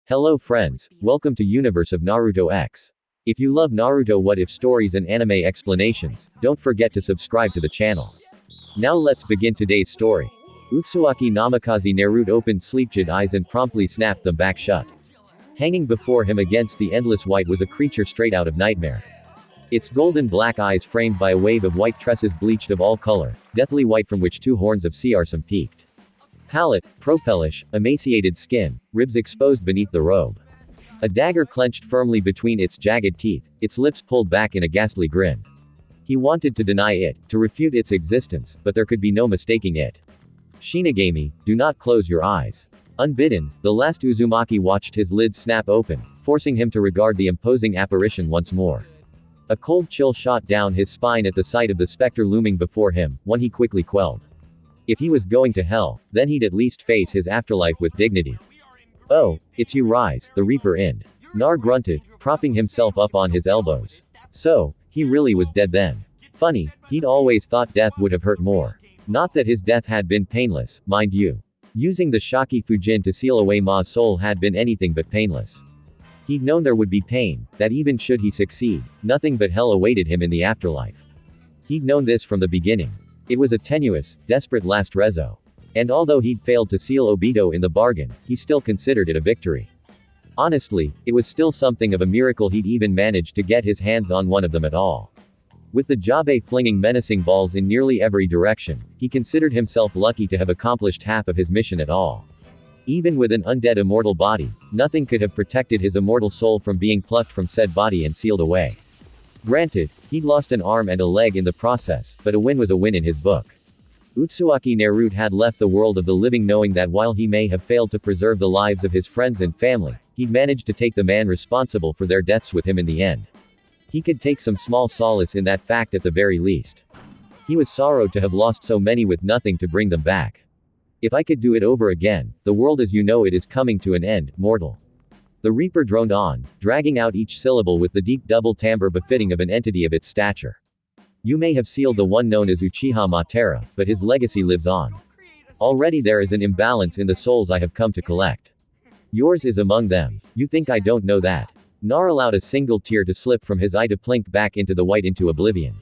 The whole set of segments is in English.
Hello friends, welcome to Universe of Naruto X. If you love Naruto what if stories and anime explanations, don't forget to subscribe to the channel. Now let's begin today's story. Utsuaki Namikaze Naruto opened sleepjid eyes and promptly snapped them back shut. Hanging before him against the endless white was a creature straight out of nightmare. Its golden black eyes framed by a wave of white tresses bleached of all color, deathly white from which two horns of Searsum peaked. Palate, propellish, emaciated skin, ribs exposed beneath the robe. A dagger clenched firmly between its jagged teeth, its lips pulled back in a ghastly grin. He wanted to deny it, to refute its existence, but there could be no mistaking it. Shinigami, do not close your eyes. Unbidden, the last Uzumaki watched his lids snap open, forcing him to regard the imposing apparition once more. A cold chill shot down his spine at the sight of the specter looming before him, one he quickly quelled. If he was going to hell, then he'd at least face his afterlife with dignity. Oh, it's you Rise, the Reaper Ind. Nar grunted, propping himself up on his elbows. So, he really was dead then. Funny, he'd always thought death would have hurt more. Not that his death had been painless, mind you. Using the Shaki Fujin to seal away Ma's soul had been anything but painless. He'd known there would be pain, that even should he succeed, nothing but hell awaited him in the afterlife. He'd known this from the beginning. It was a tenuous, desperate last reso. And although he'd failed to seal Obito in the bargain, he still considered it a victory. Honestly, it was still something of a miracle he'd even managed to get his hands on one of them at all. With the Jabe flinging menacing balls in nearly every direction, he considered himself lucky to have accomplished half of his mission at all. Even with an undead immortal body, nothing could have protected his immortal soul from being plucked from said body and sealed away. Granted, he'd lost an arm and a leg in the process, but a win was a win in his book. Utsuaki Naruto had left the world of the living knowing that while he may have failed to preserve the lives of his friends and family, he'd managed to take the man responsible for their deaths with him in the end. He could take some small solace in that fact at the very least. He was sorrowed to have lost so many with nothing to bring them back. If I could do it over again, the world as you know it is coming to an end, mortal. The Reaper droned on, dragging out each syllable with the deep double timbre befitting of an entity of its stature. You may have sealed the one known as Uchiha Madara, but his legacy lives on. Already there is an imbalance in the souls I have come to collect. Yours is among them. You think I don't know that? Nar allowed a single tear to slip from his eye to plink back into the white into oblivion.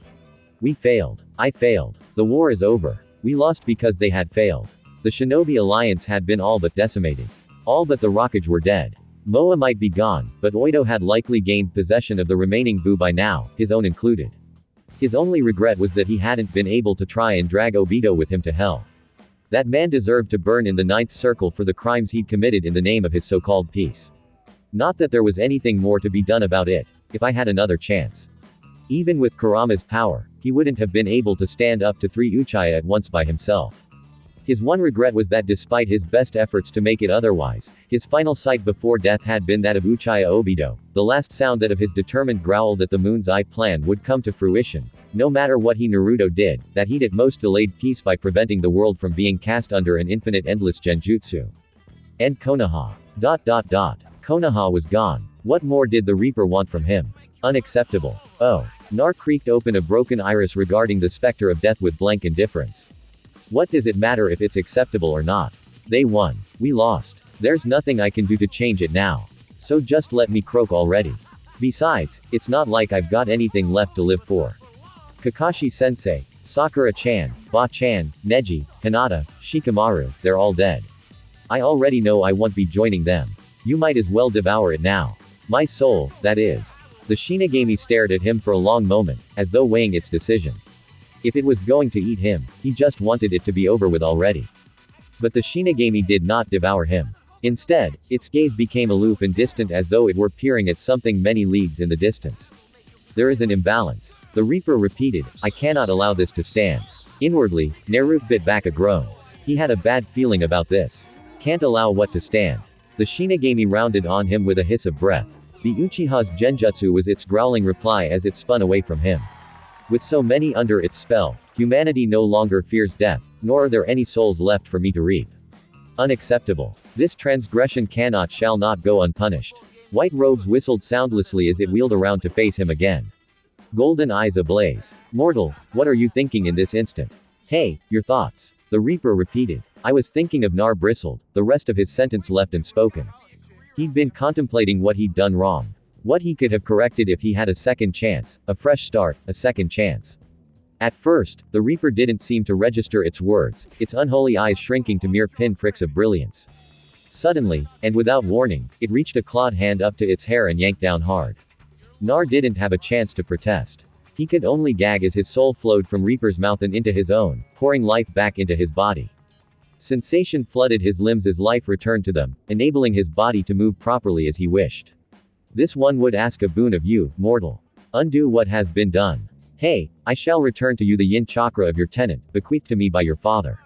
We failed. I failed. The war is over. We lost because they had failed. The Shinobi Alliance had been all but decimated. All but the Rakuge were dead. Moa might be gone, but Oito had likely gained possession of the remaining Bu by now, his own included. His only regret was that he hadn't been able to try and drag Obito with him to hell. That man deserved to burn in the ninth circle for the crimes he'd committed in the name of his so-called peace. Not that there was anything more to be done about it, if I had another chance. Even with Kurama's power, he wouldn't have been able to stand up to three Uchiha at once by himself. His one regret was that despite his best efforts to make it otherwise, his final sight before death had been that of Uchiha Obito, the last sound that of his determined growl that the Moon's Eye plan would come to fruition, no matter what he Naruto did, that he'd at most delayed peace by preventing the world from being cast under an infinite endless genjutsu. And Konoha. Konoha was gone. What more did the Reaper want from him? Unacceptable. Oh. Nar creaked open a broken iris regarding the specter of death with blank indifference. What does it matter if it's acceptable or not? They won. We lost. There's nothing I can do to change it now. So just let me croak already. Besides, it's not like I've got anything left to live for. Kakashi-sensei, Sakura-chan, Ba-chan, Neji, Hinata, Shikamaru, they're all dead. I already know I won't be joining them. You might as well devour it now. My soul, that is. The Shinigami stared at him for a long moment, as though weighing its decision. If it was going to eat him, he just wanted it to be over with already. But the Shinigami did not devour him. Instead, its gaze became aloof and distant as though it were peering at something many leagues in the distance. There is an imbalance. The Reaper repeated, I cannot allow this to stand. Inwardly, Naruto bit back a groan. He had a bad feeling about this. Can't allow what to stand. The Shinigami rounded on him with a hiss of breath. The Uchiha's genjutsu was its growling reply as it spun away from him. With so many under its spell, humanity no longer fears death, nor are there any souls left for me to reap. Unacceptable. This transgression shall not go unpunished. White robes whistled soundlessly as it wheeled around to face him again. Golden eyes ablaze. Mortal, what are you thinking in this instant? Hey, your thoughts. The Reaper repeated. I was thinking of Nar bristled, the rest of his sentence left unspoken. He'd been contemplating what he'd done wrong. What he could have corrected if he had a second chance, a fresh start, a second chance. At first, the Reaper didn't seem to register its words, its unholy eyes shrinking to mere pinpricks of brilliance. Suddenly, and without warning, it reached a clawed hand up to its hair and yanked down hard. Nar didn't have a chance to protest. He could only gag as his soul flowed from Reaper's mouth and into his own, pouring life back into his body. Sensation flooded his limbs as life returned to them, enabling his body to move properly as he wished. This one would ask a boon of you, mortal. Undo what has been done. Hey, I shall return to you the yin chakra of your tenant, bequeathed to me by your father.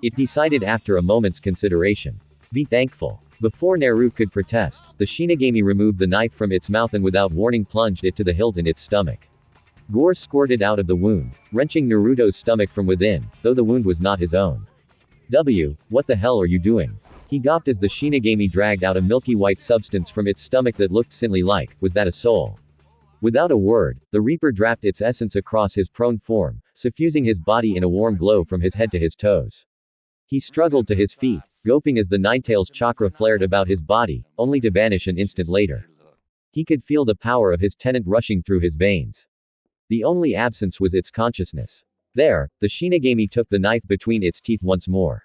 It decided after a moment's consideration. Be thankful. Before Naruto could protest, the Shinigami removed the knife from its mouth and without warning plunged it to the hilt in its stomach. Gore squirted out of the wound, wrenching Naruto's stomach from within, though the wound was not his own. What the hell are you doing? He gawped as the Shinigami dragged out a milky white substance from its stomach that looked Sinly-like. Was that a soul? Without a word, the Reaper drapped its essence across his prone form, suffusing his body in a warm glow from his head to his toes. He struggled to his feet, gulping as the Ninetales chakra flared about his body, only to vanish an instant later. He could feel the power of his tenant rushing through his veins. The only absence was its consciousness. There, the Shinigami took the knife between its teeth once more.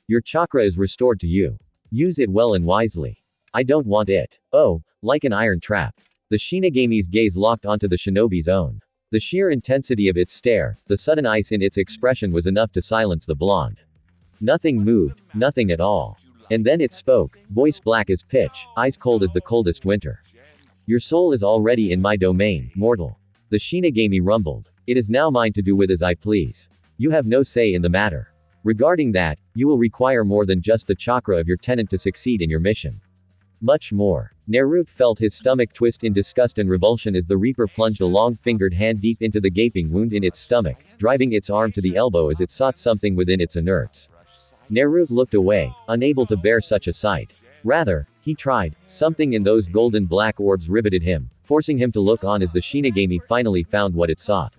Your chakra is restored to you. Use it well and wisely. I don't want it. Oh, like an iron trap. The Shinigami's gaze locked onto the shinobi's own. The sheer intensity of its stare, the sudden ice in its expression was enough to silence the blonde. Nothing moved, nothing at all. And then it spoke, voice black as pitch, eyes cold as the coldest winter. Your soul is already in my domain, mortal. The Shinigami rumbled. It is now mine to do with as I please. You have no say in the matter. Regarding that, you will require more than just the chakra of your tenant to succeed in your mission. Much more. Naruto felt his stomach twist in disgust and revulsion as the Reaper plunged a long-fingered hand deep into the gaping wound in its stomach, driving its arm to the elbow as it sought something within its inerts. Naruto looked away, unable to bear such a sight. Rather, he tried. Something in those golden black orbs riveted him, forcing him to look on as the Shinigami finally found what it sought.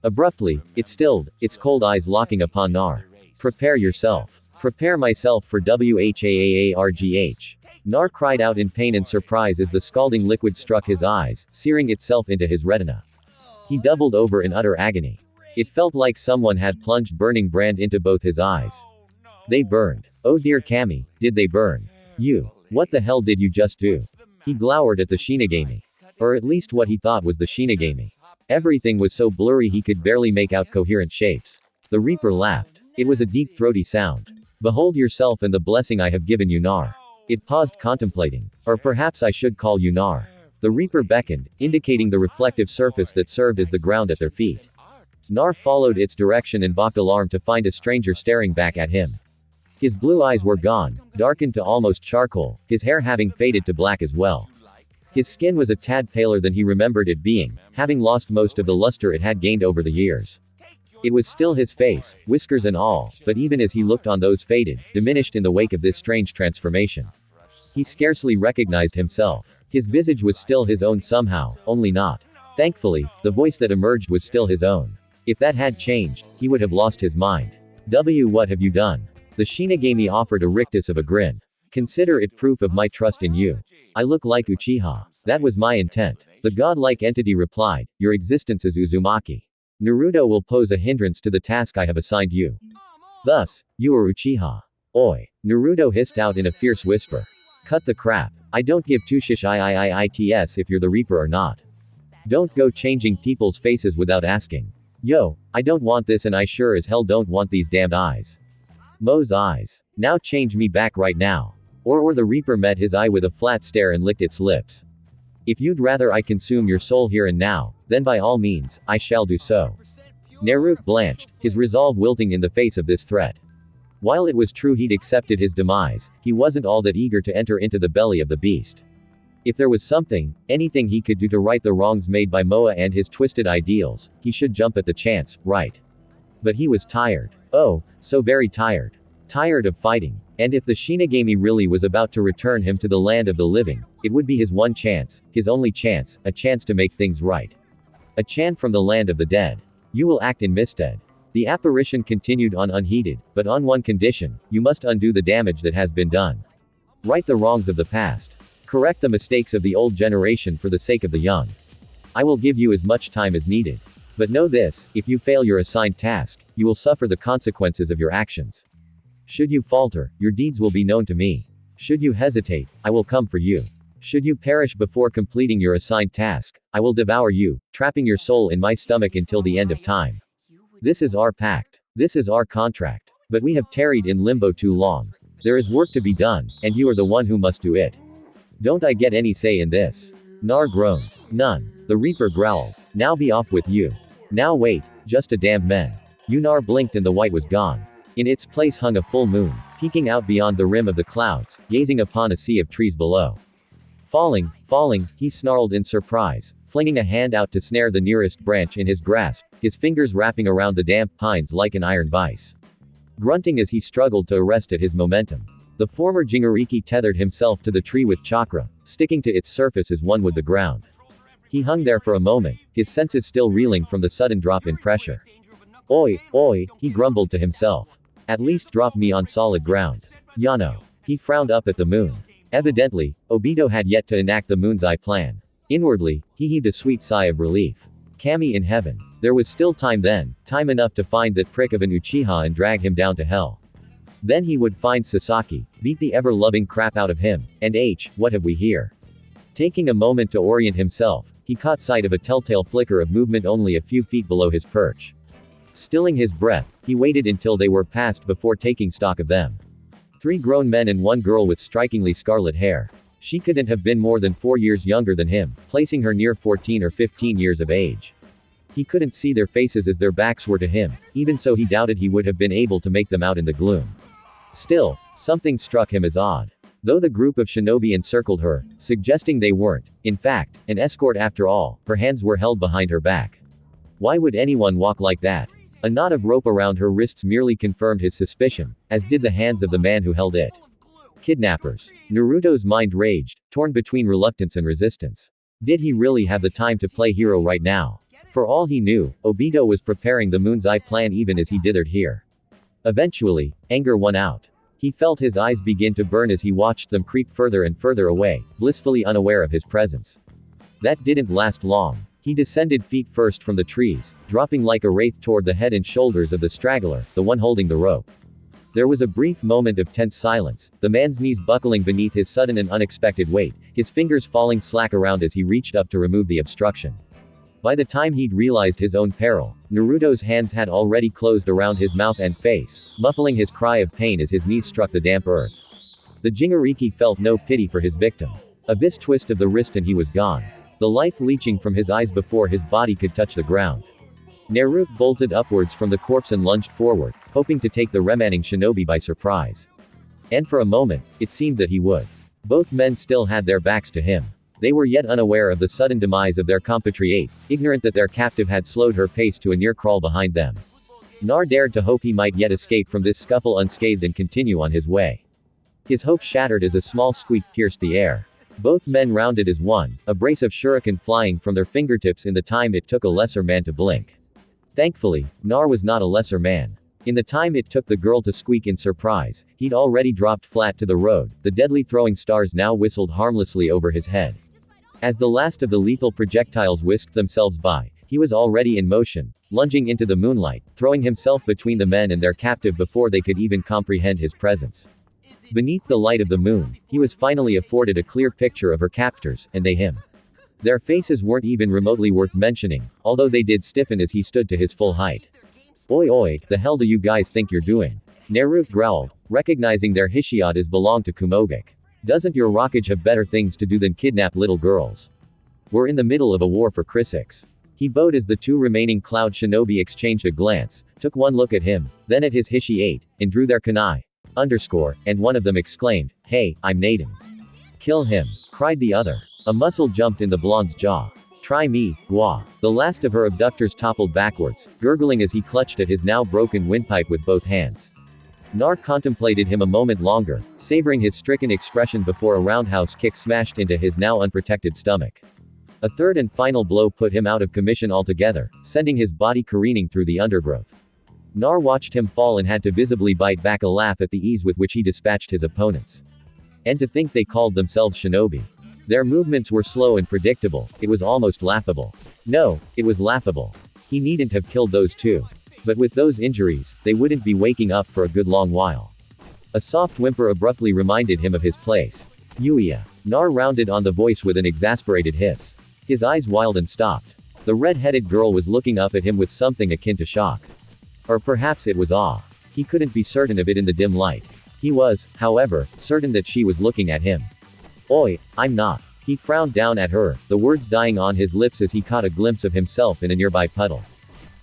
Abruptly, it stilled, its cold eyes locking upon Nar. Prepare yourself. Prepare myself for WHAAARGH. Nar cried out in pain and surprise as the scalding liquid struck his eyes, searing itself into his retina. He doubled over in utter agony. It felt like someone had plunged burning brand into both his eyes. They burned. Oh dear Kami, did they burn? You. What the hell did you just do? He glowered at the Shinigami. Or at least what he thought was the Shinigami. Everything was so blurry he could barely make out coherent shapes. The Reaper laughed. It was a deep throaty sound. Behold yourself and the blessing I have given you, Nar. It paused contemplating. Or perhaps I should call you Nar. The Reaper beckoned, indicating the reflective surface that served as the ground at their feet. Nar followed its direction and balked alarmed to find a stranger staring back at him. His blue eyes were gone, darkened to almost charcoal, his hair having faded to black as well. His skin was a tad paler than he remembered it being, having lost most of the luster it had gained over the years. It was still his face, whiskers and all, but even as he looked on those faded, diminished in the wake of this strange transformation. He scarcely recognized himself. His visage was still his own somehow, only not. Thankfully, the voice that emerged was still his own. If that had changed, he would have lost his mind. What have you done? The Shinigami offered a rictus of a grin. Consider it proof of my trust in you. I look like Uchiha. That was my intent. The godlike entity replied, your existence is Uzumaki. Naruto will pose a hindrance to the task I have assigned you. Thus, you are Uchiha. Oi. Naruto hissed out in a fierce whisper. Cut the crap. I don't give two shish iits if you're the Reaper or not. Don't go changing people's faces without asking. Yo, I don't want this and I sure as hell don't want these damned eyes. Mo's eyes. Now change me back right now. Or the Reaper met his eye with a flat stare and licked its lips. If you'd rather I consume your soul here and now, then by all means, I shall do so. Naruto blanched, his resolve wilting in the face of this threat. While it was true he'd accepted his demise, he wasn't all that eager to enter into the belly of the beast. If there was something, anything he could do to right the wrongs made by Moa and his twisted ideals, he should jump at the chance, right? But he was tired. Oh, so very tired. Tired of fighting. And if the Shinigami really was about to return him to the land of the living, it would be his one chance, his only chance, a chance to make things right. A chant from the land of the dead. You will act in misstead. The apparition continued on unheeded, but on one condition, you must undo the damage that has been done. Right the wrongs of the past. Correct the mistakes of the old generation for the sake of the young. I will give you as much time as needed. But know this, if you fail your assigned task, you will suffer the consequences of your actions. Should you falter, your deeds will be known to me. Should you hesitate, I will come for you. Should you perish before completing your assigned task, I will devour you, trapping your soul in my stomach until the end of time. This is our pact. This is our contract. But we have tarried in limbo too long. There is work to be done, and you are the one who must do it. Don't I get any say in this? Nar groaned. None. The Reaper growled. Now be off with you. Now wait, just a damned men. Yunar blinked and the white was gone. In its place hung a full moon, peeking out beyond the rim of the clouds, gazing upon a sea of trees below. Falling, falling, he snarled in surprise, flinging a hand out to snare the nearest branch in his grasp, his fingers wrapping around the damp pines like an iron vise. Grunting as he struggled to arrest his momentum. The former Jingariki tethered himself to the tree with chakra, sticking to its surface as one would the ground. He hung there for a moment, his senses still reeling from the sudden drop in pressure. Oi, oi, he grumbled to himself. At least drop me on solid ground. Yano. He frowned up at the moon. Evidently, Obito had yet to enact the moon's eye plan. Inwardly, he heaved a sweet sigh of relief. Kami in heaven. There was still time then, time enough to find that prick of an Uchiha and drag him down to hell. Then he would find Sasaki, beat the ever-loving crap out of him, and what have we here? Taking a moment to orient himself, he caught sight of a telltale flicker of movement only a few feet below his perch. Stilling his breath, he waited until they were passed before taking stock of them. 3 grown men and 1 girl with strikingly scarlet hair. She couldn't have been more than 4 years younger than him, placing her near 14 or 15 years of age. He couldn't see their faces as their backs were to him, even so he doubted he would have been able to make them out in the gloom. Still, something struck him as odd. Though the group of shinobi encircled her, suggesting they weren't, in fact, an escort after all, her hands were held behind her back. Why would anyone walk like that? A knot of rope around her wrists merely confirmed his suspicion, as did the hands of the man who held it. Kidnappers. Naruto's mind raged, torn between reluctance and resistance. Did he really have the time to play hero right now? For all he knew, Obito was preparing the moon's eye plan even as he dithered here. Eventually, anger won out. He felt his eyes begin to burn as he watched them creep further and further away, blissfully unaware of his presence. That didn't last long. He descended feet first from the trees, dropping like a wraith toward the head and shoulders of the straggler, the one holding the rope. There was a brief moment of tense silence, the man's knees buckling beneath his sudden and unexpected weight, his fingers falling slack around as he reached up to remove the obstruction. By the time he'd realized his own peril, Naruto's hands had already closed around his mouth and face, muffling his cry of pain as his knees struck the damp earth. The Jingariki felt no pity for his victim. A vis twist of the wrist and he was gone. The life leeching from his eyes before his body could touch the ground. Naruto bolted upwards from the corpse and lunged forward, hoping to take the remaining shinobi by surprise. And for a moment, it seemed that he would. Both men still had their backs to him. They were yet unaware of the sudden demise of their compatriate, ignorant that their captive had slowed her pace to a near crawl behind them. Nar dared to hope he might yet escape from this scuffle unscathed and continue on his way. His hope shattered as a small squeak pierced the air. Both men rounded as one, a brace of shuriken flying from their fingertips in the time it took a lesser man to blink. Thankfully, Nar was not a lesser man. In the time it took the girl to squeak in surprise, he'd already dropped flat to the road, the deadly throwing stars now whistled harmlessly over his head. As the last of the lethal projectiles whisked themselves by, he was already in motion, lunging into the moonlight, throwing himself between the men and their captive before they could even comprehend his presence. Beneath the light of the moon, he was finally afforded a clear picture of her captors, and they him. Their faces weren't even remotely worth mentioning, although they did stiffen as he stood to his full height. Oi oi, the hell do you guys think you're doing? Naruto growled, recognizing their Hishiatas belonged to Kumogik. Doesn't your Rockage have better things to do than kidnap little girls? We're in the middle of a war for Crisix. He bowed as the 2 remaining Cloud Shinobi exchanged a glance, took one look at him, then at his Hishi-8, and drew their kunai. And one of them exclaimed, "Hey, I'm Naden." "Kill him," cried the other. A muscle jumped in the blonde's jaw. "Try me, Gua." The last of her abductors toppled backwards, gurgling as he clutched at his now broken windpipe with both hands. Nar contemplated him a moment longer, savoring his stricken expression before a roundhouse kick smashed into his now unprotected stomach. A third and final blow put him out of commission altogether, sending his body careening through the undergrowth. Nar watched him fall and had to visibly bite back a laugh at the ease with which he dispatched his opponents. And to think they called themselves shinobi. Their movements were slow and predictable, it was almost laughable. No, it was laughable. He needn't have killed those two. But with those injuries, they wouldn't be waking up for a good long while. A soft whimper abruptly reminded him of his place. Yuya. Nar rounded on the voice with an exasperated hiss. His eyes widened and stopped. The red-headed girl was looking up at him with something akin to shock. Or perhaps it was awe. He couldn't be certain of it in the dim light. He was, however, certain that she was looking at him. Oi, I'm not. He frowned down at her, the words dying on his lips as he caught a glimpse of himself in a nearby puddle.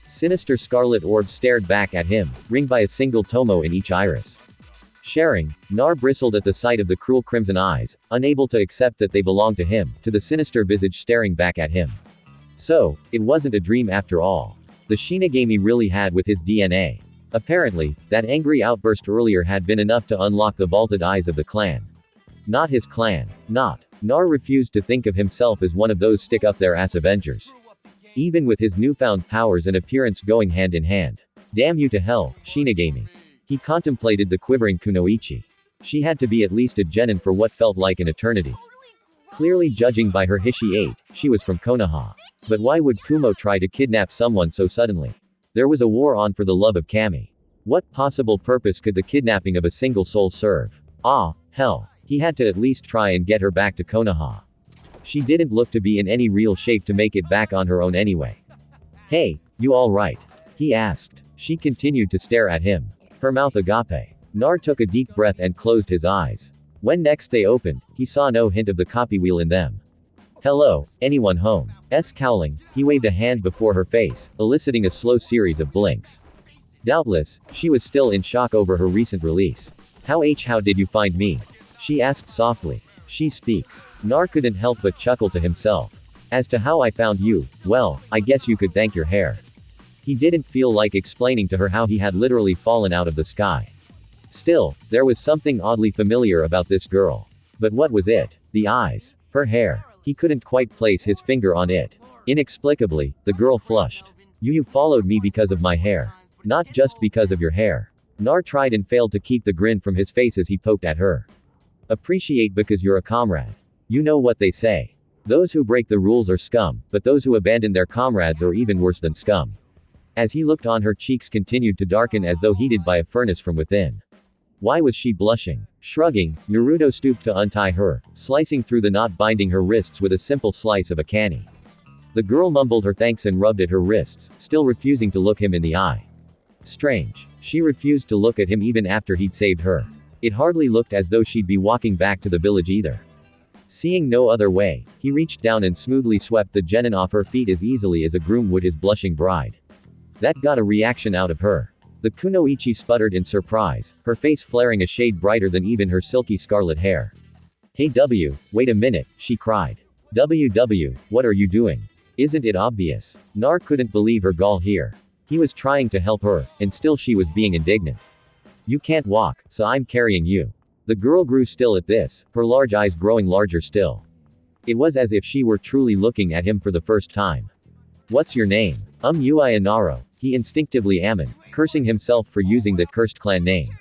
Sinister scarlet orbs stared back at him, ringed by a single tomo in each iris. Sharing, Nar bristled at the sight of the cruel crimson eyes, unable to accept that they belonged to him, to the sinister visage staring back at him. So, it wasn't a dream after all. The Shinigami really had with his DNA. Apparently, that angry outburst earlier had been enough to unlock the vaulted eyes of the clan. Not his clan. Not. Nar refused to think of himself as one of those stick-up-their-ass Avengers. Even with his newfound powers and appearance going hand in hand. Damn you to hell, Shinigami. He contemplated the quivering kunoichi. She had to be at least a genin for what felt like an eternity. Clearly judging by her Hishi 8, she was from Konoha. But why would Kumo try to kidnap someone so suddenly? There was a war on for the love of Kami. What possible purpose could the kidnapping of a single soul serve? Ah, hell. He had to at least try and get her back to Konoha. She didn't look to be in any real shape to make it back on her own anyway. Hey, you alright? He asked. She continued to stare at him. Her mouth agape. Nar took a deep breath and closed his eyes. When next they opened, he saw no hint of the copy wheel in them. Hello, anyone home? Cowling, he waved a hand before her face, eliciting a slow series of blinks. Doubtless, she was still in shock over her recent release. How did you find me? She asked softly. She speaks. Nar couldn't help but chuckle to himself. As to how I found you, well, I guess you could thank your hair. He didn't feel like explaining to her how he had literally fallen out of the sky. Still, there was something oddly familiar about this girl. But what was it? The eyes. Her hair. He couldn't quite place his finger on it. Inexplicably, the girl flushed. You followed me because of my hair. Not just because of your hair. Nar tried and failed to keep the grin from his face as he poked at her. Appreciate because you're a comrade. You know what they say. Those who break the rules are scum, but those who abandon their comrades are even worse than scum. As he looked on, her cheeks continued to darken as though heated by a furnace from within. Why was she blushing? Shrugging, Naruto stooped to untie her, slicing through the knot binding her wrists with a simple slice of a canny. The girl mumbled her thanks and rubbed at her wrists, still refusing to look him in the eye. Strange. She refused to look at him even after he'd saved her. It hardly looked as though she'd be walking back to the village either. Seeing no other way, he reached down and smoothly swept the genin off her feet as easily as a groom would his blushing bride. That got a reaction out of her. The kunoichi sputtered in surprise, her face flaring a shade brighter than even her silky scarlet hair. Hey wait a minute, she cried. What are you doing? Isn't it obvious? Nar couldn't believe her gall here. He was trying to help her, and still she was being indignant. You can't walk, so I'm carrying you. The girl grew still at this, her large eyes growing larger still. It was as if she were truly looking at him for the first time. What's your name? Uianaro, he instinctively ammoned, cursing himself for using that cursed clan name.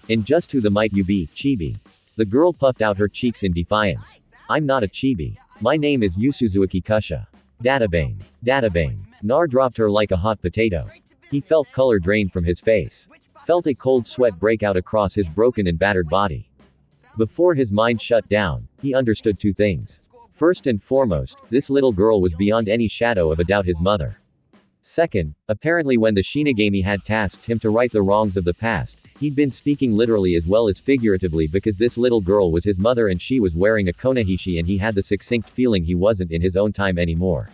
And just who the might you be, chibi? The girl puffed out her cheeks in defiance. I'm not a chibi. My name is Yusuzuki Kusha. Databane. Nar dropped her like a hot potato. He felt color drain from his face. Felt a cold sweat break out across his broken and battered body. Before his mind shut down, he understood two things. First and foremost, this little girl was beyond any shadow of a doubt his mother. Second, apparently when the Shinigami had tasked him to right the wrongs of the past, he'd been speaking literally as well as figuratively because this little girl was his mother and she was wearing a konoichi and he had the succinct feeling he wasn't in his own time anymore.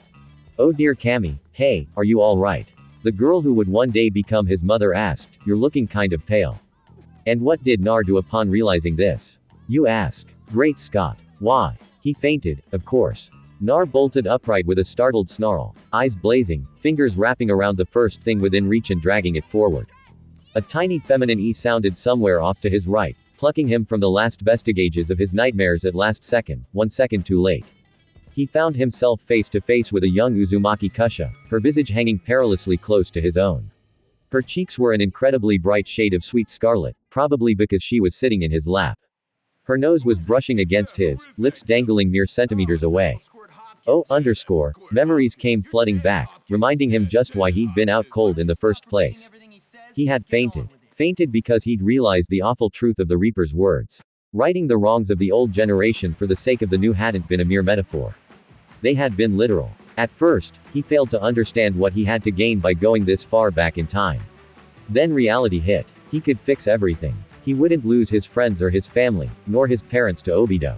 Oh dear Kami, hey, are you alright? The girl who would one day become his mother asked, you're looking kind of pale. And what did Nar do upon realizing this? You ask. Great Scott. Why? He fainted, of course. Nar bolted upright with a startled snarl, eyes blazing, fingers wrapping around the first thing within reach and dragging it forward. A tiny feminine E sounded somewhere off to his right, plucking him from the last vestiges of his nightmares at last second, 1 second too late. He found himself face to face with a young Uzumaki Kusha, her visage hanging perilously close to his own. Her cheeks were an incredibly bright shade of sweet scarlet, probably because she was sitting in his lap. Her nose was brushing against his, lips dangling mere centimeters away. Oh, underscore, memories came flooding back, reminding him just why he'd been out cold in the first place. He had fainted. Fainted because he'd realized the awful truth of the Reaper's words. Righting the wrongs of the old generation for the sake of the new hadn't been a mere metaphor. They had been literal. At first, he failed to understand what he had to gain by going this far back in time. Then reality hit. He could fix everything. He wouldn't lose his friends or his family, nor his parents to Obito.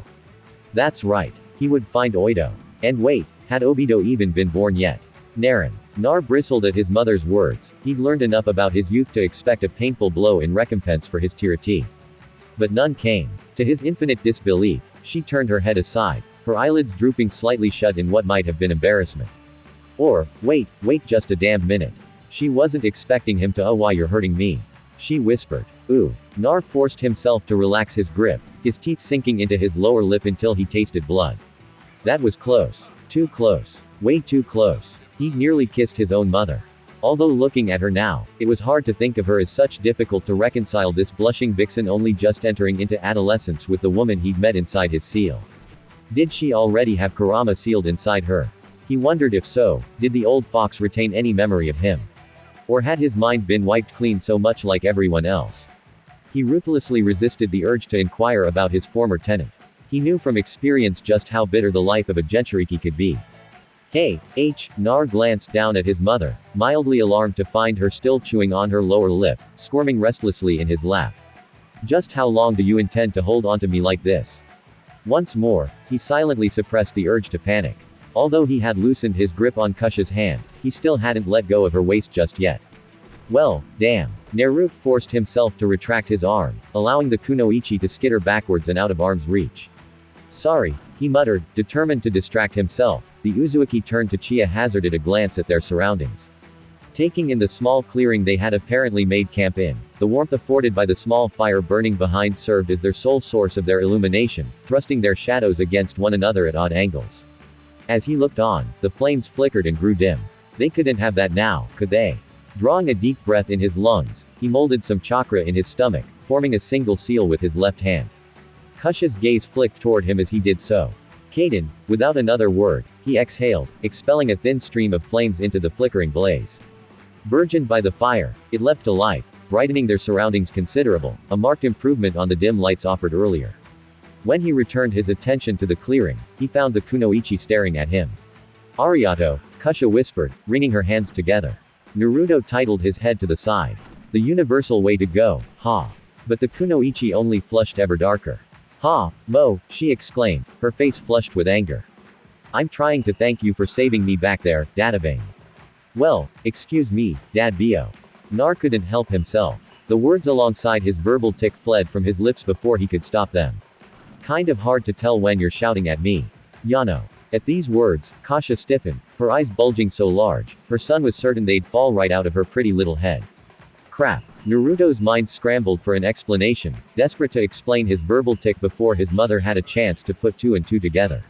That's right. He would find Oito. And wait, had Obito even been born yet? Nar bristled at his mother's words. He'd learned enough about his youth to expect a painful blow in recompense for his tirati. But none came. To his infinite disbelief, she turned her head aside, her eyelids drooping slightly shut in what might have been embarrassment. Or, wait just a damn minute. She wasn't expecting him to, "Oh, why you're hurting me," she whispered. Ooh. Nar forced himself to relax his grip, his teeth sinking into his lower lip until he tasted blood. That was close. Too close. Way too close. He'd nearly kissed his own mother. Although looking at her now, it was hard to think of her as such difficult to reconcile this blushing vixen only just entering into adolescence with the woman he'd met inside his seal. Did she already have Kurama sealed inside her? He wondered if so, did the old fox retain any memory of him? Or had his mind been wiped clean so much like everyone else? He ruthlessly resisted the urge to inquire about his former tenant. He knew from experience just how bitter the life of a Jinchuriki could be. Hey, Nar glanced down at his mother, mildly alarmed to find her still chewing on her lower lip, squirming restlessly in his lap. Just how long do you intend to hold onto me like this? Once more, he silently suppressed the urge to panic. Although he had loosened his grip on Kusha's hand, he still hadn't let go of her waist just yet. Well, damn. Naruto forced himself to retract his arm, allowing the kunoichi to skitter backwards and out of arm's reach. Sorry, he muttered, determined to distract himself. The Uzumaki turned to Chia hazarded a glance at their surroundings. Taking in the small clearing they had apparently made camp in, the warmth afforded by the small fire burning behind served as their sole source of their illumination, thrusting their shadows against one another at odd angles. As he looked on, the flames flickered and grew dim. They couldn't have that now, could they? Drawing a deep breath in his lungs, he molded some chakra in his stomach, forming a single seal with his left hand. Kusha's gaze flicked toward him as he did so. Kaden, without another word, he exhaled, expelling a thin stream of flames into the flickering blaze. Burgeoned by the fire, it leapt to life, brightening their surroundings considerable, a marked improvement on the dim lights offered earlier. When he returned his attention to the clearing, he found the kunoichi staring at him. Arigato, Kusha whispered, wringing her hands together. Naruto titled his head to the side. The universal way to go, ha. But the kunoichi only flushed ever darker. Ha, Mo, she exclaimed, her face flushed with anger. I'm trying to thank you for saving me back there, Dadabang. Well, excuse me, Dad Bio. Nar couldn't help himself. The words alongside his verbal tick fled from his lips before he could stop them. Kind of hard to tell when you're shouting at me. Yano. At these words, Kusha stiffened, her eyes bulging so large, her son was certain they'd fall right out of her pretty little head. Crap. Naruto's mind scrambled for an explanation, desperate to explain his verbal tick before his mother had a chance to put two and two together.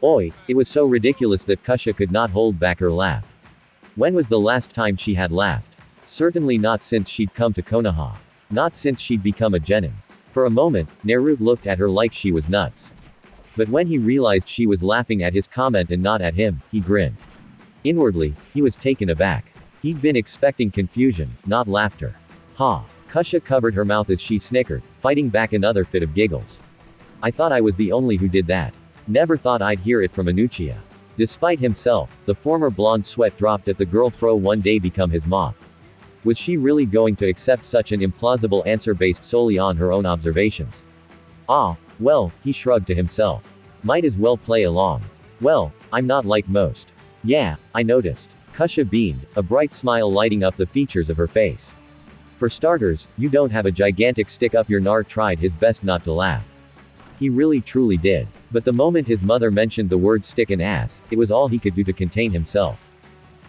Oi, it was so ridiculous that Kusha could not hold back her laugh. When was the last time she had laughed? Certainly not since she'd come to Konoha. Not since she'd become a genin. For a moment, Naruto looked at her like she was nuts. But when he realized she was laughing at his comment and not at him, he grinned. Inwardly, he was taken aback. He'd been expecting confusion, not laughter. Ha. Kusha covered her mouth as she snickered, fighting back another fit of giggles. I thought I was the only who did that. Never thought I'd hear it from Anuchia. Despite himself, the former blonde sweat dropped at the girl fro one day become his moth. Was she really going to accept such an implausible answer based solely on her own observations? Ah, well, he shrugged to himself. Might as well play along. Well, I'm not like most. Yeah, I noticed. Kusha beamed, a bright smile lighting up the features of her face. For starters, you don't have a gigantic stick up your. Nar tried his best not to laugh. He really truly did. But the moment his mother mentioned the words stick and ass, it was all he could do to contain himself.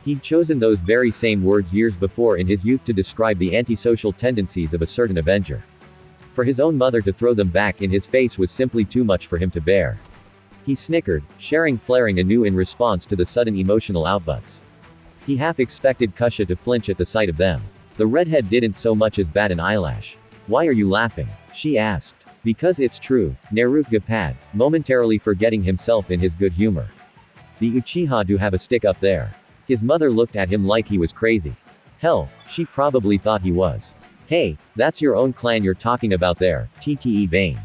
He'd chosen those very same words years before in his youth to describe the antisocial tendencies of a certain Avenger. For his own mother to throw them back in his face was simply too much for him to bear. He snickered, flaring anew in response to the sudden emotional outbursts. He half expected Kusha to flinch at the sight of them. The redhead didn't so much as bat an eyelash. Why are you laughing? She asked. Because it's true, Naruto gapad, momentarily forgetting himself in his good humor. The Uchiha do have a stick up there. His mother looked at him like he was crazy. Hell, she probably thought he was. Hey, that's your own clan you're talking about there, TTE Bane.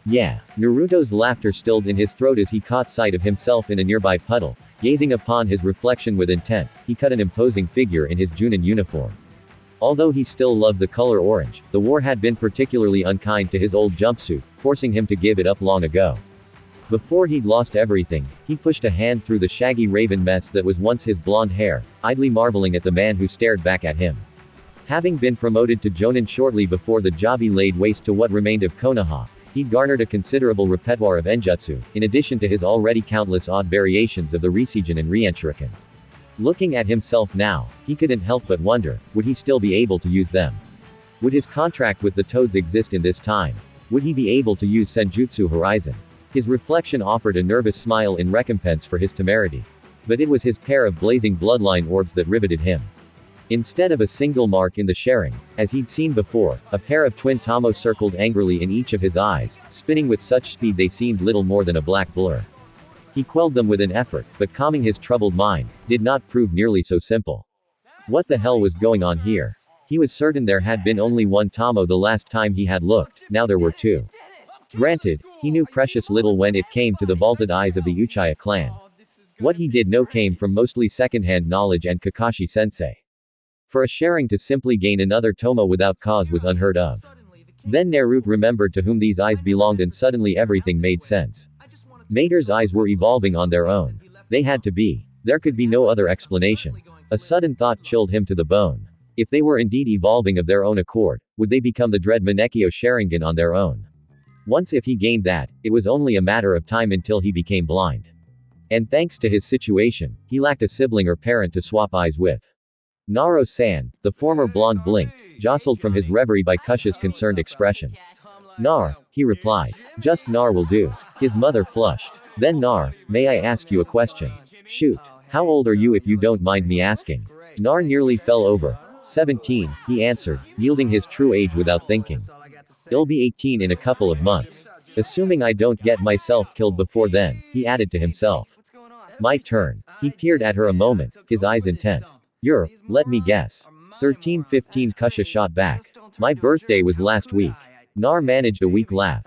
Yeah. Naruto's laughter stilled in his throat as he caught sight of himself in a nearby puddle. Gazing upon his reflection with intent, he cut an imposing figure in his Junin uniform. Although he still loved the color orange, the war had been particularly unkind to his old jumpsuit, forcing him to give it up long ago. Before he'd lost everything, he pushed a hand through the shaggy raven mess that was once his blonde hair, idly marveling at the man who stared back at him. Having been promoted to Jonin shortly before the job, he laid waste to what remained of Konoha. He'd garnered a considerable repertoire of enjutsu, in addition to his already countless odd variations of the Risijin and Rienshuriken. Looking at himself now, he couldn't help but wonder, would he still be able to use them? Would his contract with the Toads exist in this time? Would he be able to use Senjutsu Horizon? His reflection offered a nervous smile in recompense for his temerity. But it was his pair of blazing bloodline orbs that riveted him. Instead of a single mark in the sharing, as he'd seen before, a pair of twin Tamo circled angrily in each of his eyes, spinning with such speed they seemed little more than a black blur. He quelled them with an effort, but calming his troubled mind, did not prove nearly so simple. What the hell was going on here? He was certain there had been only one Tamo the last time he had looked, now there were two. Granted, he knew precious little when it came to the vaulted eyes of the Uchiha clan. What he did know came from mostly second-hand knowledge and Kakashi-sensei. For a sharing to simply gain another Tomo without cause was unheard of. Then Naruto remembered to whom these eyes belonged and suddenly everything made sense. Mater's eyes were evolving on their own. They had to be. There could be no other explanation. A sudden thought chilled him to the bone. If they were indeed evolving of their own accord, would they become the dread Manekyo Sharingan on their own? Once if he gained that, it was only a matter of time until he became blind. And thanks to his situation, he lacked a sibling or parent to swap eyes with. Naro-san, the former blonde blinked, jostled from his reverie by Kusha's concerned expression. Nar, he replied. Just Nar will do. His mother flushed. Then Nar, may I ask you a question? Shoot. How old are you if you don't mind me asking? Nar nearly fell over. 17, he answered, yielding his true age without thinking. I'll be 18 in a couple of months. Assuming I don't get myself killed before then, he added to himself. My turn. He peered at her a moment, his eyes intent. Let me guess. 13-15, Kusha shot back. My birthday was last week. Nar managed a weak laugh.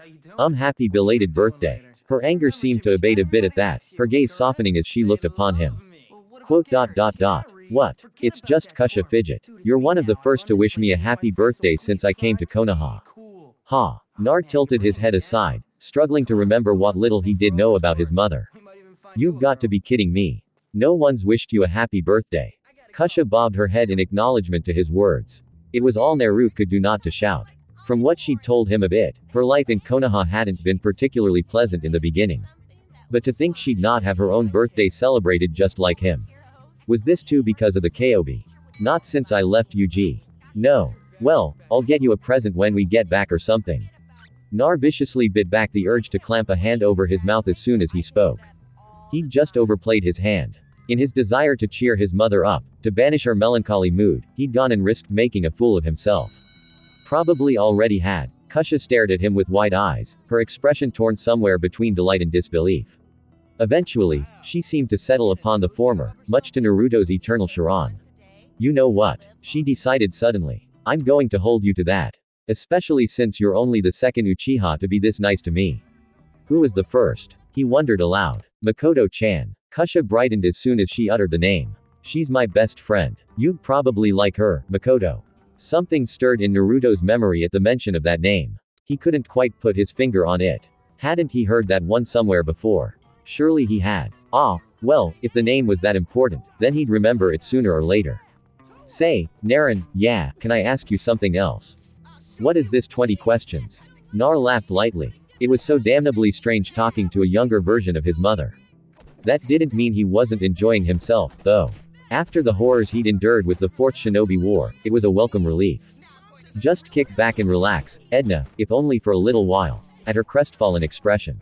Happy belated birthday. Her anger seemed to abate a bit at that, her gaze softening as she looked upon him. Quote. What? It's just Kusha fidget. You're one of the first to wish me a happy birthday since I came to Konoha. Ha. Nar tilted his head aside, struggling to remember what little he did know about his mother. You've got to be kidding me. No one's wished you a happy birthday. Kusha bobbed her head in acknowledgement to his words. It was all Naruto could do not to shout. From what she'd told him of it, her life in Konoha hadn't been particularly pleasant in the beginning. But to think she'd not have her own birthday celebrated just like him. Was this too because of the Kobe? Not since I left UG. No. Well, I'll get you a present when we get back or something. Nar viciously bit back the urge to clamp a hand over his mouth as soon as he spoke. He'd just overplayed his hand. In his desire to cheer his mother up, to banish her melancholy mood, he'd gone and risked making a fool of himself. Probably already had. Kusha stared at him with wide eyes, her expression torn somewhere between delight and disbelief. Eventually, she seemed to settle upon the former, much to Naruto's eternal chagrin. You know what? She decided suddenly. I'm going to hold you to that. Especially since you're only the second Uchiha to be this nice to me. Who was the first? He wondered aloud. Makoto-chan. Kusha brightened as soon as she uttered the name. She's my best friend. You'd probably like her, Makoto. Something stirred in Naruto's memory at the mention of that name. He couldn't quite put his finger on it. Hadn't he heard that one somewhere before? Surely he had. Well, if the name was that important, then he'd remember it sooner or later. Say, Naren, yeah, can I ask you something else? What is this 20 questions? Nar laughed lightly. It was so damnably strange talking to a younger version of his mother. That didn't mean he wasn't enjoying himself, though. After the horrors he'd endured with the Fourth Shinobi War, it was a welcome relief. Just kick back and relax, Edna, if only for a little while, at her crestfallen expression.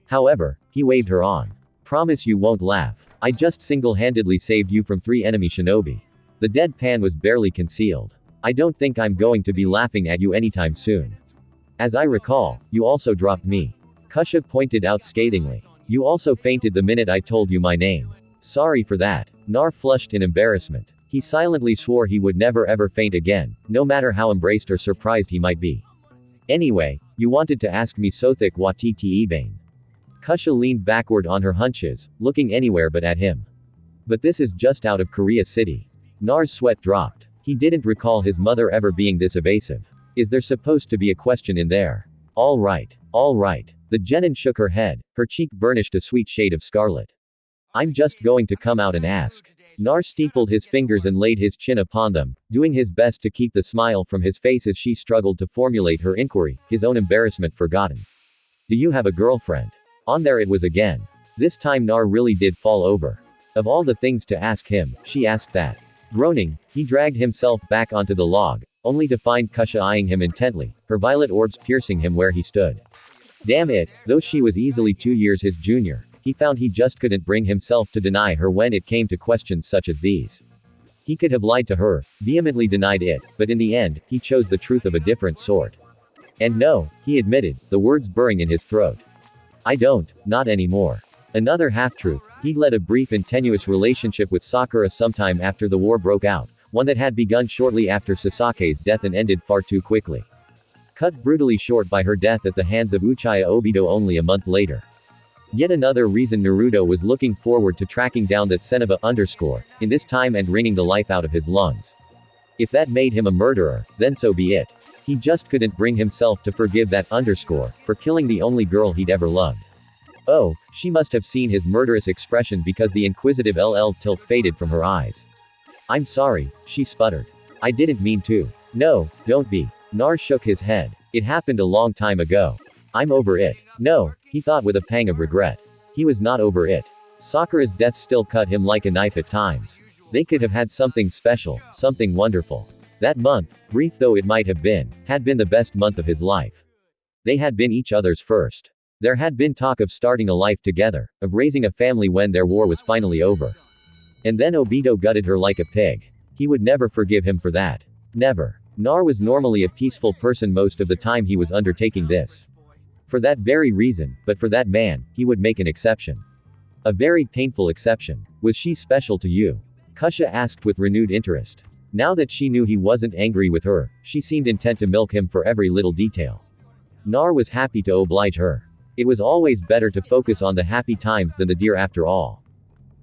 However, he waved her on. Promise you won't laugh. I just single-handedly saved you from 3 enemy shinobi. The deadpan was barely concealed. I don't think I'm going to be laughing at you anytime soon. As I recall, you also dropped me. Kusha pointed out scathingly. You also fainted the minute I told you my name. Sorry for that. Nar flushed in embarrassment. He silently swore he would never ever faint again, no matter how embraced or surprised he might be. Anyway, you wanted to ask me Sothik wa tti bane. Kusha leaned backward on her hunches, looking anywhere but at him. But this is just out of Korea City. Nar's sweat dropped. He didn't recall his mother ever being this evasive. Is there supposed to be a question in there? All right. All right. The genin shook her head, her cheek burnished a sweet shade of scarlet. I'm just going to come out and ask. Nar steepled his fingers and laid his chin upon them, doing his best to keep the smile from his face as she struggled to formulate her inquiry, his own embarrassment forgotten. Do you have a girlfriend? On there it was again. This time Nar really did fall over. Of all the things to ask him, she asked that. Groaning, he dragged himself back onto the log, only to find Kusha eyeing him intently, her violet orbs piercing him where he stood. Damn it, though she was easily 2 years his junior, he found he just couldn't bring himself to deny her when it came to questions such as these. He could have lied to her, vehemently denied it, but in the end, he chose the truth of a different sort. And no, he admitted, the words burring in his throat. I don't, not anymore. Another half-truth, he'd led a brief and tenuous relationship with Sakura sometime after the war broke out, one that had begun shortly after Sasake's death and ended far too quickly. Cut brutally short by her death at the hands of Uchiha Obito only a month later. Yet another reason Naruto was looking forward to tracking down that Senaba underscore, in this time and wringing the life out of his lungs. If that made him a murderer, then so be it. He just couldn't bring himself to forgive that underscore, for killing the only girl he'd ever loved. Oh, she must have seen his murderous expression because the inquisitive LL tilt faded from her eyes. I'm sorry, she sputtered. I didn't mean to. No, don't be. Nar shook his head. It happened a long time ago. I'm over it. No, he thought with a pang of regret. He was not over it. Sakura's death still cut him like a knife at times. They could have had something special, something wonderful. That month, brief though it might have been, had been the best month of his life. They had been each other's first. There had been talk of starting a life together, of raising a family when their war was finally over. And then Obito gutted her like a pig. He would never forgive him for that. Never. Nar was normally a peaceful person most of the time he was undertaking this. For that very reason, but for that man, he would make an exception. A very painful exception. Was she special to you? Kusha asked with renewed interest. Now that she knew he wasn't angry with her, she seemed intent to milk him for every little detail. Nar was happy to oblige her. It was always better to focus on the happy times than the dear after all.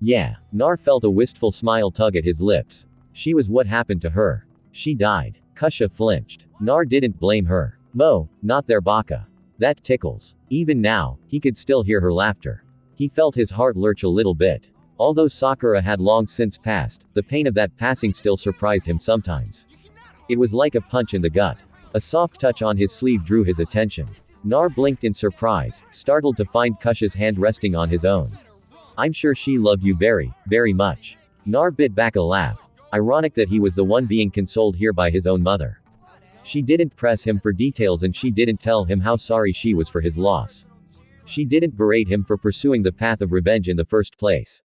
Yeah. Nar felt a wistful smile tug at his lips. She was what happened to her. She died. Kusha flinched. Nar didn't blame her. Mo, not their baka. That tickles. Even now, he could still hear her laughter. He felt his heart lurch a little bit. Although Sakura had long since passed, the pain of that passing still surprised him sometimes. It was like a punch in the gut. A soft touch on his sleeve drew his attention. Nar blinked in surprise, startled to find Kusha's hand resting on his own. I'm sure she loved you very, very much. Nar bit back a laugh. Ironic that he was the one being consoled here by his own mother. She didn't press him for details and she didn't tell him how sorry she was for his loss. She didn't berate him for pursuing the path of revenge in the first place.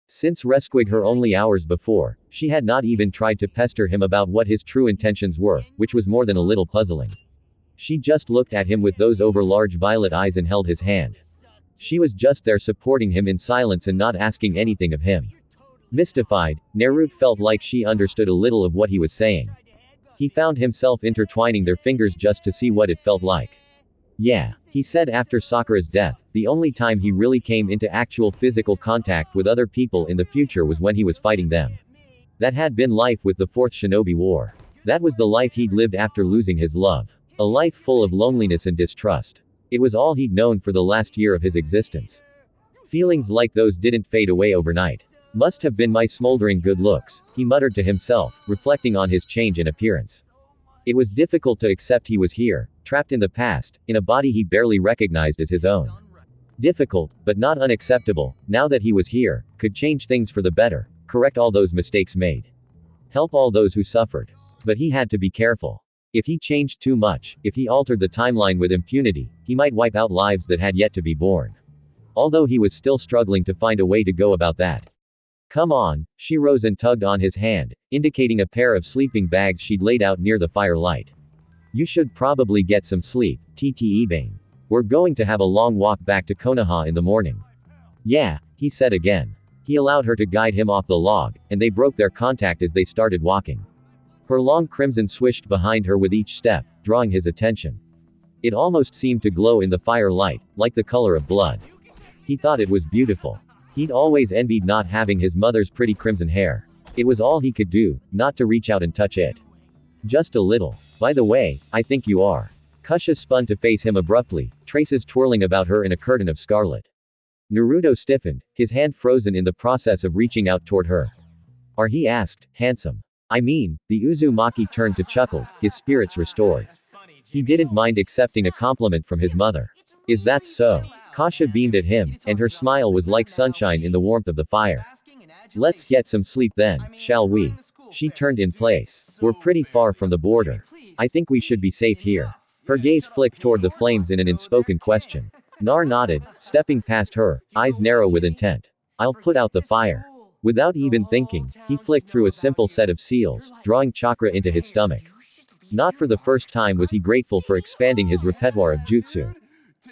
Since rescuing her only hours before, she had not even tried to pester him about what his true intentions were, which was more than a little puzzling. She just looked at him with those overlarge violet eyes and held his hand. She was just there supporting him in silence and not asking anything of him. Mystified, Naruto felt like she understood a little of what he was saying. He found himself intertwining their fingers just to see what it felt like. Yeah, he said after Sakura's death, the only time he really came into actual physical contact with other people in the future was when he was fighting them. That had been life with the Fourth Shinobi War. That was the life he'd lived after losing his love. A life full of loneliness and distrust. It was all he'd known for the last year of his existence. Feelings like those didn't fade away overnight. Must have been my smoldering good looks, he muttered to himself, reflecting on his change in appearance. It was difficult to accept he was here, trapped in the past, in a body he barely recognized as his own. Difficult, but not unacceptable, now that he was here, could change things for the better, correct all those mistakes made. Help all those who suffered. But he had to be careful. If he changed too much, if he altered the timeline with impunity, he might wipe out lives that had yet to be born. Although he was still struggling to find a way to go about that. Come on, she rose and tugged on his hand, indicating a pair of sleeping bags she'd laid out near the firelight. You should probably get some sleep, Bane. We're going to have a long walk back to Konoha in the morning. Yeah, he said again. He allowed her to guide him off the log, and they broke their contact as they started walking. Her long crimson swished behind her with each step, drawing his attention. It almost seemed to glow in the firelight, like the color of blood. He thought it was beautiful. He'd always envied not having his mother's pretty crimson hair. It was all he could do, not to reach out and touch it. Just a little. By the way, I think you are. Kusha spun to face him abruptly, traces twirling about her in a curtain of scarlet. Naruto stiffened, his hand frozen in the process of reaching out toward her. Are he asked, handsome? I mean, the Uzumaki turned to chuckle, his spirits restored. He didn't mind accepting a compliment from his mother. Is that so? Kasha beamed at him, and her smile was like sunshine in the warmth of the fire. Let's get some sleep then, shall we? She turned in place. We're pretty far from the border. I think we should be safe here. Her gaze flicked toward the flames in an unspoken question. Nar nodded, stepping past her, eyes narrow with intent. I'll put out the fire. Without even thinking, he flicked through a simple set of seals, drawing chakra into his stomach. Not for the first time was he grateful for expanding his repertoire of jutsu.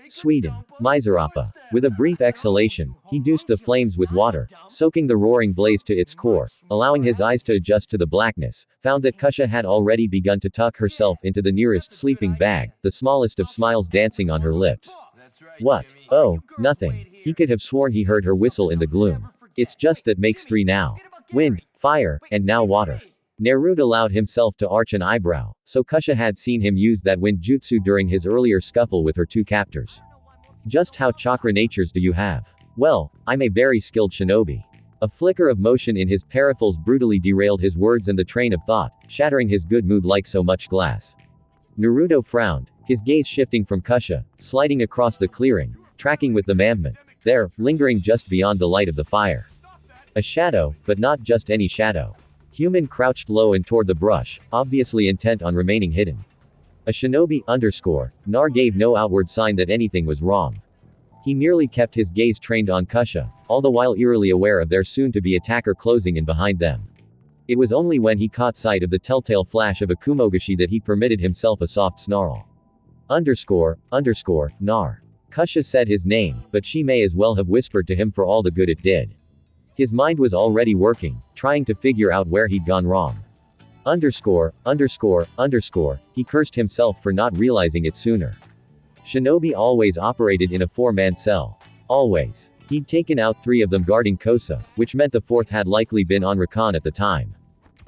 Sweden. Miserappa. With a brief exhalation, he doused the flames with water, soaking the roaring blaze to its core, allowing his eyes to adjust to the blackness, found that Kusha had already begun to tuck herself into the nearest sleeping bag, the smallest of smiles dancing on her lips. What? Oh, nothing. He could have sworn he heard her whistle in the gloom. It's just that makes three now. Wind, fire, and now water. Naruto allowed himself to arch an eyebrow, so Kusha had seen him use that wind jutsu during his earlier scuffle with her two captors. Just how chakra natures do you have? Well, I'm a very skilled shinobi. A flicker of motion in his periphals brutally derailed his words and the train of thought, shattering his good mood like so much glass. Naruto frowned, his gaze shifting from Kusha, sliding across the clearing, tracking with the movement. There, lingering just beyond the light of the fire. A shadow, but not just any shadow. Human crouched low and toward the brush, obviously intent on remaining hidden. A shinobi Nar gave no outward sign that anything was wrong. He merely kept his gaze trained on Kusha, all the while eerily aware of their soon-to-be attacker closing in behind them. It was only when he caught sight of the telltale flash of a kumogashi that he permitted himself a soft snarl. Nar. Kusha said his name, but she may as well have whispered to him for all the good it did. His mind was already working, trying to figure out where he'd gone wrong. He cursed himself for not realizing it sooner. Shinobi always operated in a four-man cell. Always. He'd taken out 3 of them guarding Kosa, which meant the 4th had likely been on Rakan at the time.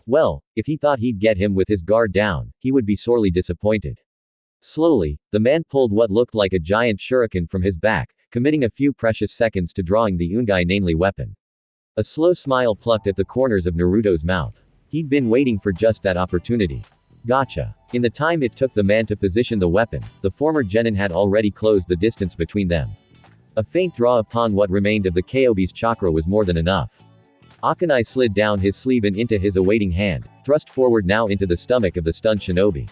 Well, if he thought he'd get him with his guard down, he would be sorely disappointed. Slowly, the man pulled what looked like a giant shuriken from his back, committing a few precious seconds to drawing the Ungai Nanli weapon. A slow smile plucked at the corners of Naruto's mouth. He'd been waiting for just that opportunity. Gotcha. In the time it took the man to position the weapon, the former genin had already closed the distance between them. A faint draw upon what remained of the Kobi's chakra was more than enough. Akanai slid down his sleeve and into his awaiting hand, thrust forward now into the stomach of the stunned shinobi.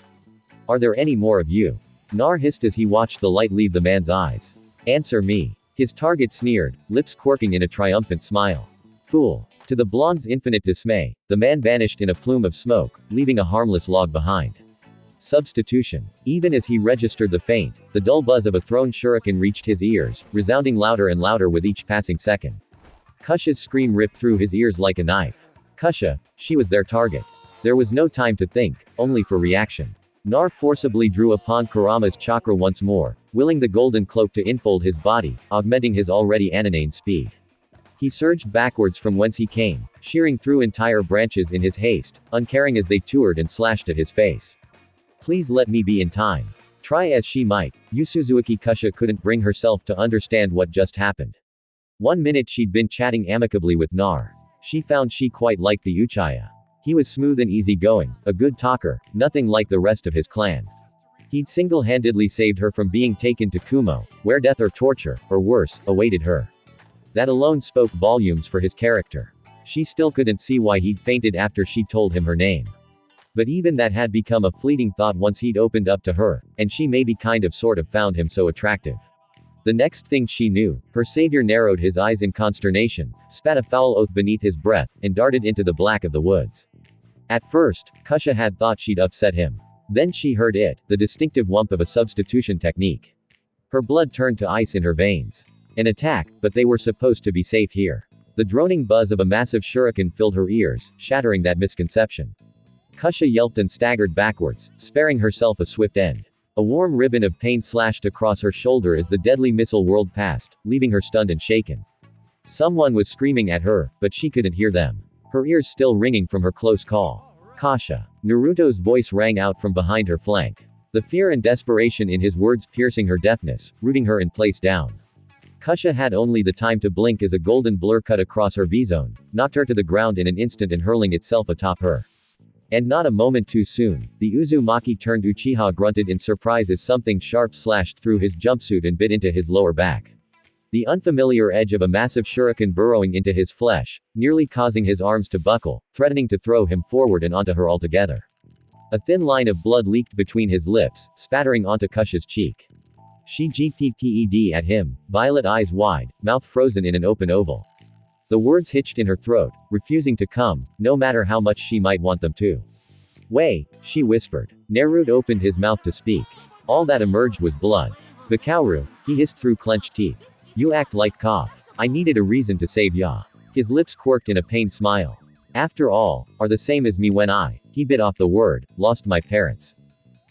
Are there any more of you? Nar hissed as he watched the light leave the man's eyes. Answer me. His target sneered, lips quirking in a triumphant smile. Fool. To the blonde's infinite dismay, the man vanished in a plume of smoke, leaving a harmless log behind. Substitution. Even as he registered the feint, the dull buzz of a thrown shuriken reached his ears, resounding louder and louder with each passing second. Kusha's scream ripped through his ears like a knife. Kusha, she was their target. There was no time to think, only for reaction. Nar forcibly drew upon Kurama's chakra once more, willing the golden cloak to enfold his body, augmenting his already ananane speed. He surged backwards from whence he came, shearing through entire branches in his haste, uncaring as they toured and slashed at his face. Please let me be in time. Try as she might, Yusuzuki Kusha couldn't bring herself to understand what just happened. 1 minute she'd been chatting amicably with Nar. She found she quite liked the Uchiha. He was smooth and easygoing, a good talker, nothing like the rest of his clan. He'd single-handedly saved her from being taken to Kumo, where death or torture, or worse, awaited her. That alone spoke volumes for his character. She still couldn't see why he'd fainted after she told him her name. But even that had become a fleeting thought once he'd opened up to her, and she maybe sort of found him so attractive. The next thing she knew, her savior narrowed his eyes in consternation, spat a foul oath beneath his breath, and darted into the black of the woods. At first, Kusha had thought she'd upset him. Then she heard it, the distinctive whump of a substitution technique. Her blood turned to ice in her veins. An attack, but they were supposed to be safe here. The droning buzz of a massive shuriken filled her ears, shattering that misconception. Kusha yelped and staggered backwards, sparing herself a swift end. A warm ribbon of pain slashed across her shoulder as the deadly missile whirled past, leaving her stunned and shaken. Someone was screaming at her, but she couldn't hear them. Her ears still ringing from her close call. Kasha. Naruto's voice rang out from behind her flank. The fear and desperation in his words piercing her deafness, rooting her in place down. Kusha had only the time to blink as a golden blur cut across her V-zone, knocked her to the ground in an instant and hurling itself atop her. And not a moment too soon, the Uzumaki turned Uchiha grunted in surprise as something sharp slashed through his jumpsuit and bit into his lower back. The unfamiliar edge of a massive shuriken burrowing into his flesh, nearly causing his arms to buckle, threatening to throw him forward and onto her altogether. A thin line of blood leaked between his lips, spattering onto Kusha's cheek. She gpped at him, violet eyes wide, mouth frozen in an open oval. The words hitched in her throat, refusing to come, no matter how much she might want them to. "Wei," she whispered. Naruto opened his mouth to speak. All that emerged was blood. "Bakauru," he hissed through clenched teeth. "You act like cough. I needed a reason to save ya." His lips quirked in a pained smile. "After all, are the same as me when he bit off the word, lost my parents.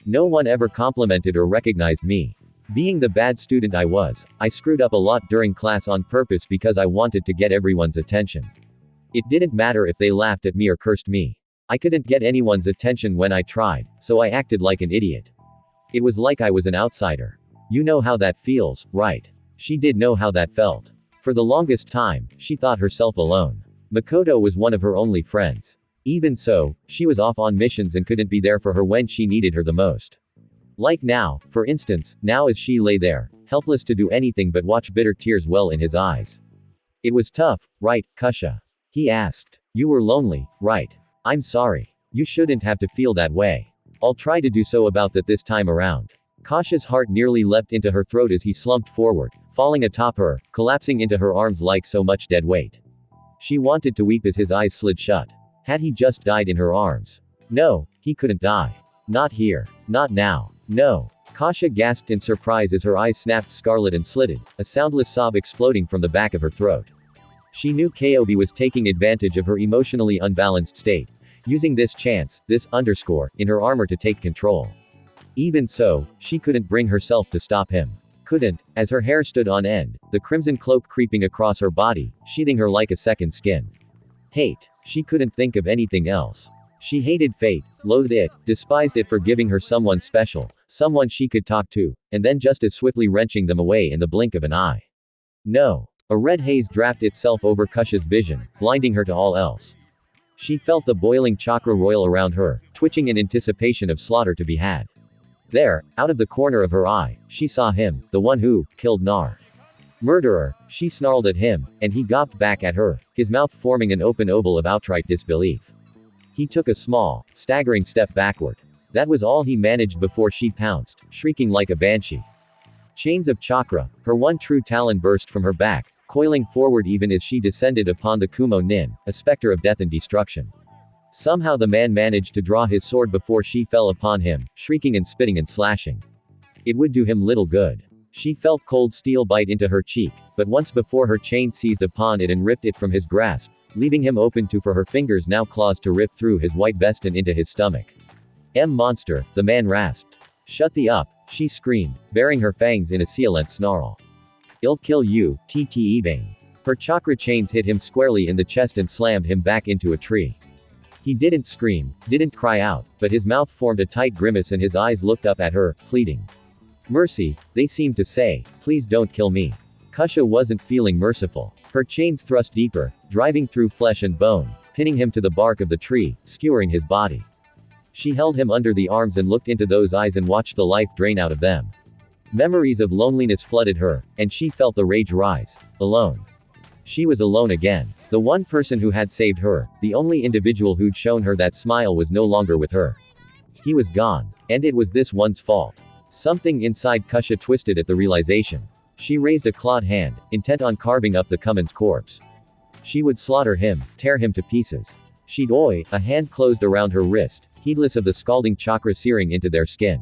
No one ever complimented or recognized me. Being the bad student I was, I screwed up a lot during class on purpose because I wanted to get everyone's attention. It didn't matter if they laughed at me or cursed me. I couldn't get anyone's attention when I tried, so I acted like an idiot. It was like I was an outsider. You know how that feels, right?" She did know how that felt. For the longest time, she thought herself alone. Makoto was one of her only friends. Even so, she was off on missions and couldn't be there for her when she needed her the most. Like now, for instance, now as she lay there, helpless to do anything but watch bitter tears well in his eyes. "It was tough, right, Kusha?" he asked. "You were lonely, right? I'm sorry. You shouldn't have to feel that way. I'll try to do so about that this time around." Kasha's heart nearly leapt into her throat as he slumped forward, falling atop her, collapsing into her arms like so much dead weight. She wanted to weep as his eyes slid shut. Had he just died in her arms? No, he couldn't die. Not here. Not now. No. Kasha gasped in surprise as her eyes snapped scarlet and slitted, a soundless sob exploding from the back of her throat. She knew Kobe was taking advantage of her emotionally unbalanced state, using this chance, this underscore, in her armor to take control. Even so, she couldn't bring herself to stop him. Couldn't, as her hair stood on end, the crimson cloak creeping across her body, sheathing her like a second skin. Hate. She couldn't think of anything else. She hated fate, loathed it, despised it for giving her someone special, someone she could talk to, and then just as swiftly wrenching them away in the blink of an eye. No. A red haze draped itself over Kusha's vision, blinding her to all else. She felt the boiling chakra roil around her, twitching in anticipation of slaughter to be had. There, out of the corner of her eye, she saw him, the one who killed Nar. "Murderer," she snarled at him, and he gawped back at her, his mouth forming an open oval of outright disbelief. He took a small, staggering step backward. That was all he managed before she pounced, shrieking like a banshee. Chains of chakra, her one true talon burst from her back, coiling forward even as she descended upon the Kumo Nin, a specter of death and destruction. Somehow the man managed to draw his sword before she fell upon him, shrieking and spitting and slashing. It would do him little good. She felt cold steel bite into her cheek, but once before her chain seized upon it and ripped it from his grasp, leaving him open for her fingers now claws to rip through his white vest and into his stomach. "Monster," the man rasped. "Shut the up," she screamed, baring her fangs in a sealent snarl. "I'll kill you, Tte. Her chakra chains hit him squarely in the chest and slammed him back into a tree. He didn't scream, didn't cry out, but his mouth formed a tight grimace and his eyes looked up at her, pleading. "Mercy," they seemed to say, "please don't kill me." Kusha wasn't feeling merciful. Her chains thrust deeper, driving through flesh and bone, pinning him to the bark of the tree, skewering his body. She held him under the arms and looked into those eyes and watched the life drain out of them. Memories of loneliness flooded her, and she felt the rage rise. Alone. She was alone again. The one person who had saved her, the only individual who'd shown her that smile was no longer with her. He was gone. And it was this one's fault. Something inside Kusha twisted at the realization. She raised a clawed hand, intent on carving up the Kumon's corpse. She would slaughter him, tear him to pieces. A hand closed around her wrist, heedless of the scalding chakra searing into their skin.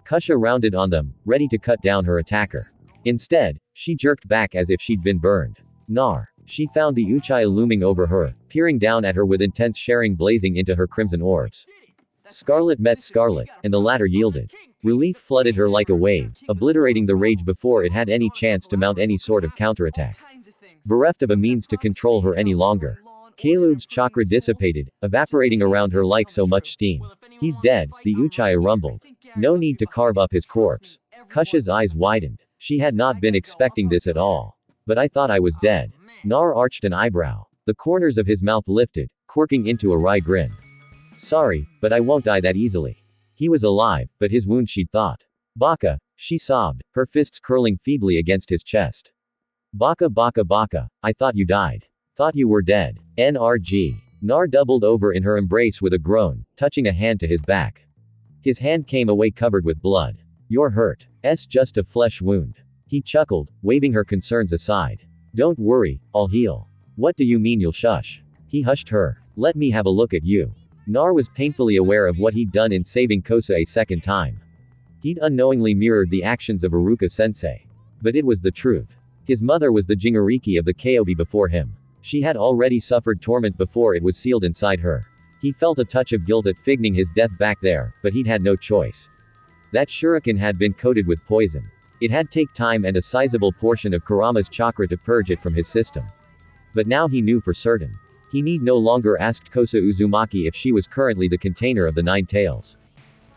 Kusha rounded on them, ready to cut down her attacker. Instead, she jerked back as if she'd been burned. Nar. She found the Uchiha looming over her, peering down at her with intense sharing blazing into her crimson orbs. Scarlet met Scarlet, and the latter yielded. Relief flooded her like a wave, obliterating the rage before it had any chance to mount any sort of counterattack. Bereft of a means to control her any longer, Caleb's chakra dissipated, evaporating around her like so much steam. He's dead, the Uchiha rumbled. No need to carve up his corpse. Kusha's eyes widened. She had not been expecting this at all. But I thought I was dead. Nar arched an eyebrow. The corners of his mouth lifted, quirking into a wry grin. Sorry, but I won't die that easily. He was alive, but his wound she'd thought. Baka, she sobbed, her fists curling feebly against his chest. Baka baka baka, I thought you died. Thought you were dead. NRG. Nar doubled over in her embrace with a groan, touching a hand to his back. His hand came away covered with blood. You're hurt. It's just a flesh wound. He chuckled, waving her concerns aside. Don't worry, I'll heal. What do you mean you'll shush? He hushed her. Let me have a look at you. Nar was painfully aware of what he'd done in saving Kosa a second time. He'd unknowingly mirrored the actions of Iruka-sensei. But it was the truth. His mother was the Jingariki of the Kobe before him. She had already suffered torment before it was sealed inside her. He felt a touch of guilt at figning his death back there, but he'd had no choice. That shuriken had been coated with poison. It had taken time and a sizable portion of Kurama's chakra to purge it from his system. But now he knew for certain. He need no longer ask Kosa Uzumaki if she was currently the container of the Nine Tails.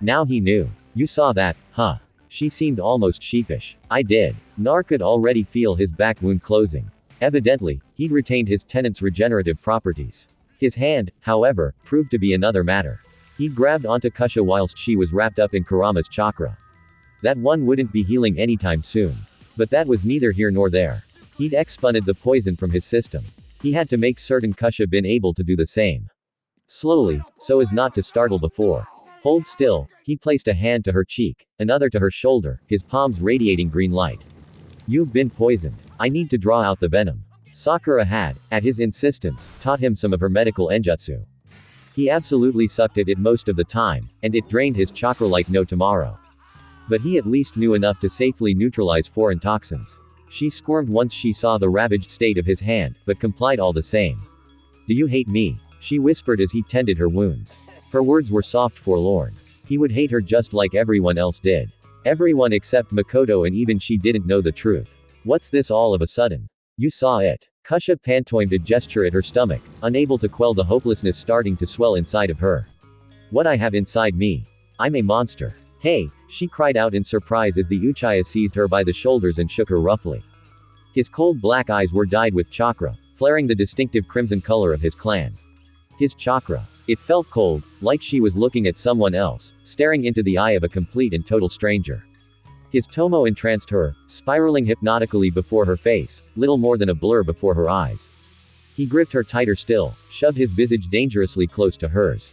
Now he knew. You saw that, huh? She seemed almost sheepish. I did. Nar could already feel his back wound closing. Evidently, he'd retained his tenant's regenerative properties. His hand, however, proved to be another matter. He'd grabbed onto Kusha whilst she was wrapped up in Kurama's chakra. That one wouldn't be healing anytime soon. But that was neither here nor there. He'd expunged the poison from his system. He had to make certain Kusha been able to do the same. Slowly, so as not to startle before. Hold still, he placed a hand to her cheek, another to her shoulder, his palms radiating green light. You've been poisoned. I need to draw out the venom. Sakura had, at his insistence, taught him some of her medical enjutsu. He absolutely sucked at it most of the time, and it drained his chakra like no tomorrow. But he at least knew enough to safely neutralize foreign toxins. She squirmed once she saw the ravaged state of his hand, but complied all the same. Do you hate me? She whispered as he tended her wounds. Her words were soft forlorn. He would hate her just like everyone else did. Everyone except Makoto, and even she didn't know the truth. What's this all of a sudden? You saw it. Kusha pantomimed a gesture at her stomach, unable to quell the hopelessness starting to swell inside of her. What I have inside me? I'm a monster. Hey, she cried out in surprise as the Uchiha seized her by the shoulders and shook her roughly. His cold black eyes were dyed with chakra, flaring the distinctive crimson color of his clan. His chakra. It felt cold, like she was looking at someone else, staring into the eye of a complete and total stranger. His tomo entranced her, spiraling hypnotically before her face, little more than a blur before her eyes. He gripped her tighter still, shoved his visage dangerously close to hers.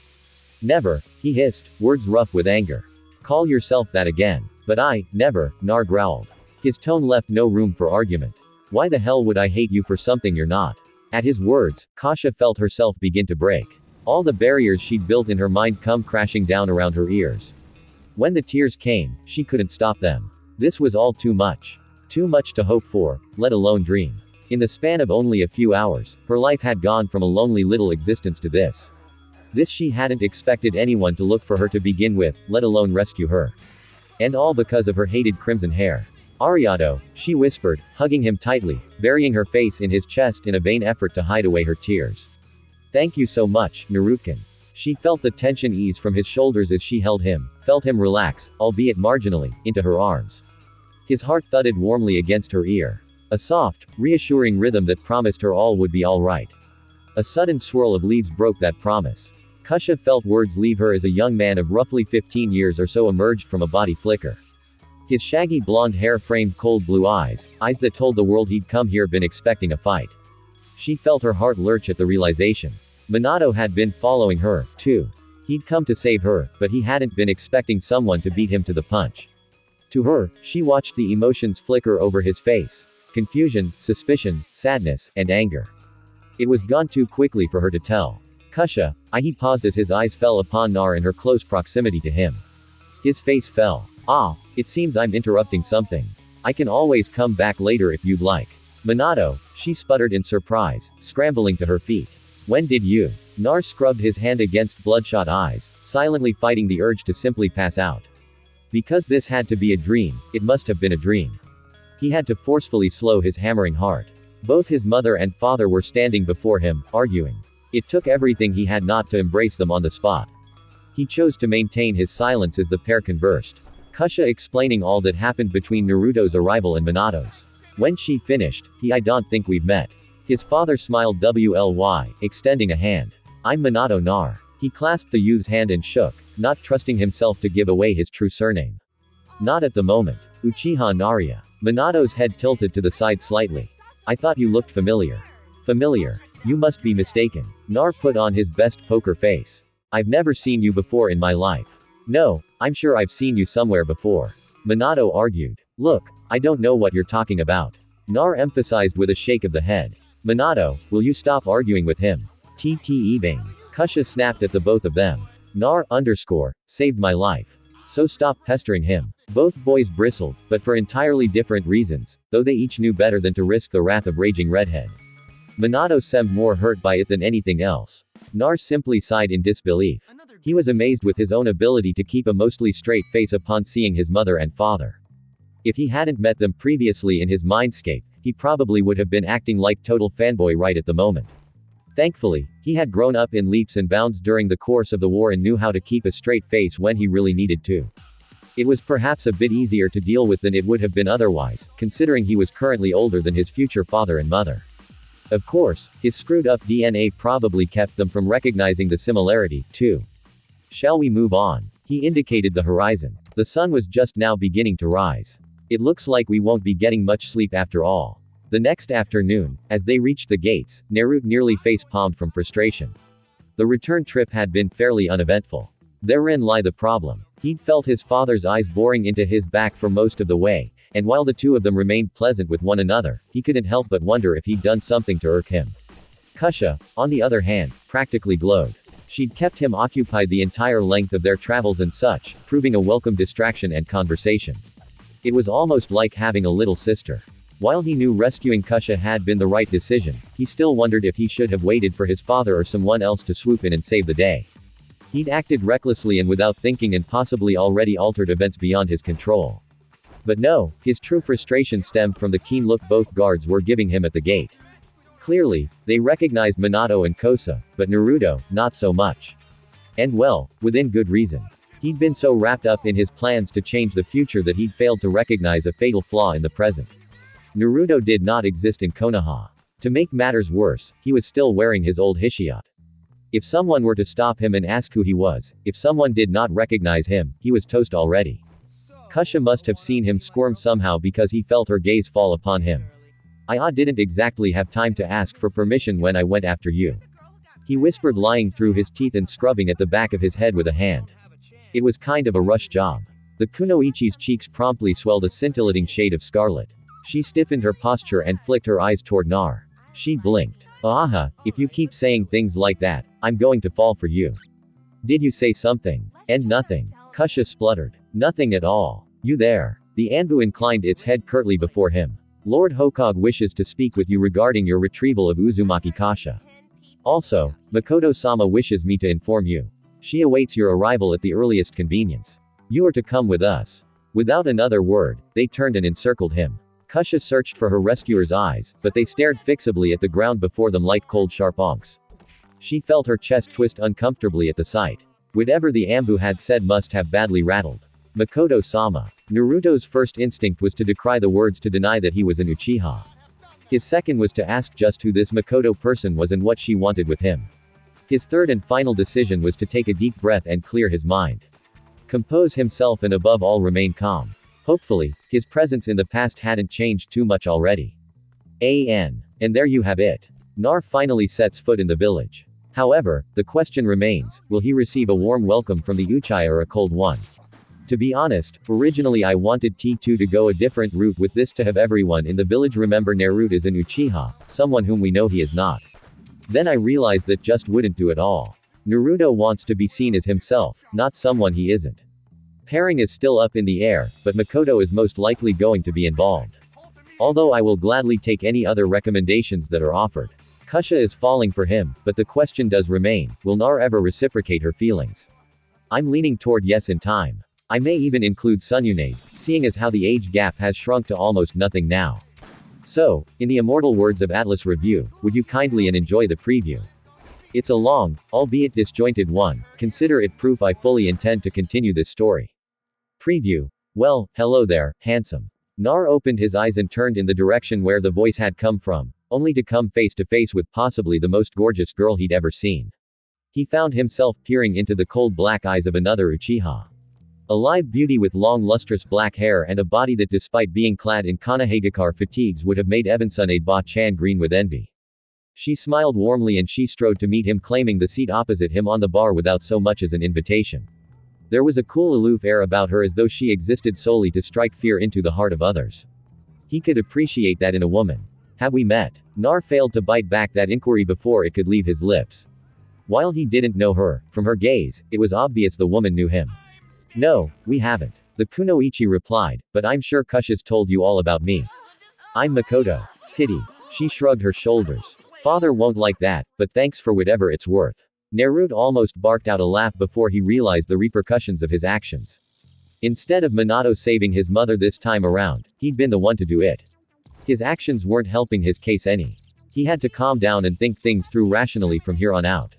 Never, he hissed, words rough with anger. Call yourself that again. But I, never, Nar growled. His tone left no room for argument. Why the hell would I hate you for something you're not? At his words, Kasha felt herself begin to break. All the barriers she'd built in her mind come crashing down around her ears. When the tears came, she couldn't stop them. This was all too much. Too much to hope for, let alone dream. In the span of only a few hours, her life had gone from a lonely little existence to this. This she hadn't expected anyone to look for her to begin with, let alone rescue her. And all because of her hated crimson hair. Arigato, she whispered, hugging him tightly, burying her face in his chest in a vain effort to hide away her tears. Thank you so much, Naruto. She felt the tension ease from his shoulders as she held him, felt him relax, albeit marginally, into her arms. His heart thudded warmly against her ear. A soft, reassuring rhythm that promised her all would be alright. A sudden swirl of leaves broke that promise. Kusha felt words leave her as a young man of roughly 15 years or so emerged from a body flicker. His shaggy blonde hair framed cold blue eyes, eyes that told the world he'd come here been expecting a fight. She felt her heart lurch at the realization. Minato had been following her, too. He'd come to save her, but he hadn't been expecting someone to beat him to the punch. To her, she watched the emotions flicker over his face. Confusion, suspicion, sadness, and anger. It was gone too quickly for her to tell. Kusha, he paused as his eyes fell upon Nar in her close proximity to him. His face fell. Ah, it seems I'm interrupting something. I can always come back later if you'd like. Minato, she sputtered in surprise, scrambling to her feet. When did you? Nar scrubbed his hand against bloodshot eyes, silently fighting the urge to simply pass out. Because this had to be a dream, it must have been a dream. He had to forcefully slow his hammering heart. Both his mother and father were standing before him, arguing. It took everything he had not to embrace them on the spot. He chose to maintain his silence as the pair conversed. Kusha explaining all that happened between Naruto's arrival and Minato's. When she finished, I don't think we've met. His father smiled WLY, extending a hand. I'm Minato Nar. He clasped the youth's hand and shook, not trusting himself to give away his true surname. Not at the moment. Uchiha Naria. Minato's head tilted to the side slightly. I thought you looked familiar. Familiar. You must be mistaken. Nar put on his best poker face. I've never seen you before in my life. No, I'm sure I've seen you somewhere before. Minato argued. Look, I don't know what you're talking about. Nar emphasized with a shake of the head. Minato, will you stop arguing with him? Bang. Kusha snapped at the both of them. Nar saved my life. So stop pestering him. Both boys bristled, but for entirely different reasons, though they each knew better than to risk the wrath of raging redhead. Minato seemed more hurt by it than anything else. Nar simply sighed in disbelief. He was amazed with his own ability to keep a mostly straight face upon seeing his mother and father. If he hadn't met them previously in his mindscape, he probably would have been acting like total fanboy right at the moment. Thankfully, he had grown up in leaps and bounds during the course of the war and knew how to keep a straight face when he really needed to. It was perhaps a bit easier to deal with than it would have been otherwise, considering he was currently older than his future father and mother. Of course, his screwed-up DNA probably kept them from recognizing the similarity, too. Shall we move on? He indicated the horizon. The sun was just now beginning to rise. It looks like we won't be getting much sleep after all. The next afternoon, as they reached the gates, Naruto nearly face-palmed from frustration. The return trip had been fairly uneventful. Therein lay the problem. He'd felt his father's eyes boring into his back for most of the way, and while the two of them remained pleasant with one another, he couldn't help but wonder if he'd done something to irk him. Kusha, on the other hand, practically glowed. She'd kept him occupied the entire length of their travels and such, proving a welcome distraction and conversation. It was almost like having a little sister. While he knew rescuing Kusha had been the right decision, he still wondered if he should have waited for his father or someone else to swoop in and save the day. He'd acted recklessly and without thinking and possibly already altered events beyond his control. But no, his true frustration stemmed from the keen look both guards were giving him at the gate. Clearly, they recognized Minato and Kosa, but Naruto, not so much. And well, within good reason. He'd been so wrapped up in his plans to change the future that he'd failed to recognize a fatal flaw in the present. Naruto did not exist in Konoha. To make matters worse, he was still wearing his old Hishiot. If someone were to stop him and ask who he was, if someone did not recognize him, he was toast already. Kusha must have seen him squirm somehow because he felt her gaze fall upon him. I didn't exactly have time to ask for permission when I went after you. He whispered, lying through his teeth and scrubbing at the back of his head with a hand. It was kind of a rush job. The kunoichi's cheeks promptly swelled a scintillating shade of scarlet. She stiffened her posture and flicked her eyes toward Nar. She blinked. Aha, if you keep saying things like that, I'm going to fall for you. Did you say something? And nothing. Kusha spluttered. Nothing at all. You there. The Anbu inclined its head curtly before him. Lord Hokage wishes to speak with you regarding your retrieval of Uzumaki Kasha. Also, Makoto-sama wishes me to inform you. She awaits your arrival at the earliest convenience. You are to come with us. Without another word, they turned and encircled him. Kusha searched for her rescuer's eyes, but they stared fixably at the ground before them like cold sharp onks. She felt her chest twist uncomfortably at the sight. Whatever the Anbu had said must have badly rattled Makoto-sama. Naruto's first instinct was to decry the words to deny that he was an Uchiha. His second was to ask just who this Makoto person was and what she wanted with him. His third and final decision was to take a deep breath and clear his mind. Compose himself and above all remain calm. Hopefully, his presence in the past hadn't changed too much already. And there you have it. Nar finally sets foot in the village. However, the question remains, will he receive a warm welcome from the Uchiha or a cold one? To be honest, originally I wanted T2 to go a different route with this to have everyone in the village remember Naruto is an Uchiha, someone whom we know he is not. Then I realized that just wouldn't do at all. Naruto wants to be seen as himself, not someone he isn't. Pairing is still up in the air, but Makoto is most likely going to be involved. Although I will gladly take any other recommendations that are offered. Kusha is falling for him, but the question does remain, will Nar ever reciprocate her feelings? I'm leaning toward yes in time. I may even include Tsunade, seeing as how the age gap has shrunk to almost nothing now. So, in the immortal words of Atlas Review, would you kindly and enjoy the preview? It's a long, albeit disjointed one, consider it proof I fully intend to continue this story. Preview. Well, hello there, handsome. Nar opened his eyes and turned in the direction where the voice had come from, only to come face to face with possibly the most gorgeous girl he'd ever seen. He found himself peering into the cold black eyes of another Uchiha. A live beauty with long lustrous black hair and a body that despite being clad in Konohagakure fatigues would have made even Tsunade Ba-chan green with envy. She smiled warmly and she strode to meet him, claiming the seat opposite him on the bar without so much as an invitation. There was a cool aloof air about her, as though she existed solely to strike fear into the heart of others. He could appreciate that in a woman. Have we met? Nar failed to bite back that inquiry before it could leave his lips. While he didn't know her, from her gaze, it was obvious the woman knew him. No, we haven't. The kunoichi replied, but I'm sure Kusha's told you all about me. I'm Makoto. Pity. She shrugged her shoulders. Father won't like that, but thanks for whatever it's worth. Naruto almost barked out a laugh before he realized the repercussions of his actions. Instead of Minato saving his mother this time around, he'd been the one to do it. His actions weren't helping his case any. He had to calm down and think things through rationally from here on out.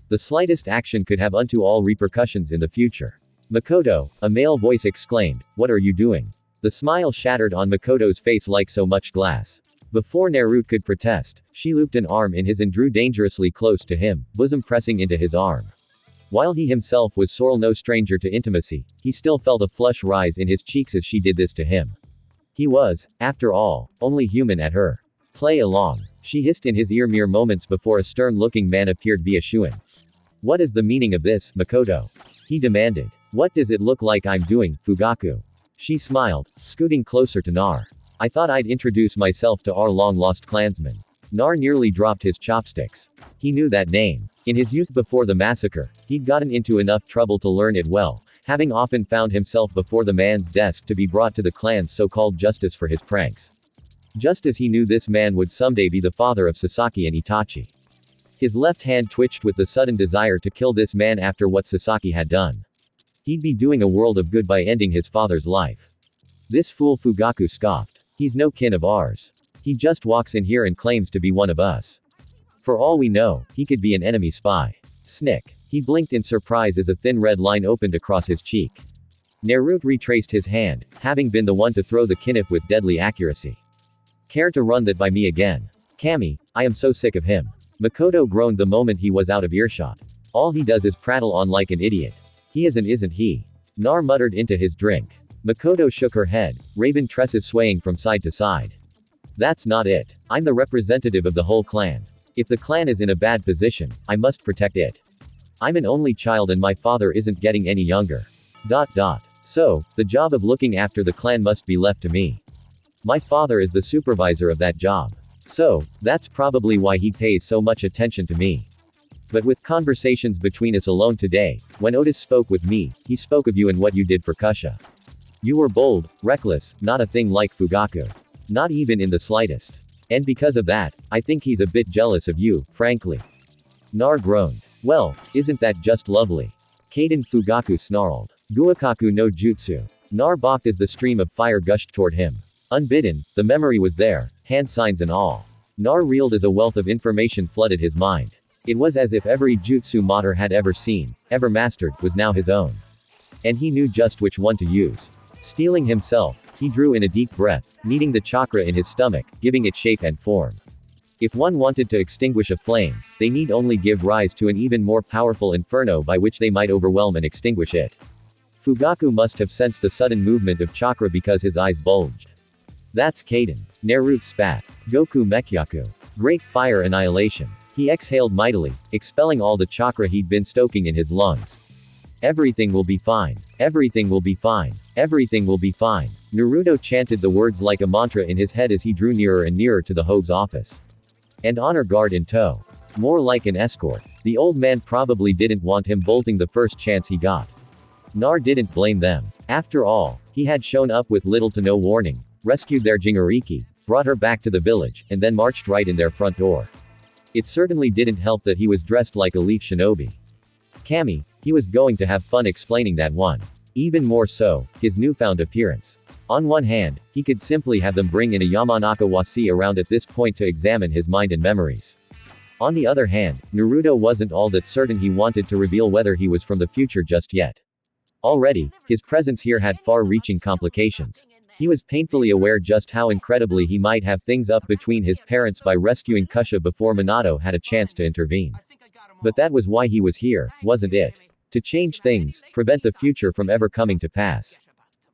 The slightest action could have unto all repercussions in the future. Makoto, a male voice exclaimed, what are you doing? The smile shattered on Makoto's face like so much glass. Before Naruto could protest, she looped an arm in his and drew dangerously close to him, bosom pressing into his arm. While he himself was sorely no stranger to intimacy, he still felt a flush rise in his cheeks as she did this to him. He was, after all, only human at her. Play along. She hissed in his ear mere moments before a stern-looking man appeared via Shuin. What is the meaning of this, Makoto? He demanded. What does it look like I'm doing, Fugaku? She smiled, scooting closer to Nar. I thought I'd introduce myself to our long-lost clansman. Nar nearly dropped his chopsticks. He knew that name. In his youth before the massacre, he'd gotten into enough trouble to learn it well, having often found himself before the man's desk to be brought to the clan's so-called justice for his pranks. Just as he knew this man would someday be the father of Sasaki and Itachi. His left hand twitched with the sudden desire to kill this man after what Sasaki had done. He'd be doing a world of good by ending his father's life. This fool Fugaku scoffed. He's no kin of ours. He just walks in here and claims to be one of us. For all we know, he could be an enemy spy. Snick. He blinked in surprise as a thin red line opened across his cheek. Naruto retraced his hand, having been the one to throw the kinif with deadly accuracy. Care to run that by me again? Kami, I am so sick of him. Makoto groaned the moment he was out of earshot. All he does is prattle on like an idiot. He isn't he? Nar muttered into his drink. Makoto shook her head, raven tresses swaying from side to side. That's not it. I'm the representative of the whole clan. If the clan is in a bad position, I must protect it. I'm an only child and my father isn't getting any younger. So, the job of looking after the clan must be left to me. My father is the supervisor of that job. So, that's probably why he pays so much attention to me. But with conversations between us alone today, when Otis spoke with me, he spoke of you and what you did for Kusha. You were bold, reckless, not a thing like Fugaku. Not even in the slightest. And because of that, I think he's a bit jealous of you, frankly. Nar groaned. Well, isn't that just lovely? Kaden Fugaku snarled. Guakaku no jutsu. Nar balked as the stream of fire gushed toward him. Unbidden, the memory was there, hand signs and all. Nar reeled as a wealth of information flooded his mind. It was as if every jutsu Mater had ever seen, ever mastered, was now his own. And he knew just which one to use. Steeling himself, he drew in a deep breath, kneading the chakra in his stomach, giving it shape and form. If one wanted to extinguish a flame, they need only give rise to an even more powerful inferno by which they might overwhelm and extinguish it. Fugaku must have sensed the sudden movement of chakra because his eyes bulged. That's Kaden. Naruto spat. Goku Mekyaku. Great fire annihilation. He exhaled mightily, expelling all the chakra he'd been stoking in his lungs. Everything will be fine. Everything will be fine. Everything will be fine. Naruto chanted the words like a mantra in his head as he drew nearer and nearer to the Hogue's office. And honor guard in tow. More like an escort. The old man probably didn't want him bolting the first chance he got. Nar didn't blame them. After all, he had shown up with little to no warning, rescued their Jingariki, brought her back to the village, and then marched right in their front door. It certainly didn't help that he was dressed like a leaf shinobi. Kami, he was going to have fun explaining that one. Even more so, his newfound appearance. On one hand, he could simply have them bring in a Yamanaka Wasi around at this point to examine his mind and memories. On the other hand, Naruto wasn't all that certain he wanted to reveal whether he was from the future just yet. Already, his presence here had far-reaching complications. He was painfully aware just how incredibly he might have things up between his parents by rescuing Kusha before Minato had a chance to intervene. But that was why he was here, wasn't it? To change things, prevent the future from ever coming to pass.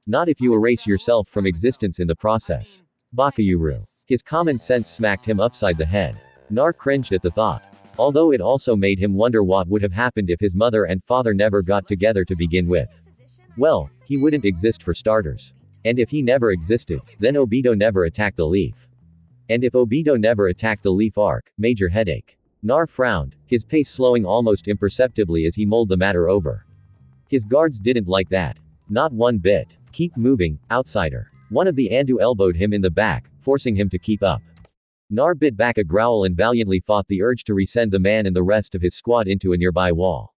Not if you erase yourself from existence in the process. Bakayuru. His common sense smacked him upside the head. Nar cringed at the thought. Although it also made him wonder what would have happened if his mother and father never got together to begin with. Well, he wouldn't exist for starters. And if he never existed, then Obito never attacked the leaf. And if Obito never attacked the leaf arc, major headache. Nar frowned, his pace slowing almost imperceptibly as he mulled the matter over. His guards didn't like that. Not one bit. Keep moving, outsider. One of the Andu elbowed him in the back, forcing him to keep up. Nar bit back a growl and valiantly fought the urge to resend the man and the rest of his squad into a nearby wall.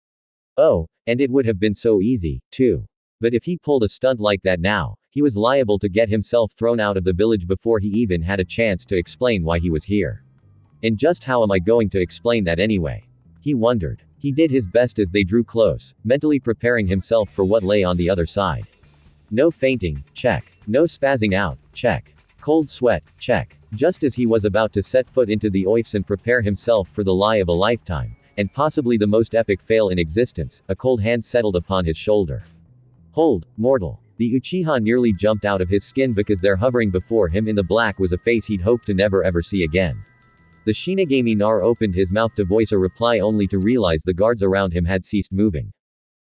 Oh, and it would have been so easy, too. But if he pulled a stunt like that now, he was liable to get himself thrown out of the village before he even had a chance to explain why he was here. And just how am I going to explain that anyway? He wondered. He did his best as they drew close, mentally preparing himself for what lay on the other side. No fainting, check. No spazzing out, check. Cold sweat, check. Just as he was about to set foot into the oifs and prepare himself for the lie of a lifetime, and possibly the most epic fail in existence, a cold hand settled upon his shoulder. Hold, mortal. The Uchiha nearly jumped out of his skin because there hovering before him in the black was a face he'd hoped to never ever see again. The Shinigami Nar opened his mouth to voice a reply only to realize the guards around him had ceased moving.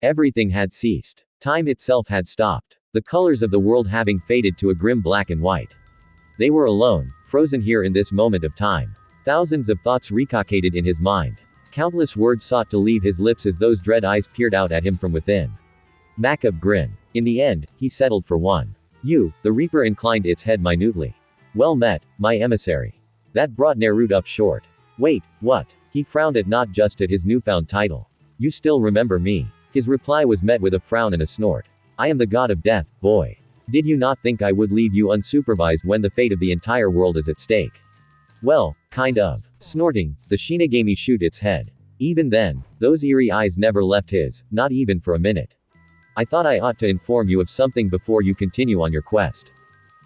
Everything had ceased. Time itself had stopped. The colors of the world having faded to a grim black and white. They were alone, frozen here in this moment of time. Thousands of thoughts recalcated in his mind. Countless words sought to leave his lips as those dread eyes peered out at him from within. Makeup grin. In the end, he settled for one. You, the Reaper inclined its head minutely. Well met, my emissary. That brought Naruto up short. Wait, what? He frowned at not just at his newfound title. You still remember me? His reply was met with a frown and a snort. I am the god of death, boy. Did you not think I would leave you unsupervised when the fate of the entire world is at stake? Well, kind of. Snorting, the Shinigami shoot its head. Even then, those eerie eyes never left his, not even for a minute. I thought I ought to inform you of something before you continue on your quest.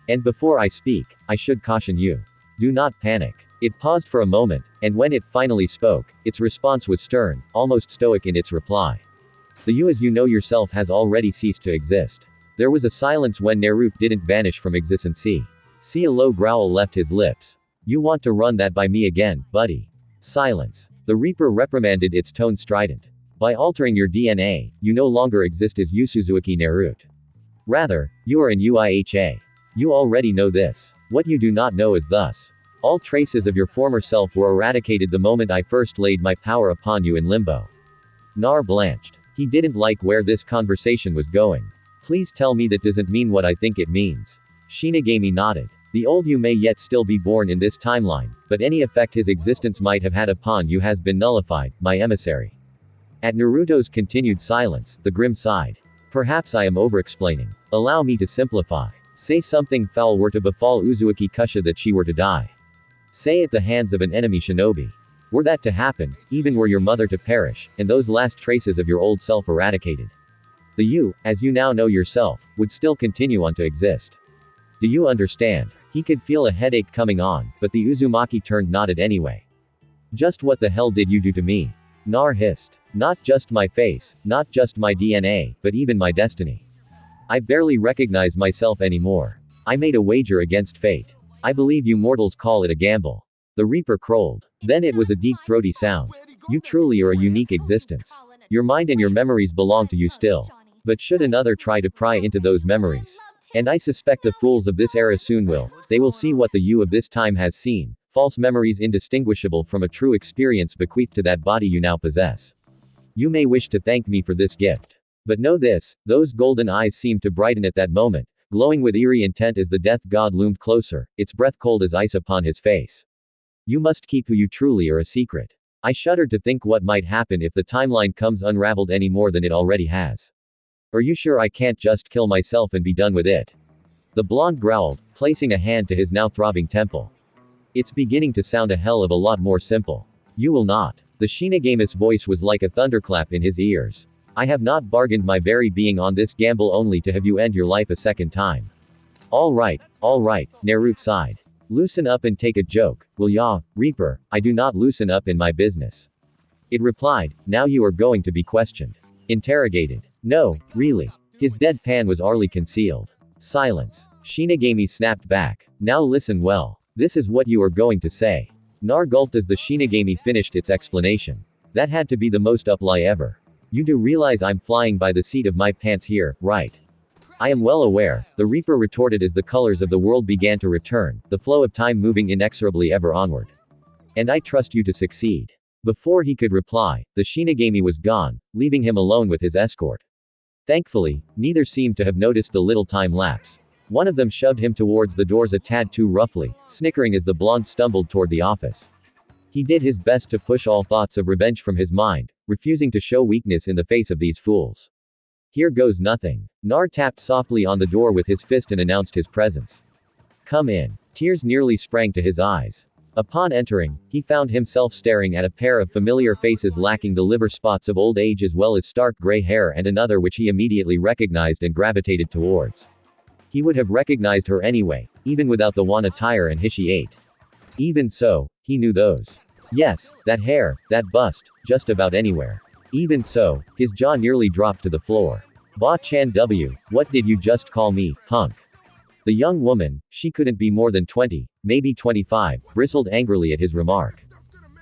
And before I speak, I should caution you. Do not panic. It paused for a moment, and when it finally spoke, its response was stern, almost stoic in its reply. The you as you know yourself has already ceased to exist. There was a silence when Naruto didn't vanish from existence. See a low growl left his lips. You want to run that by me again, buddy? Silence. The Reaper reprimanded, its tone strident. By altering your DNA, you no longer exist as Usuzuki Naruto. Rather, you are an UIHA. You already know this. What you do not know is thus. All traces of your former self were eradicated the moment I first laid my power upon you in limbo. Nar blanched. He didn't like where this conversation was going. Please tell me that doesn't mean what I think it means. Shinigami nodded. The old you may yet still be born in this timeline, but any effect his existence might have had upon you has been nullified, my emissary. At Naruto's continued silence, the grim sighed. Perhaps I am over-explaining. Allow me to simplify. Say something foul were to befall Uzuki Kusha, that she were to die. Say at the hands of an enemy shinobi. Were that to happen, even were your mother to perish, and those last traces of your old self eradicated. The you, as you now know yourself, would still continue on to exist. Do you understand? He could feel a headache coming on, but the Uzumaki turned nodded anyway. Just what the hell did you do to me? Nar hissed. Not just my face, not just my DNA, but even my destiny. I barely recognize myself anymore. I made a wager against fate. I believe you mortals call it a gamble. The Reaper crolled. Then it was a deep throaty sound. You truly are a unique existence. Your mind and your memories belong to you still. But should another try to pry into those memories? And I suspect the fools of this era soon will, they will see what the you of this time has seen, false memories indistinguishable from a true experience bequeathed to that body you now possess. You may wish to thank me for this gift. But know this, those golden eyes seemed to brighten at that moment, glowing with eerie intent as the death god loomed closer, its breath cold as ice upon his face. You must keep who you truly are a secret. I shuddered to think what might happen if the timeline comes unraveled any more than it already has. Are you sure I can't just kill myself and be done with it? The blonde growled, placing a hand to his now throbbing temple. It's beginning to sound a hell of a lot more simple. You will not. The Shinigami's voice was like a thunderclap in his ears. I have not bargained my very being on this gamble only to have you end your life a second time. All right, Naruto sighed. Loosen up and take a joke, will ya, Reaper? I do not loosen up in my business. It replied, now you are going to be questioned. Interrogated. No, really. His deadpan was already concealed. Silence. Shinigami snapped back. Now listen well. This is what you are going to say. Nar gulped as the Shinigami finished its explanation. That had to be the most uplie ever. You do realize I'm flying by the seat of my pants here, right? I am well aware, the Reaper retorted as the colors of the world began to return, the flow of time moving inexorably ever onward. And I trust you to succeed. Before he could reply, the Shinigami was gone, leaving him alone with his escort. Thankfully, neither seemed to have noticed the little time lapse. One of them shoved him towards the doors a tad too roughly, snickering as the blonde stumbled toward the office. He did his best to push all thoughts of revenge from his mind, refusing to show weakness in the face of these fools. Here goes nothing. Nar tapped softly on the door with his fist and announced his presence. Come in. Tears nearly sprang to his eyes. Upon entering, he found himself staring at a pair of familiar faces lacking the liver spots of old age as well as stark gray hair and another which he immediately recognized and gravitated towards. He would have recognized her anyway, even without the one attire and Hishi ate. Even so, he knew those. Yes, that hair, that bust, just about anywhere. Even so, his jaw nearly dropped to the floor. Ba-chan W, what did you just call me, punk? The young woman, she couldn't be more than 20, maybe 25, bristled angrily at his remark.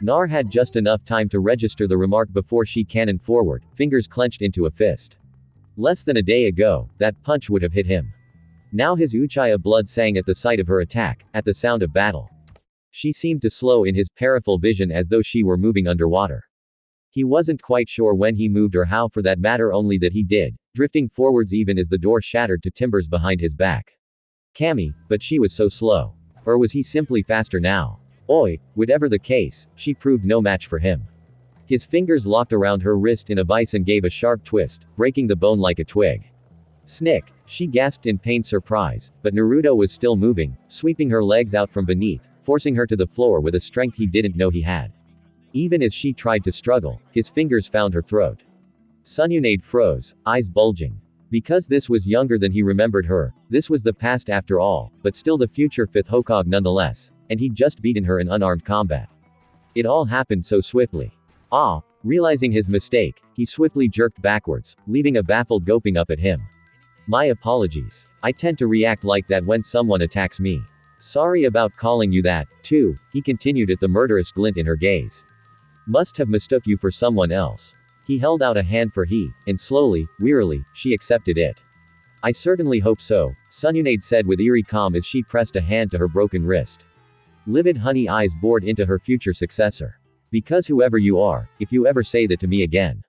Nar had just enough time to register the remark before she cannoned forward, fingers clenched into a fist. Less than a day ago, that punch would have hit him. Now his Uchiha blood sang at the sight of her attack, at the sound of battle. She seemed to slow in his peripheral vision as though she were moving underwater. He wasn't quite sure when he moved or how for that matter, only that he did, drifting forwards even as the door shattered to timbers behind his back. Cammy, but she was so slow. Or was he simply faster now? Oi, whatever the case, she proved no match for him. His fingers locked around her wrist in a vice and gave a sharp twist, breaking the bone like a twig. Snick, she gasped in pained surprise, but Naruto was still moving, sweeping her legs out from beneath, forcing her to the floor with a strength he didn't know he had. Even as she tried to struggle, his fingers found her throat. Tsunade froze, eyes bulging. Because this was younger than he remembered her, this was the past after all, but still the future fifth Hokage nonetheless, and he'd just beaten her in unarmed combat. It all happened so swiftly. Realizing his mistake, he swiftly jerked backwards, leaving a baffled goping up at him. My apologies. I tend to react like that when someone attacks me. Sorry about calling you that, too, he continued at the murderous glint in her gaze. Must have mistook you for someone else. He held out a hand for he, and slowly, wearily, she accepted it. I certainly hope so, Tsunade said with eerie calm as she pressed a hand to her broken wrist. Livid honey eyes bored into her future successor. Because whoever you are, if you ever say that to me again.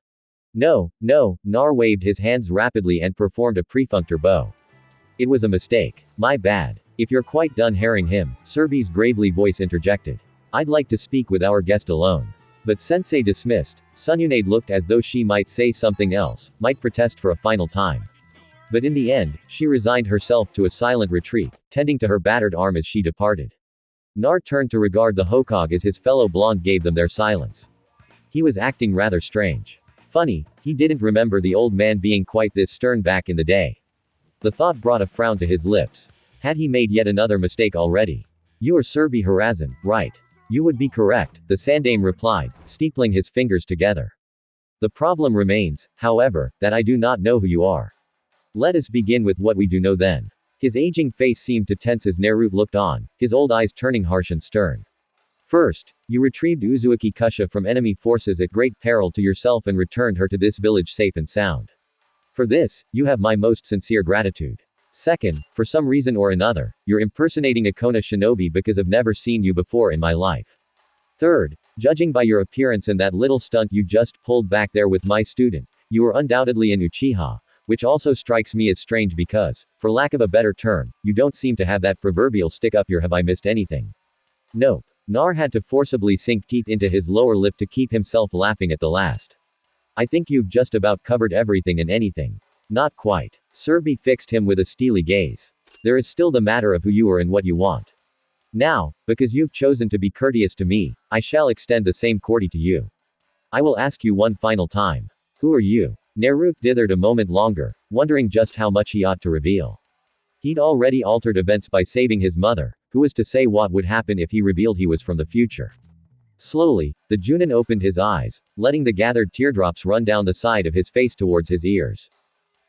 No, Nar waved his hands rapidly and performed a perfunctor bow. It was a mistake. My bad. If you're quite done herring him, Serbi's gravely voice interjected. I'd like to speak with our guest alone. But sensei dismissed, Tsunade looked as though she might say something else, might protest for a final time. But in the end, she resigned herself to a silent retreat, tending to her battered arm as she departed. Nar turned to regard the Hokage as his fellow blonde gave them their silence. He was acting rather strange. Funny, he didn't remember the old man being quite this stern back in the day. The thought brought a frown to his lips. Had he made yet another mistake already? You are Serbi Harazen, right? You would be correct, the Sandame replied, steepling his fingers together. The problem remains, however, that I do not know who you are. Let us begin with what we do know then. His aging face seemed to tense as Naruto looked on, his old eyes turning harsh and stern. First, you retrieved Uzumaki Kusha from enemy forces at great peril to yourself and returned her to this village safe and sound. For this, you have my most sincere gratitude. Second, for some reason or another, you're impersonating a Kona shinobi because I've never seen you before in my life. Third, judging by your appearance and that little stunt you just pulled back there with my student, you are undoubtedly an Uchiha, which also strikes me as strange because, for lack of a better term, you don't seem to have that proverbial stick up your have I missed anything. Nope. Nar had to forcibly sink teeth into his lower lip to keep himself laughing at the last. I think you've just about covered everything and anything. Not quite. Serbi fixed him with a steely gaze. There is still the matter of who you are and what you want. Now, because you've chosen to be courteous to me, I shall extend the same courtesy to you. I will ask you one final time. Who are you? Naruto dithered a moment longer, wondering just how much he ought to reveal. He'd already altered events by saving his mother, who was to say what would happen if he revealed he was from the future. Slowly, the Junin opened his eyes, letting the gathered teardrops run down the side of his face towards his ears.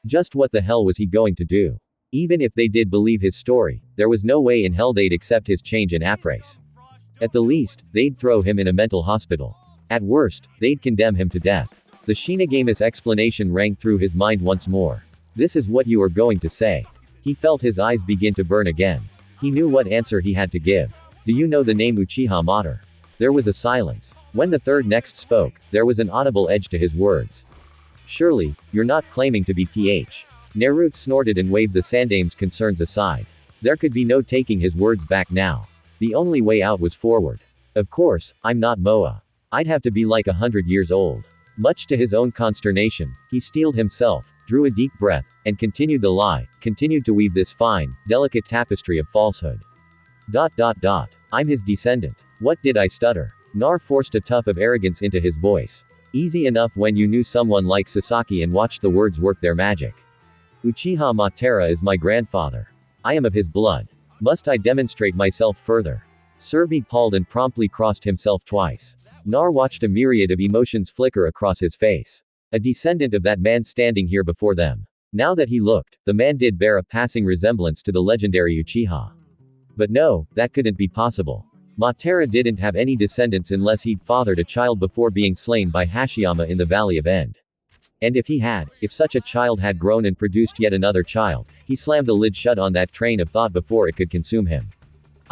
Just what the hell was he going to do? Even if they did believe his story, there was no way in hell they'd accept his change in appraise. At the least, they'd throw him in a mental hospital. At worst, they'd condemn him to death. The Shinigami's explanation rang through his mind once more. This is what you are going to say. He felt his eyes begin to burn again. He knew what answer he had to give. Do you know the name Uchiha Mater? There was a silence. When the third next spoke, there was an audible edge to his words. Surely, you're not claiming to be PH. Naruto snorted and waved the Sandame's concerns aside. There could be no taking his words back now. The only way out was forward. Of course, I'm not Moa. I'd have to be like 100 years old. Much to his own consternation, he steeled himself, drew a deep breath, and continued the lie, continued to weave this fine, delicate tapestry of falsehood. I'm his descendant. What did I stutter? Nar forced a tuft of arrogance into his voice. Easy enough when you knew someone like Sasaki and watched the words work their magic. Uchiha Madara is my grandfather. I am of his blood. Must I demonstrate myself further? Serbi paused and promptly crossed himself twice. Nar watched a myriad of emotions flicker across his face. A descendant of that man standing here before them. Now that he looked, the man did bear a passing resemblance to the legendary Uchiha. But no, that couldn't be possible. Madara didn't have any descendants unless he'd fathered a child before being slain by Hashiyama in the Valley of End. And if he had, if such a child had grown and produced yet another child, he slammed the lid shut on that train of thought before it could consume him.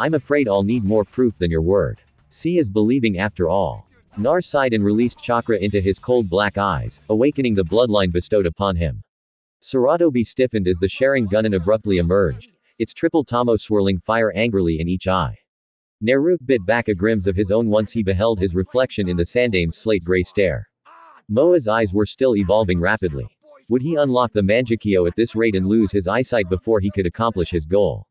I'm afraid I'll need more proof than your word. See is believing after all. Nar sighed and released chakra into his cold black eyes, awakening the bloodline bestowed upon him. Saratobi stiffened as the Sharingan abruptly emerged, its triple tomo swirling fire angrily in each eye. Naruto bit back a grimace of his own once he beheld his reflection in the Sandame's slate-gray stare. Moa's eyes were still evolving rapidly. Would he unlock the Mangekyo at this rate and lose his eyesight before he could accomplish his goal?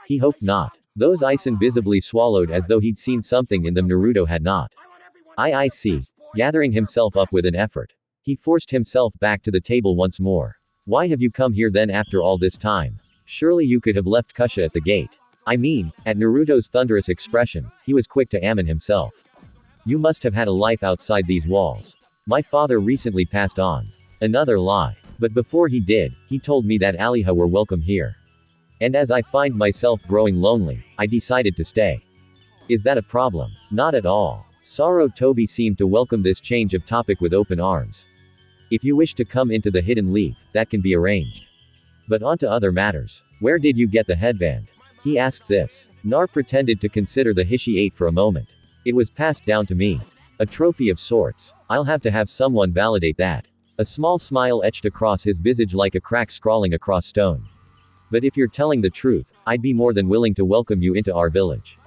He hoped not. Those eyes visibly swallowed as though he'd seen something in them Naruto had not. I see. Gathering himself up with an effort, he forced himself back to the table once more. Why have you come here then after all this time? Surely you could have left Kusha at the gate. I mean, at Naruto's thunderous expression, he was quick to ammon himself. You must have had a life outside these walls. My father recently passed on. Another lie. But before he did, he told me that Aliha were welcome here. And as I find myself growing lonely, I decided to stay. Is that a problem? Not at all. Saratobi seemed to welcome this change of topic with open arms. If you wish to come into the hidden leaf, that can be arranged. But on to other matters. Where did you get the headband? He asked this. Nar pretended to consider the Hishi 8 for a moment. It was passed down to me. A trophy of sorts. I'll have to have someone validate that. A small smile etched across his visage like a crack scrawling across stone. But if you're telling the truth, I'd be more than willing to welcome you into our village.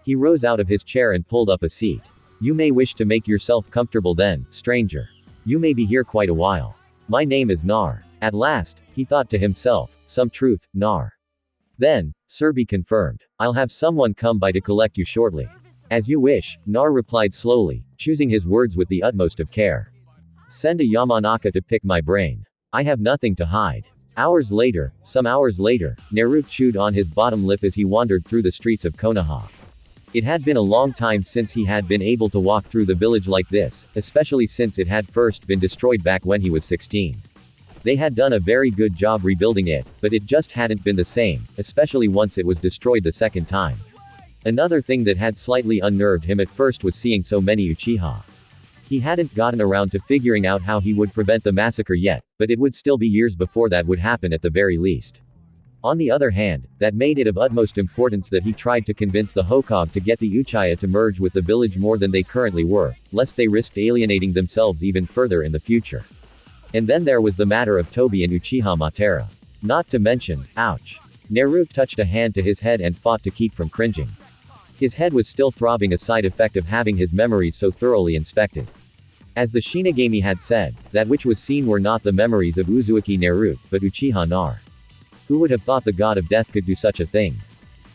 He rose out of his chair and pulled up a seat. You may wish to make yourself comfortable then, stranger. You may be here quite a while. My name is Nar. At last, he thought to himself, some truth, Nar. Then, Serbi confirmed. I'll have someone come by to collect you shortly. As you wish, Nar replied slowly, choosing his words with the utmost of care. Send a Yamanaka to pick my brain. I have nothing to hide. Some hours later, Naruto chewed on his bottom lip as he wandered through the streets of Konoha. It had been a long time since he had been able to walk through the village like this, especially since it had first been destroyed back when he was 16. They had done a very good job rebuilding it, but it just hadn't been the same, especially once it was destroyed the second time. Another thing that had slightly unnerved him at first was seeing so many Uchiha. He hadn't gotten around to figuring out how he would prevent the massacre yet, but it would still be years before that would happen at the very least. On the other hand, that made it of utmost importance that he tried to convince the Hokage to get the Uchiha to merge with the village more than they currently were, lest they risked alienating themselves even further in the future. And then there was the matter of Tobi and Uchiha Madara. Not to mention, ouch. Naruto touched a hand to his head and fought to keep from cringing. His head was still throbbing, a side effect of having his memories so thoroughly inspected. As the Shinigami had said, that which was seen were not the memories of Uzumaki Naruto, but Uchiha Nar. Who would have thought the god of death could do such a thing?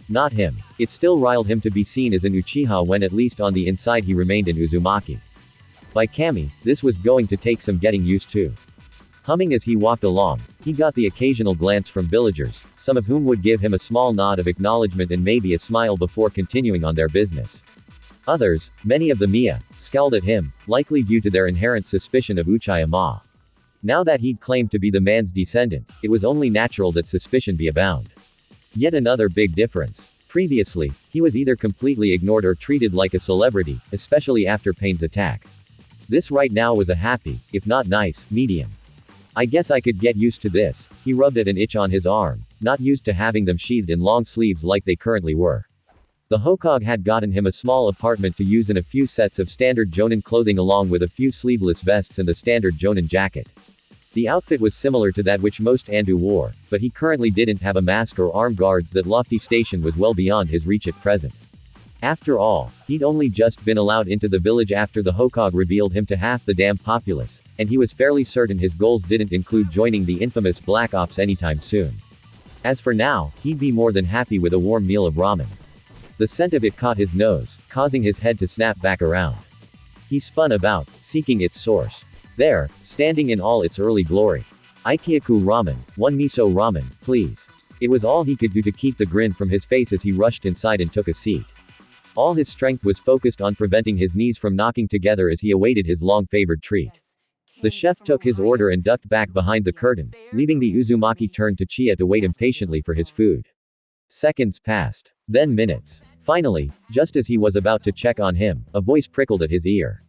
Not him. It still riled him to be seen as an Uchiha when at least on the inside he remained an Uzumaki. By Kami, this was going to take some getting used to. Humming as he walked along, he got the occasional glance from villagers, some of whom would give him a small nod of acknowledgement and maybe a smile before continuing on their business. Others, many of the Mia, scowled at him, likely due to their inherent suspicion of Uchiha Ma. Now that he'd claimed to be the man's descendant, it was only natural that suspicion be abound. Yet another big difference. Previously, he was either completely ignored or treated like a celebrity, especially after Pain's attack. This right now was a happy, if not nice, medium. I guess I could get used to this. He rubbed at an itch on his arm, not used to having them sheathed in long sleeves like they currently were. The Hokage had gotten him a small apartment to use and a few sets of standard Jonin clothing along with a few sleeveless vests and the standard Jonin jacket. The outfit was similar to that which most Andu wore, but he currently didn't have a mask or armed guards. That lofty station was well beyond his reach at present. After all, he'd only just been allowed into the village after the Hokage revealed him to half the damn populace, and he was fairly certain his goals didn't include joining the infamous Black Ops anytime soon. As for now, he'd be more than happy with a warm meal of ramen. The scent of it caught his nose, causing his head to snap back around. He spun about, seeking its source. There, standing in all its early glory. Ikyaku ramen, one miso ramen, please. It was all he could do to keep the grin from his face as he rushed inside and took a seat. All his strength was focused on preventing his knees from knocking together as he awaited his long-favored treat. The chef took his order and ducked back behind the curtain, leaving the Uzumaki turned to Chia to wait impatiently for his food. Seconds passed. Then minutes. Finally, just as he was about to check on him, a voice prickled at his ear.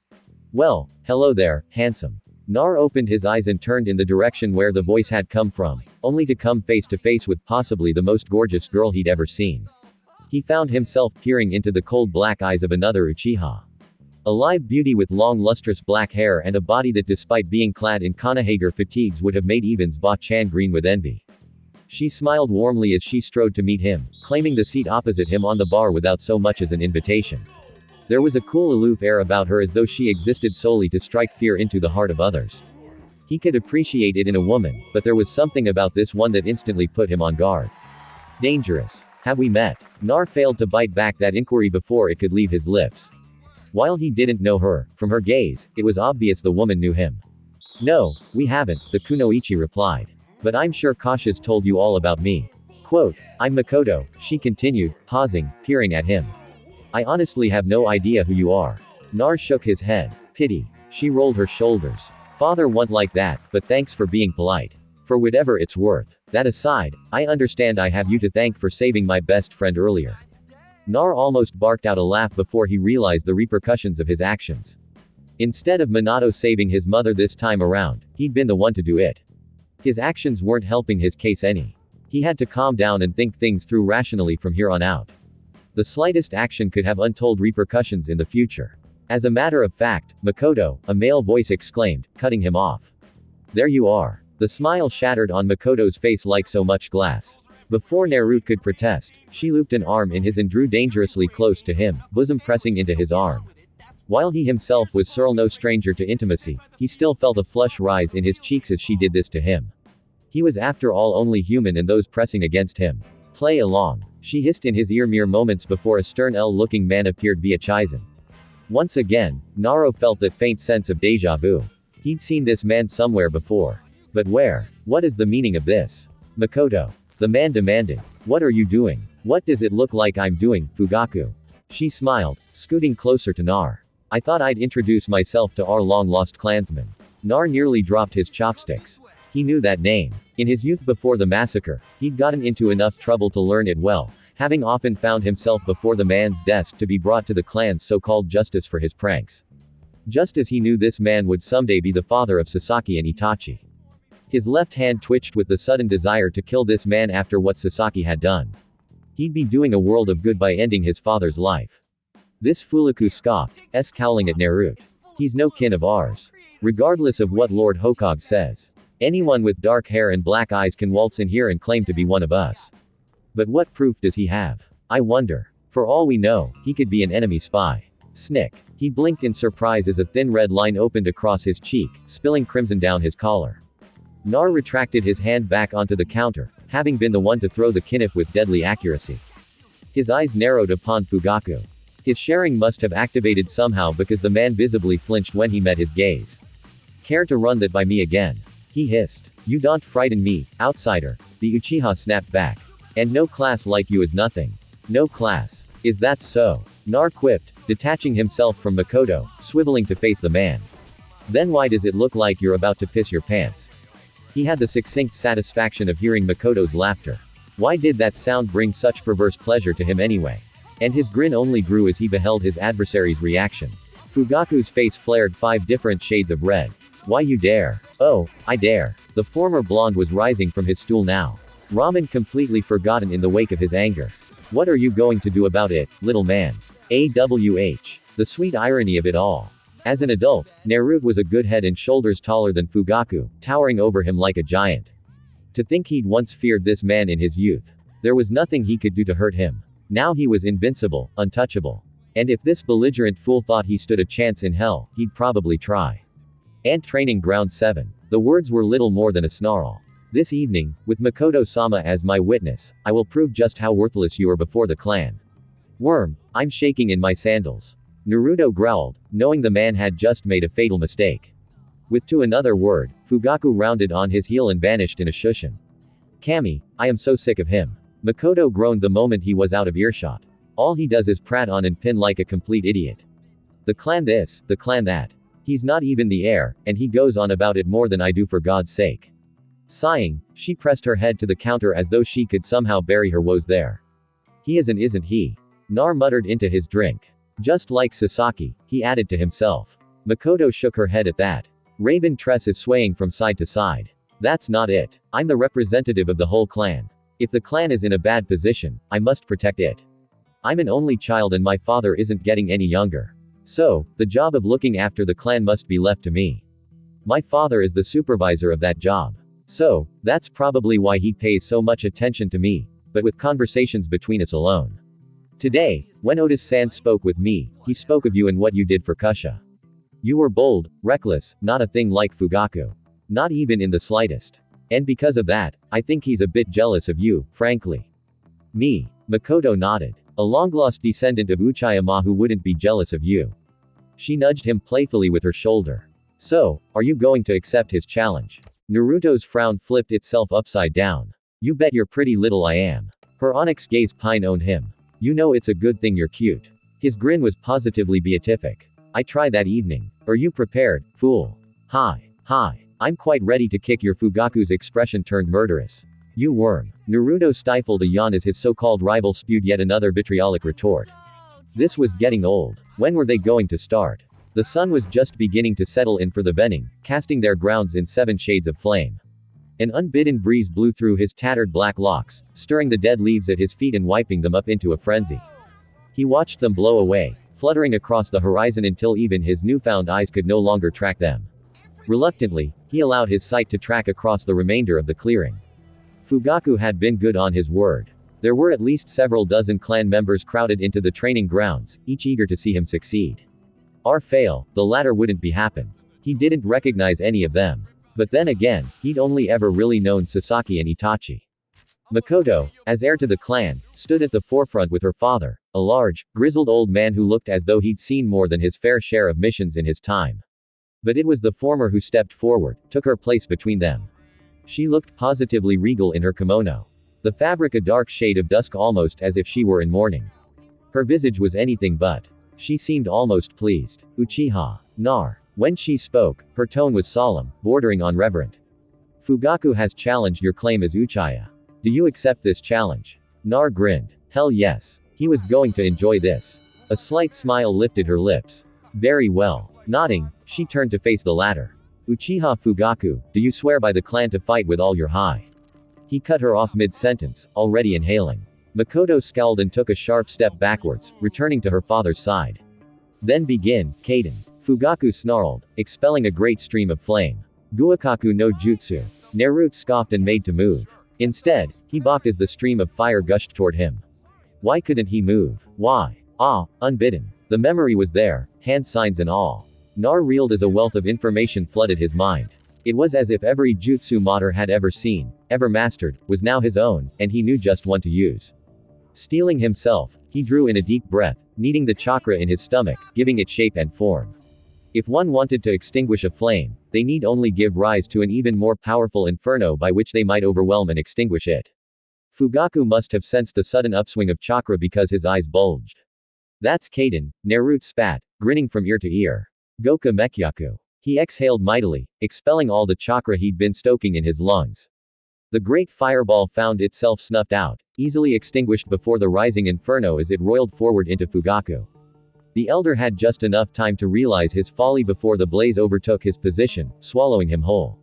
Well, hello there, handsome. Nar opened his eyes and turned in the direction where the voice had come from, only to come face to face with possibly the most gorgeous girl he'd ever seen. He found himself peering into the cold black eyes of another Uchiha. A live beauty with long lustrous black hair and a body that despite being clad in Konohage fatigues would have made even Ba-chan green with envy. She smiled warmly as she strode to meet him, claiming the seat opposite him on the bar without so much as an invitation. There was a cool aloof air about her as though she existed solely to strike fear into the heart of others. He could appreciate it in a woman, but there was something about this one that instantly put him on guard. Dangerous. Have we met? Nar failed to bite back that inquiry before it could leave his lips. While he didn't know her, from her gaze, it was obvious the woman knew him. No, we haven't, the kunoichi replied. But I'm sure Kasha's told you all about me. Quote, I'm Makoto, she continued, pausing, peering at him. I honestly have no idea who you are. Nar shook his head. Pity. She rolled her shoulders. Father won't like that, but thanks for being polite. For whatever it's worth. That aside, I understand I have you to thank for saving my best friend earlier. Nar almost barked out a laugh before he realized the repercussions of his actions. Instead of Minato saving his mother this time around, he'd been the one to do it. His actions weren't helping his case any. He had to calm down and think things through rationally from here on out. The slightest action could have untold repercussions in the future. As a matter of fact, Makoto, a male voice exclaimed, cutting him off. There you are. The smile shattered on Makoto's face like so much glass. Before Naruto could protest, she looped an arm in his and drew dangerously close to him, bosom pressing into his arm. While he himself was no stranger to intimacy, he still felt a flush rise in his cheeks as she did this to him. He was after all only human and those pressing against him. Play along. She hissed in his ear mere moments before a stern L-looking man appeared via Chizan. Once again, Naro felt that faint sense of deja vu. He'd seen this man somewhere before. But where? What is the meaning of this? Makoto. The man demanded. What are you doing? What does it look like I'm doing, Fugaku? She smiled, scooting closer to Nar. I thought I'd introduce myself to our long-lost clansman. Nar nearly dropped his chopsticks. He knew that name. In his youth before the massacre, he'd gotten into enough trouble to learn it well, having often found himself before the man's desk to be brought to the clan's so-called justice for his pranks. Just as he knew this man would someday be the father of Sasaki and Itachi. His left hand twitched with the sudden desire to kill this man after what Sasaki had done. He'd be doing a world of good by ending his father's life. This Fulaku scoffed, scowling at Naruto. He's no kin of ours. Regardless of what Lord Hokage says. Anyone with dark hair and black eyes can waltz in here and claim to be one of us. But what proof does he have? I wonder. For all we know, he could be an enemy spy. Snick. He blinked in surprise as a thin red line opened across his cheek, spilling crimson down his collar. Nar retracted his hand back onto the counter, having been the one to throw the kinif with deadly accuracy. His eyes narrowed upon Fugaku. His sharing must have activated somehow because the man visibly flinched when he met his gaze. Care to run that by me again? He hissed. You don't frighten me, outsider, the Uchiha snapped back. And no class like you is nothing. No class. Is that so? Nar quipped, detaching himself from Makoto, swiveling to face the man. Then why does it look like you're about to piss your pants? He had the succinct satisfaction of hearing Makoto's laughter. Why did that sound bring such perverse pleasure to him anyway? And his grin only grew as he beheld his adversary's reaction. Fugaku's face flared 5 different shades of red. Why you dare? Oh, I dare. The former blonde was rising from his stool now. Ramen completely forgotten in the wake of his anger. What are you going to do about it, little man? AWH. The sweet irony of it all. As an adult, Naruto was a good head and shoulders taller than Fugaku, towering over him like a giant. To think he'd once feared this man in his youth. There was nothing he could do to hurt him. Now he was invincible, untouchable. And if this belligerent fool thought he stood a chance in hell, he'd probably try. Ant Training Ground 7. The words were little more than a snarl. This evening, with Makoto-sama as my witness, I will prove just how worthless you are before the clan. Worm, I'm shaking in my sandals. Naruto growled, knowing the man had just made a fatal mistake. With to another word, Fugaku rounded on his heel and vanished in a shushin. Kami, I am so sick of him. Makoto groaned the moment he was out of earshot. All he does is prat on and pin like a complete idiot. The clan this, the clan that. He's not even the heir, and he goes on about it more than I do for God's sake. Sighing, she pressed her head to the counter as though she could somehow bury her woes there. He isn't he? Nar muttered into his drink. Just like Sasaki, he added to himself. Makoto shook her head at that. Raven tress is swaying from side to side. That's not it. I'm the representative of the whole clan. If the clan is in a bad position, I must protect it. I'm an only child and my father isn't getting any younger. So, the job of looking after the clan must be left to me. My father is the supervisor of that job. So, that's probably why he pays so much attention to me, but with conversations between us alone. Today, when Otis-san spoke with me, he spoke of you and what you did for Kusha. You were bold, reckless, not a thing like Fugaku. Not even in the slightest. And because of that, I think he's a bit jealous of you, frankly. Me. Makoto nodded. A long-lost descendant of Uchiha who wouldn't be jealous of you. She nudged him playfully with her shoulder. So, are you going to accept his challenge? Naruto's frown flipped itself upside down. You bet your pretty little I am. Her onyx gaze pine-owned him. You know it's a good thing you're cute. His grin was positively beatific. I try that evening. Are you prepared, fool? Hi. I'm quite ready to kick your Fugaku's expression turned murderous. You worm. Naruto stifled a yawn as his so-called rival spewed yet another vitriolic retort. This was getting old. When were they going to start? The sun was just beginning to settle in for the vening, casting their grounds in 7 shades of flame. An unbidden breeze blew through his tattered black locks, stirring the dead leaves at his feet and wiping them up into a frenzy. He watched them blow away, fluttering across the horizon until even his newfound eyes could no longer track them. Reluctantly, he allowed his sight to track across the remainder of the clearing. Fugaku had been good on his word. There were at least several dozen clan members crowded into the training grounds, each eager to see him succeed. Or fail, the latter wouldn't be happen. He didn't recognize any of them. But then again, he'd only ever really known Sasaki and Itachi. Makoto, as heir to the clan, stood at the forefront with her father, a large, grizzled old man who looked as though he'd seen more than his fair share of missions in his time. But it was the former who stepped forward, took her place between them. She looked positively regal in her kimono. The fabric a dark shade of dusk almost as if she were in mourning. Her visage was anything but. She seemed almost pleased. Uchiha. Nar. When she spoke, her tone was solemn, bordering on reverent. Fugaku has challenged your claim as Uchiha. Do you accept this challenge? Nar grinned. Hell yes. He was going to enjoy this. A slight smile lifted her lips. Very well. Nodding, she turned to face the latter. Uchiha Fugaku, do you swear by the clan to fight with all your high? He cut her off mid-sentence, already inhaling. Makoto scowled and took a sharp step backwards, returning to her father's side. Then begin, Kaden. Fugaku snarled, expelling a great stream of flame. Guakaku no jutsu. Naruto scoffed and made to move. Instead, he balked as the stream of fire gushed toward him. Why couldn't he move? Why? Unbidden. The memory was there, hand signs and all. Nar reeled as a wealth of information flooded his mind. It was as if every jutsu Mater had ever seen, ever mastered, was now his own, and he knew just one to use. Steeling himself, he drew in a deep breath, kneading the chakra in his stomach, giving it shape and form. If one wanted to extinguish a flame, they need only give rise to an even more powerful inferno by which they might overwhelm and extinguish it. Fugaku must have sensed the sudden upswing of chakra because his eyes bulged. That's Kaden, Naruto spat, grinning from ear to ear. Goka Mekyaku. He exhaled mightily, expelling all the chakra he'd been stoking in his lungs. The great fireball found itself snuffed out, easily extinguished before the rising inferno as it roiled forward into Fugaku. The elder had just enough time to realize his folly before the blaze overtook his position, swallowing him whole.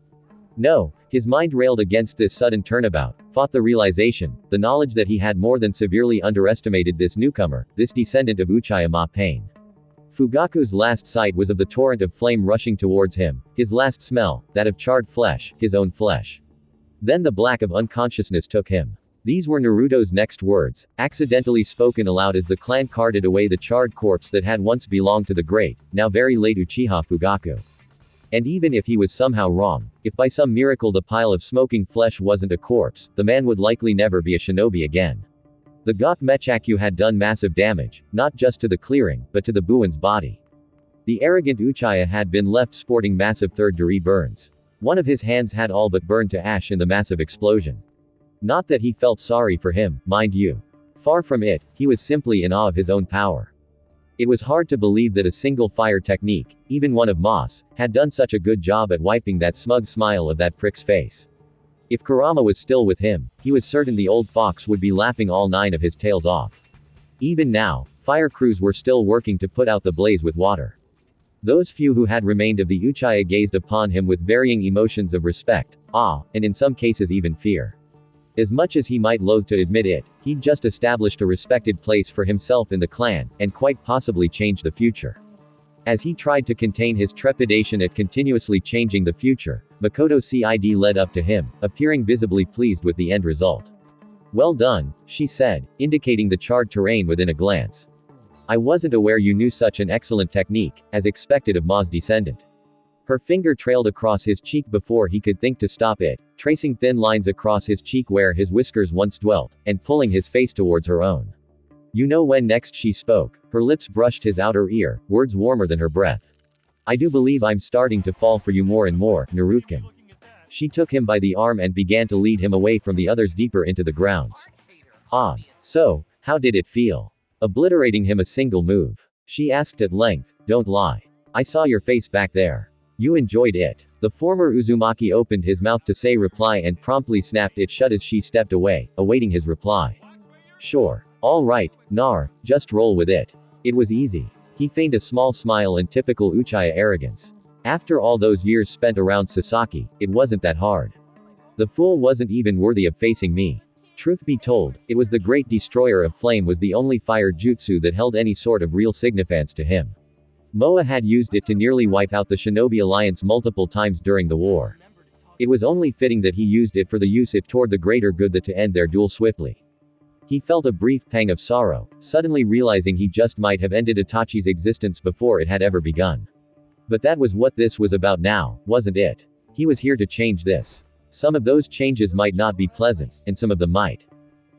No, his mind railed against this sudden turnabout, fought the realization, the knowledge that he had more than severely underestimated this newcomer, this descendant of Uchiha Ma Pain. Fugaku's last sight was of the torrent of flame rushing towards him, his last smell, that of charred flesh, his own flesh. Then the black of unconsciousness took him. These were Naruto's next words, accidentally spoken aloud as the clan carted away the charred corpse that had once belonged to the great, now very late Uchiha Fugaku. And even if he was somehow wrong, if by some miracle the pile of smoking flesh wasn't a corpse, the man would likely never be a shinobi again. The Gok Mechaku had done massive damage, not just to the clearing, but to the Buin's body. The arrogant Uchiha had been left sporting massive third-degree burns. One of his hands had all but burned to ash in the massive explosion. Not that he felt sorry for him, mind you. Far from it, he was simply in awe of his own power. It was hard to believe that a single fire technique, even one of Moss, had done such a good job at wiping that smug smile of that prick's face. If Kurama was still with him, he was certain the old fox would be laughing all 9 of his tails off. Even now, fire crews were still working to put out the blaze with water. Those few who had remained of the Uchiha gazed upon him with varying emotions of respect, awe, and in some cases even fear. As much as he might loathe to admit it, he'd just established a respected place for himself in the clan, and quite possibly changed the future. As he tried to contain his trepidation at continuously changing the future, Makoto Cid led up to him, appearing visibly pleased with the end result. Well done, she said, indicating the charred terrain within a glance. I wasn't aware you knew such an excellent technique, as expected of Ma's descendant. Her finger trailed across his cheek before he could think to stop it, tracing thin lines across his cheek where his whiskers once dwelt, and pulling his face towards her own. You know when next she spoke, her lips brushed his outer ear, words warmer than her breath. I do believe I'm starting to fall for you more and more, Naruto. She took him by the arm and began to lead him away from the others deeper into the grounds. So, how did it feel? Obliterating him a single move. She asked at length, don't lie. I saw your face back there. You enjoyed it. The former Uzumaki opened his mouth to say reply and promptly snapped it shut as she stepped away, awaiting his reply. Sure. All right, Nar, just roll with it. It was easy. He feigned a small smile in typical Uchiha arrogance. After all those years spent around Sasaki, it wasn't that hard. The fool wasn't even worthy of facing me. Truth be told, it was the great destroyer of flame was the only fire jutsu that held any sort of real significance to him. Moa had used it to nearly wipe out the Shinobi Alliance multiple times during the war. It was only fitting that he used it for the use it toward the greater good that to end their duel swiftly. He felt a brief pang of sorrow, suddenly realizing he just might have ended Itachi's existence before it had ever begun. But that was what this was about now, wasn't it? He was here to change this. Some of those changes might not be pleasant, and some of them might.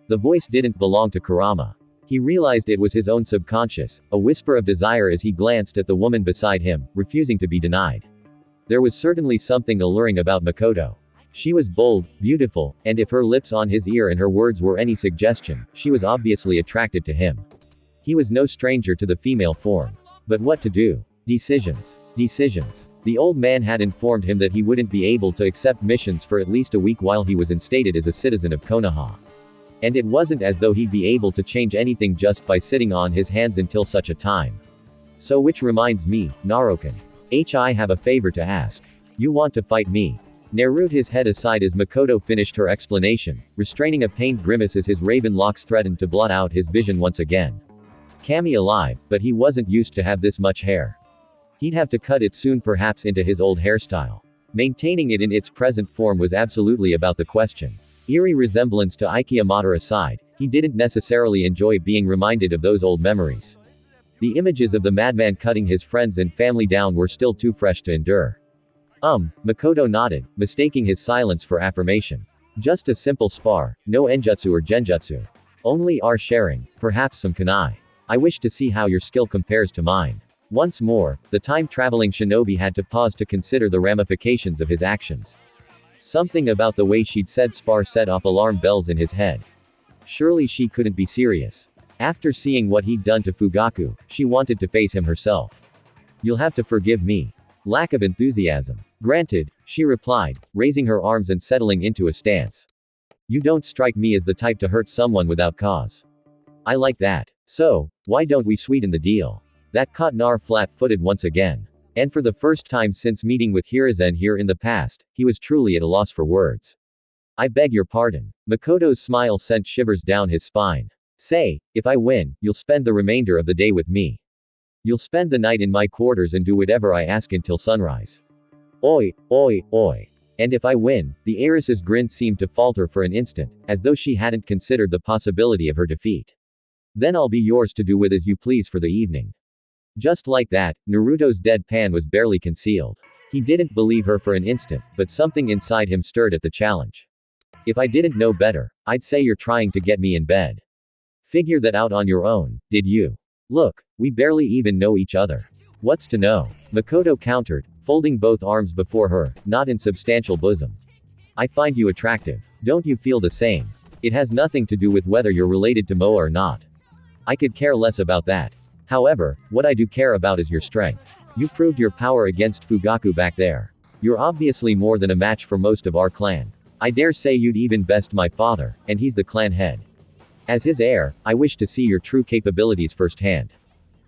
The voice didn't belong to Kurama. He realized it was his own subconscious, a whisper of desire as he glanced at the woman beside him, refusing to be denied. There was certainly something alluring about Makoto. She was bold, beautiful, and if her lips on his ear and her words were any suggestion, she was obviously attracted to him. He was no stranger to the female form. But what to do? Decisions. The old man had informed him that he wouldn't be able to accept missions for at least a week while he was instated as a citizen of Konoha. And it wasn't as though he'd be able to change anything just by sitting on his hands until such a time. So which reminds me, Naruto. I have a favor to ask. You want to fight me? Naruto his head aside as Makoto finished her explanation, restraining a pained grimace as his raven locks threatened to blot out his vision once again. Kami alive, but he wasn't used to have this much hair. He'd have to cut it soon, perhaps into his old hairstyle. Maintaining it in its present form was absolutely about the question. Eerie resemblance to Ikeyamata aside, he didn't necessarily enjoy being reminded of those old memories. The images of the madman cutting his friends and family down were still too fresh to endure. Makoto nodded, mistaking his silence for affirmation. Just a simple spar, no enjutsu or genjutsu. Only our sharing, perhaps some kunai. I wish to see how your skill compares to mine. Once more, the time-traveling shinobi had to pause to consider the ramifications of his actions. Something about the way she'd said spar set off alarm bells in his head. Surely she couldn't be serious. After seeing what he'd done to Fugaku, she wanted to face him herself. You'll have to forgive me. Lack of enthusiasm. Granted, she replied, raising her arms and settling into a stance. You don't strike me as the type to hurt someone without cause. I like that. So, why don't we sweeten the deal? That caught Nar flat-footed once again. And for the first time since meeting with Hiruzen here in the past, he was truly at a loss for words. I beg your pardon. Makoto's smile sent shivers down his spine. Say, if I win, you'll spend the remainder of the day with me. You'll spend the night in my quarters and do whatever I ask until sunrise. Oi, oi, oi. And if I win, the heiress's grin seemed to falter for an instant, as though she hadn't considered the possibility of her defeat. Then I'll be yours to do with as you please for the evening. Just like that, Naruto's deadpan was barely concealed. He didn't believe her for an instant, but something inside him stirred at the challenge. If I didn't know better, I'd say you're trying to get me in bed. Figure that out on your own, did you? Look, we barely even know each other. What's to know? Makoto countered, folding both arms before her, not in substantial bosom. I find you attractive. Don't you feel the same? It has nothing to do with whether you're related to Moa or not. I could care less about that. However, what I do care about is your strength. You proved your power against Fugaku back there. You're obviously more than a match for most of our clan. I dare say you'd even best my father, and he's the clan head. As his heir, I wish to see your true capabilities firsthand.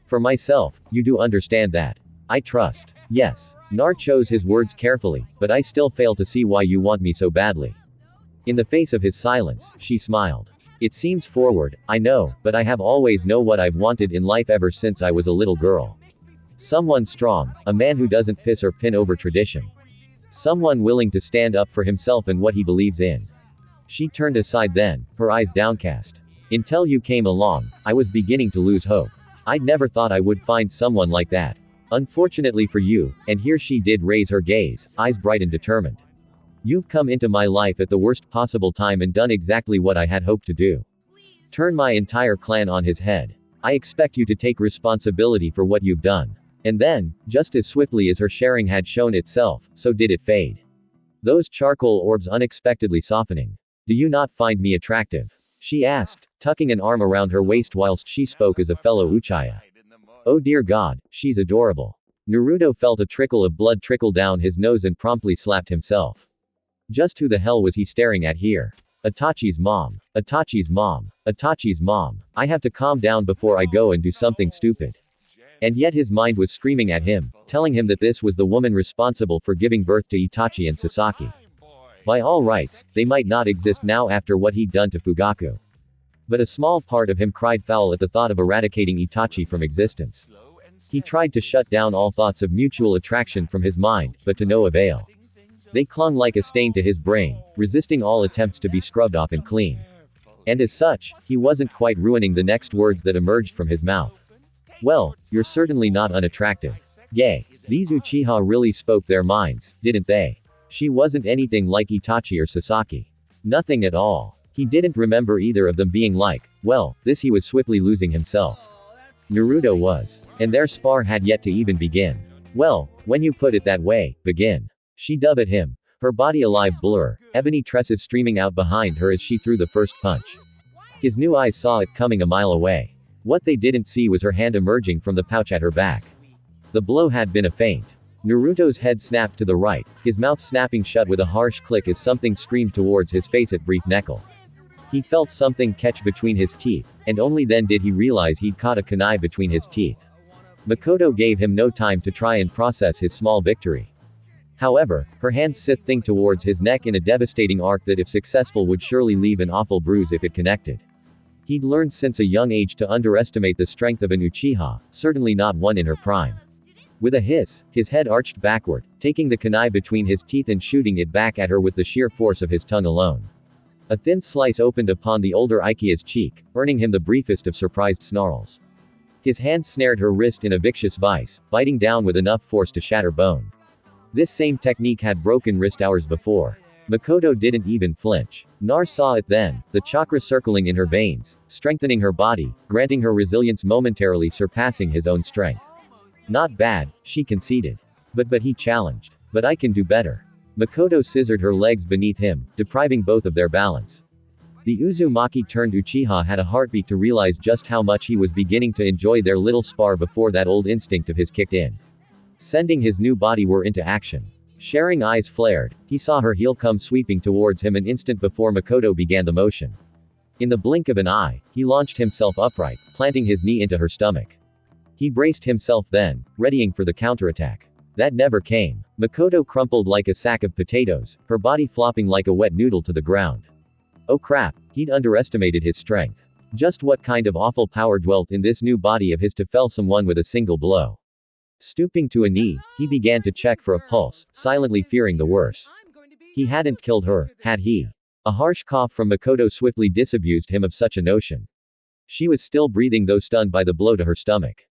For myself, you do understand that. I trust. Yes. Nar chose his words carefully, but I still fail to see why you want me so badly. In the face of his silence, she smiled. It seems forward, I know, but I have always known what I've wanted in life ever since I was a little girl. Someone strong, a man who doesn't piss or pin over tradition. Someone willing to stand up for himself and what he believes in. She turned aside then, her eyes downcast. Until you came along, I was beginning to lose hope. I'd never thought I would find someone like that. Unfortunately for you, and here she did raise her gaze, eyes bright and determined. You've come into my life at the worst possible time and done exactly what I had hoped to do. Turn my entire clan on his head. I expect you to take responsibility for what you've done. And then, just as swiftly as her sharing had shown itself, so did it fade. Those charcoal orbs unexpectedly softening. Do you not find me attractive? She asked, tucking an arm around her waist whilst she spoke as a fellow Uchiha. Oh dear God, she's adorable. Naruto felt a trickle of blood trickle down his nose and promptly slapped himself. Just who the hell was he staring at here? Itachi's mom. Itachi's mom. Itachi's mom. I have to calm down before I go and do something stupid. And yet his mind was screaming at him, telling him that this was the woman responsible for giving birth to Itachi and Sasaki. By all rights, they might not exist now after what he'd done to Fugaku. But a small part of him cried foul at the thought of eradicating Itachi from existence. He tried to shut down all thoughts of mutual attraction from his mind, but to no avail. They clung like a stain to his brain, resisting all attempts to be scrubbed off and clean. And as such, he wasn't quite ruining the next words that emerged from his mouth. Well, you're certainly not unattractive. Yay. These Uchiha really spoke their minds, didn't they? She wasn't anything like Itachi or Sasaki. Nothing at all. He didn't remember either of them being like, well, this he was swiftly losing himself. Naruto was. And their spar had yet to even begin. Well, when you put it that way, begin. She dove at him, her body alive blur, ebony tresses streaming out behind her as she threw the first punch. His new eyes saw it coming a mile away. What they didn't see was her hand emerging from the pouch at her back. The blow had been a feint. Naruto's head snapped to the right, his mouth snapping shut with a harsh click as something screamed towards his face at brief neckle. He felt something catch between his teeth, and only then did he realize he'd caught a kunai between his teeth. Makoto gave him no time to try and process his small victory. However, her hands scythed towards his neck in a devastating arc that if successful would surely leave an awful bruise if it connected. He'd learned since a young age to underestimate the strength of an Uchiha, certainly not one in her prime. With a hiss, his head arched backward, taking the kunai between his teeth and shooting it back at her with the sheer force of his tongue alone. A thin slice opened upon the older Ikea's cheek, earning him the briefest of surprised snarls. His hand snared her wrist in a vicious vice, biting down with enough force to shatter bone. This same technique had broken wrist hours before. Makoto didn't even flinch. Nar saw it then, the chakra circling in her veins, strengthening her body, granting her resilience momentarily surpassing his own strength. Not bad, she conceded. But he challenged. But I can do better. Makoto scissored her legs beneath him, depriving both of their balance. The Uzumaki turned Uchiha had a heartbeat to realize just how much he was beginning to enjoy their little spar before that old instinct of his kicked in. Sending his new body war into action. Sharing eyes flared, he saw her heel come sweeping towards him an instant before Makoto began the motion. In the blink of an eye, he launched himself upright, planting his knee into her stomach. He braced himself then, readying for the counterattack. That never came. Makoto crumpled like a sack of potatoes, her body flopping like a wet noodle to the ground. Oh crap, he'd underestimated his strength. Just what kind of awful power dwelt in this new body of his to fell someone with a single blow. Stooping to a knee, he began to check for a pulse, silently fearing the worst. He hadn't killed her, had he? A harsh cough from Makoto swiftly disabused him of such a notion. She was still breathing though stunned by the blow to her stomach.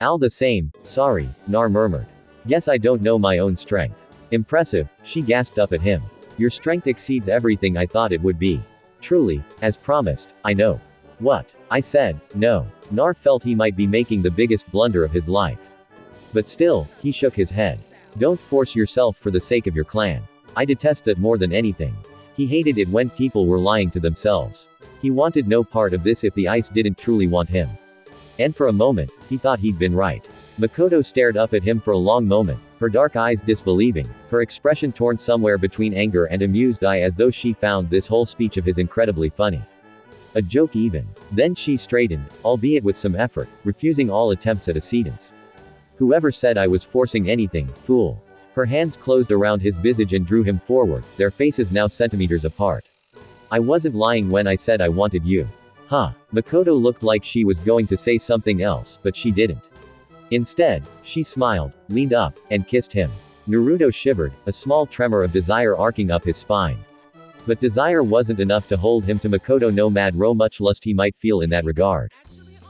All the same, sorry, Nar murmured. Guess I don't know my own strength. Impressive, she gasped up at him. Your strength exceeds everything I thought it would be. Truly, as promised, I know. What? I said, no. Nar felt he might be making the biggest blunder of his life. But still, he shook his head. Don't force yourself for the sake of your clan. I detest that more than anything. He hated it when people were lying to themselves. He wanted no part of this if the ice didn't truly want him. And for a moment, he thought he'd been right. Makoto stared up at him for a long moment, her dark eyes disbelieving, her expression torn somewhere between anger and amused eye as though she found this whole speech of his incredibly funny. A joke even. Then she straightened, albeit with some effort, refusing all attempts at a cedence. Whoever said I was forcing anything, fool. Her hands closed around his visage and drew him forward, their faces now centimeters apart. I wasn't lying when I said I wanted you. Huh. Makoto looked like she was going to say something else, but she didn't. Instead, she smiled, leaned up, and kissed him. Naruto shivered, a small tremor of desire arcing up his spine. But desire wasn't enough to hold him to Makoto no matter much lust he might feel in that regard.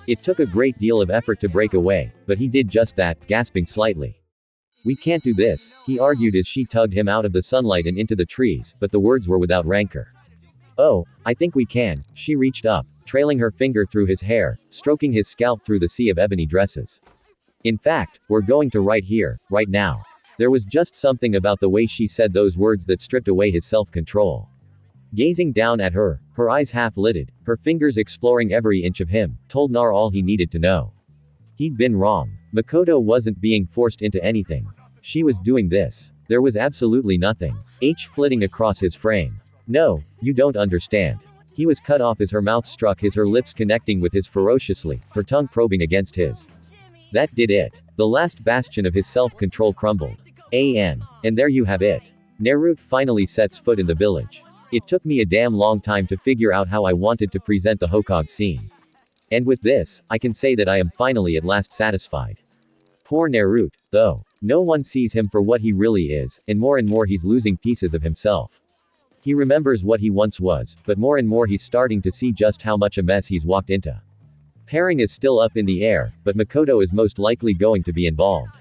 It took a great deal of effort to break away, but he did just that, gasping slightly. We can't do this, he argued as she tugged him out of the sunlight and into the trees, but the words were without rancor. Oh, I think we can. She reached up, trailing her finger through his hair, stroking his scalp through the sea of ebony dresses. In fact, we're going to right here, right now. There was just something about the way she said those words that stripped away his self-control. Gazing down at her, her eyes half-lidded, her fingers exploring every inch of him, told Nar all he needed to know. He'd been wrong. Makoto wasn't being forced into anything. She was doing this. There was absolutely nothing. Flitting across his frame. No, you don't understand. He was cut off as her mouth struck his, her lips connecting with his ferociously, her tongue probing against his. That did it. The last bastion of his self-control crumbled. And there you have it. Naruto finally sets foot in the village. It took me a damn long time to figure out how I wanted to present the Hokage scene. And with this, I can say that I am finally at last satisfied. Poor Naruto, though. No one sees him for what he really is, and more he's losing pieces of himself. He remembers what he once was, but more and more he's starting to see just how much a mess he's walked into. Pairing is still up in the air, but Makoto is most likely going to be involved.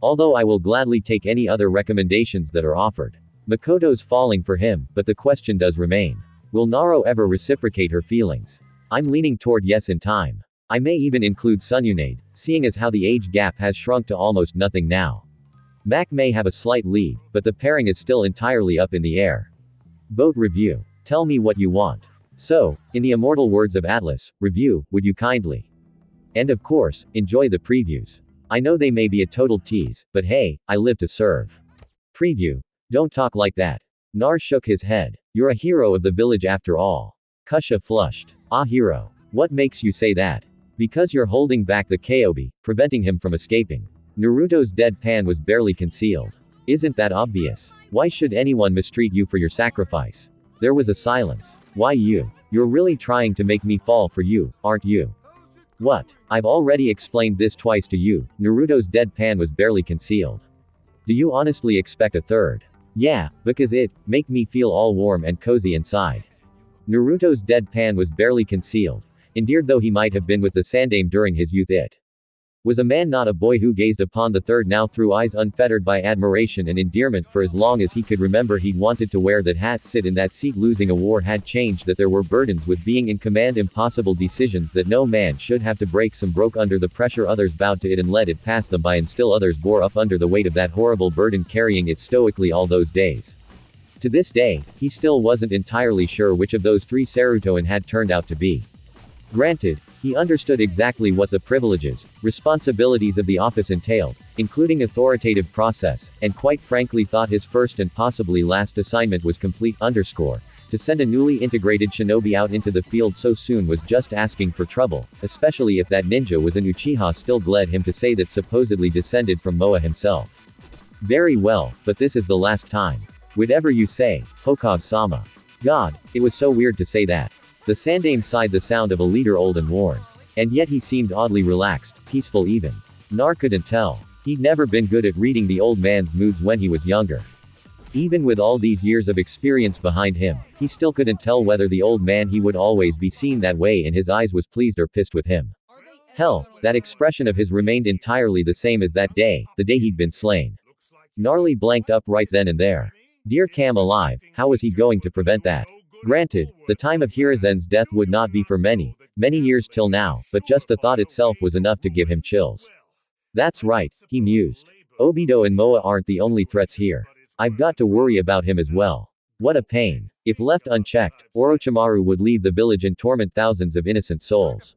Although I will gladly take any other recommendations that are offered. Makoto's falling for him, but the question does remain. Will Naro ever reciprocate her feelings? I'm leaning toward yes in time. I may even include Tsunade, seeing as how the age gap has shrunk to almost nothing now. Mac may have a slight lead, but the pairing is still entirely up in the air. Vote review. Tell me what you want. So, in the immortal words of Atlas, review, would you kindly? And of course, enjoy the previews. I know they may be a total tease, but hey, I live to serve. Preview. Don't talk like that. Nar shook his head. You're a hero of the village after all. Kusha flushed. Ah, hero. What makes you say that? Because you're holding back the Kobe, preventing him from escaping. Naruto's deadpan was barely concealed. Isn't that obvious? Why should anyone mistreat you for your sacrifice? There was a silence. Why you? You're really trying to make me fall for you, aren't you? What? I've already explained this twice to you. Naruto's deadpan was barely concealed. Do you honestly expect a third? Yeah, because it make me feel all warm and cozy inside. Naruto's deadpan was barely concealed. Endeared though he might have been with the Sandame during his youth, it was a man, not a boy, who gazed upon the third now through eyes unfettered by admiration and endearment. For as long as he could remember, he'd wanted to wear that hat, sit in that seat. Losing a war had changed, that there were burdens with being in command, impossible decisions that no man should have to break. Some broke under the pressure, others bowed to it and let it pass them by, and still others bore up under the weight of that horrible burden, carrying it stoically all those days. To this day, he still wasn't entirely sure which of those three Sarutoan had turned out to be. Granted, he understood exactly what the privileges, responsibilities of the office entailed, including authoritative process, and quite frankly thought his first and possibly last assignment was complete. To send a newly integrated shinobi out into the field so soon was just asking for trouble, especially if that ninja was an Uchiha. Still led him to say that supposedly descended from Moa himself. Very well, but this is the last time. Whatever you say, Hokage-sama. God, it was so weird to say that. The Sandame sighed, the sound of a leader old and worn. And yet he seemed oddly relaxed, peaceful even. Nar couldn't tell. He'd never been good at reading the old man's moods when he was younger. Even with all these years of experience behind him, he still couldn't tell whether the old man he would always be seen that way in his eyes was pleased or pissed with him. Hell, that expression of his remained entirely the same as that day, the day he'd been slain. Gnarly blanked up right then and there. Dear Cam alive, how was he going to prevent that? Granted, the time of Hirazen's death would not be for many years till now, but just the thought itself was enough to give him chills. That's right, he mused. Obito and Moa aren't the only threats here. I've got to worry about him as well. What a pain. If left unchecked, Orochimaru would leave the village and torment thousands of innocent souls.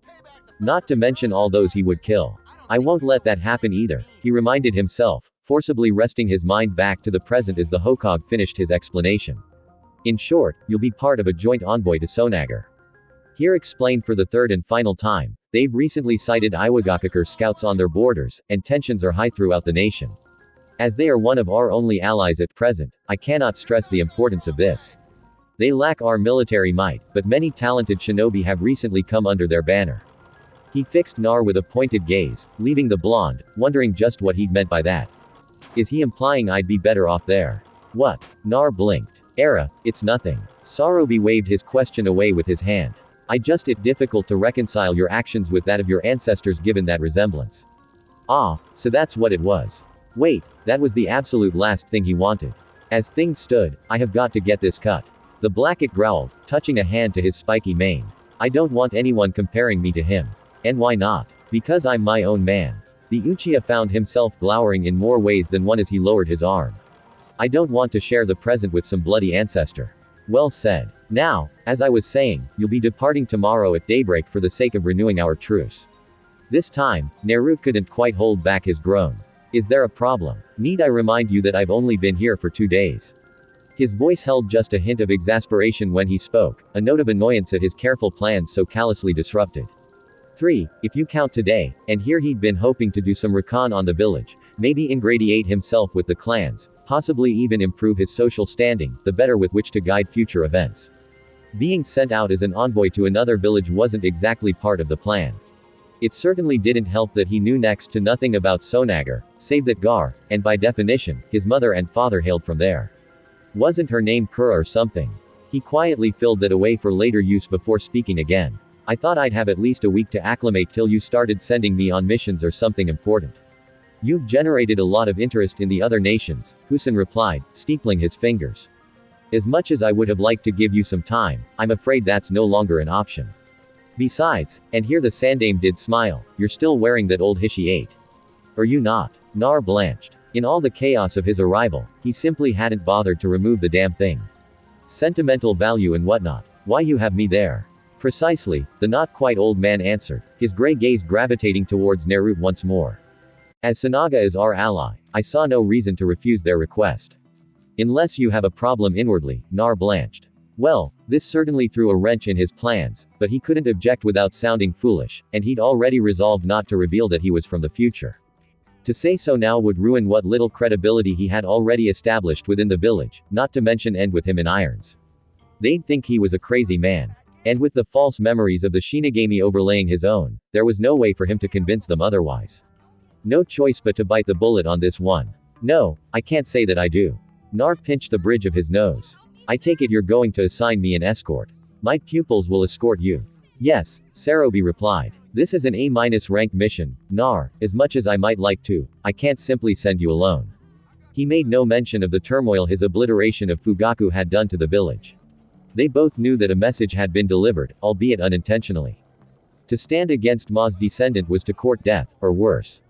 Not to mention all those he would kill. I won't let that happen either, he reminded himself, forcibly resting his mind back to the present as the Hokage finished his explanation. In short, you'll be part of a joint envoy to Tsunade. Here explained for the third and final time, they've recently sighted Iwagakure scouts on their borders, and tensions are high throughout the nation. As they are one of our only allies at present, I cannot stress the importance of this. They lack our military might, but many talented shinobi have recently come under their banner. He fixed Nar with a pointed gaze, leaving the blonde, wondering just what he'd meant by that. Is he implying I'd be better off there? What? Nar blinked. It's nothing. Sarubi waved his question away with his hand. It difficult to reconcile your actions with that of your ancestors given that resemblance. Ah, so that's what it was. Wait, that was the absolute last thing he wanted. As things stood, I have got to get this cut. The Blackett growled, touching a hand to his spiky mane. I don't want anyone comparing me to him. And why not? Because I'm my own man. The Uchiha found himself glowering in more ways than one as he lowered his arm. I don't want to share the present with some bloody ancestor. Well said. Now, as I was saying, you'll be departing tomorrow at daybreak for the sake of renewing our truce. This time, Naruto couldn't quite hold back his groan. Is there a problem? Need I remind you that I've only been here for 2 days? His voice held just a hint of exasperation when he spoke, a note of annoyance at his careful plans so callously disrupted. 3, if you count today, and here he'd been hoping to do some recon on the village, maybe ingratiate himself with the clans, possibly even improve his social standing, the better with which to guide future events. Being sent out as an envoy to another village wasn't exactly part of the plan. It certainly didn't help that he knew next to nothing about Tsunade, save that Gar, and by definition, his mother and father hailed from there. Wasn't her name Kura or something? He quietly filled that away for later use before speaking again. I thought I'd have at least a week to acclimate till you started sending me on missions or something important. You've generated a lot of interest in the other nations, Kusan replied, steepling his fingers. As much as I would have liked to give you some time, I'm afraid that's no longer an option. Besides, and here the Sandame did smile, you're still wearing that old Hishi 8. Are you not? Nar blanched. In all the chaos of his arrival, he simply hadn't bothered to remove the damn thing. Sentimental value and whatnot. Why you have me there? Precisely, the not quite old man answered, his gray gaze gravitating towards Naruto once more. As Tsunade is our ally, I saw no reason to refuse their request. Unless you have a problem inwardly, Nar blanched. Well, this certainly threw a wrench in his plans, but he couldn't object without sounding foolish, and he'd already resolved not to reveal that he was from the future. To say so now would ruin what little credibility he had already established within the village, not to mention end with him in irons. They'd think he was a crazy man. And with the false memories of the Shinigami overlaying his own, there was no way for him to convince them otherwise. No choice but to bite the bullet on this one. No, I can't say that I do. Nar pinched the bridge of his nose. I take it you're going to assign me an escort. My pupils will escort you. Yes, Sarobi replied. This is an A- rank mission, Nar, as much as I might like to, I can't simply send you alone. He made no mention of the turmoil his obliteration of Fugaku had done to the village. They both knew that a message had been delivered, albeit unintentionally. To stand against Ma's descendant was to court death, or worse.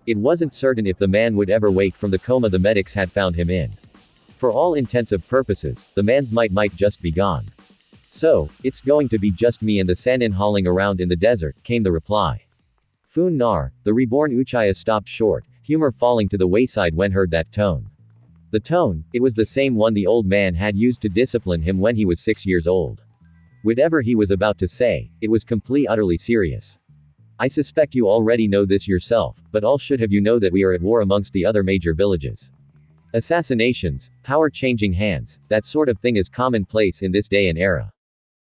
It wasn't certain if the man would ever wake from the coma the medics had found him in. For all intents and purposes, the man's might just be gone. So, it's going to be just me and the Sannin hauling around in the desert, came the reply. Fun Nar, the reborn Uchiha stopped short, humor falling to the wayside when heard that tone. The tone, it was the same one the old man had used to discipline him when he was 6 years old. Whatever he was about to say, it was utterly serious. I suspect you already know this yourself, but all should have you know that we are at war amongst the other major villages. Assassinations, power changing hands, that sort of thing is commonplace in this day and era.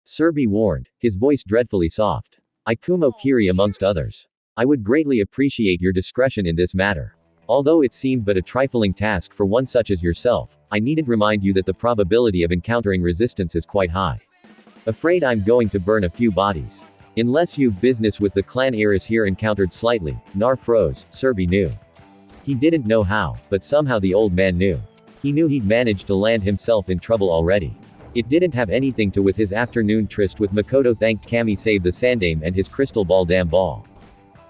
Shinobi warned, his voice dreadfully soft. Ikumo Kiri amongst others. I would greatly appreciate your discretion in this matter. Although it seemed but a trifling task for one such as yourself, I needn't remind you that the probability of encountering resistance is quite high. Afraid I'm going to burn a few bodies. Unless you've business with the clan heiress here encountered slightly, Nar froze, Shinobi knew. He didn't know how, but somehow the old man knew. He knew he'd managed to land himself in trouble already. It didn't have anything to with his afternoon tryst with Makoto thanked Kami save the Sandame and his crystal ball damn ball.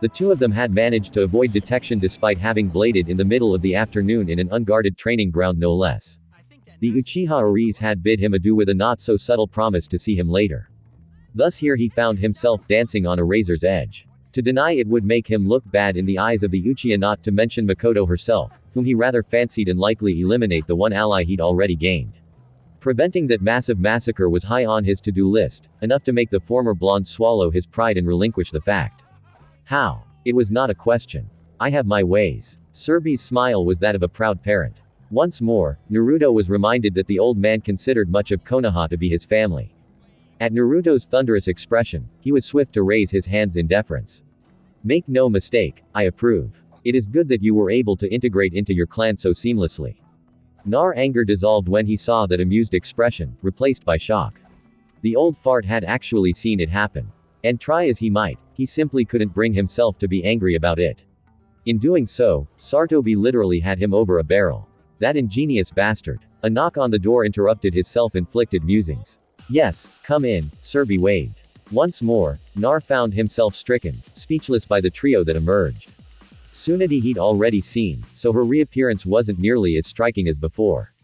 The two of them had managed to avoid detection despite having bladed in the middle of the afternoon in an unguarded training ground no less. The Uchiha Aries had bid him adieu with a not-so-subtle promise to see him later. Thus here he found himself dancing on a razor's edge. To deny it would make him look bad in the eyes of the Uchiha, not to mention Makoto herself, whom he rather fancied, and likely eliminate the one ally he'd already gained. Preventing that massive massacre was high on his to-do list, enough to make the former blonde swallow his pride and relinquish the fact. How? It was not a question. I have my ways. Shinobi's smile was that of a proud parent. Once more, Naruto was reminded that the old man considered much of Konoha to be his family. At Naruto's thunderous expression, he was swift to raise his hands in deference. Make no mistake, I approve. It is good that you were able to integrate into your clan so seamlessly. Nar anger dissolved when he saw that amused expression, replaced by shock. The old fart had actually seen it happen. And try as he might, he simply couldn't bring himself to be angry about it. In doing so, Sarutobi literally had him over a barrel. That ingenious bastard. A knock on the door interrupted his self-inflicted musings. Yes, come in, Shinobi waved. Once more, Nar found himself stricken, speechless by the trio that emerged. Tsunade he'd already seen, so her reappearance wasn't nearly as striking as before.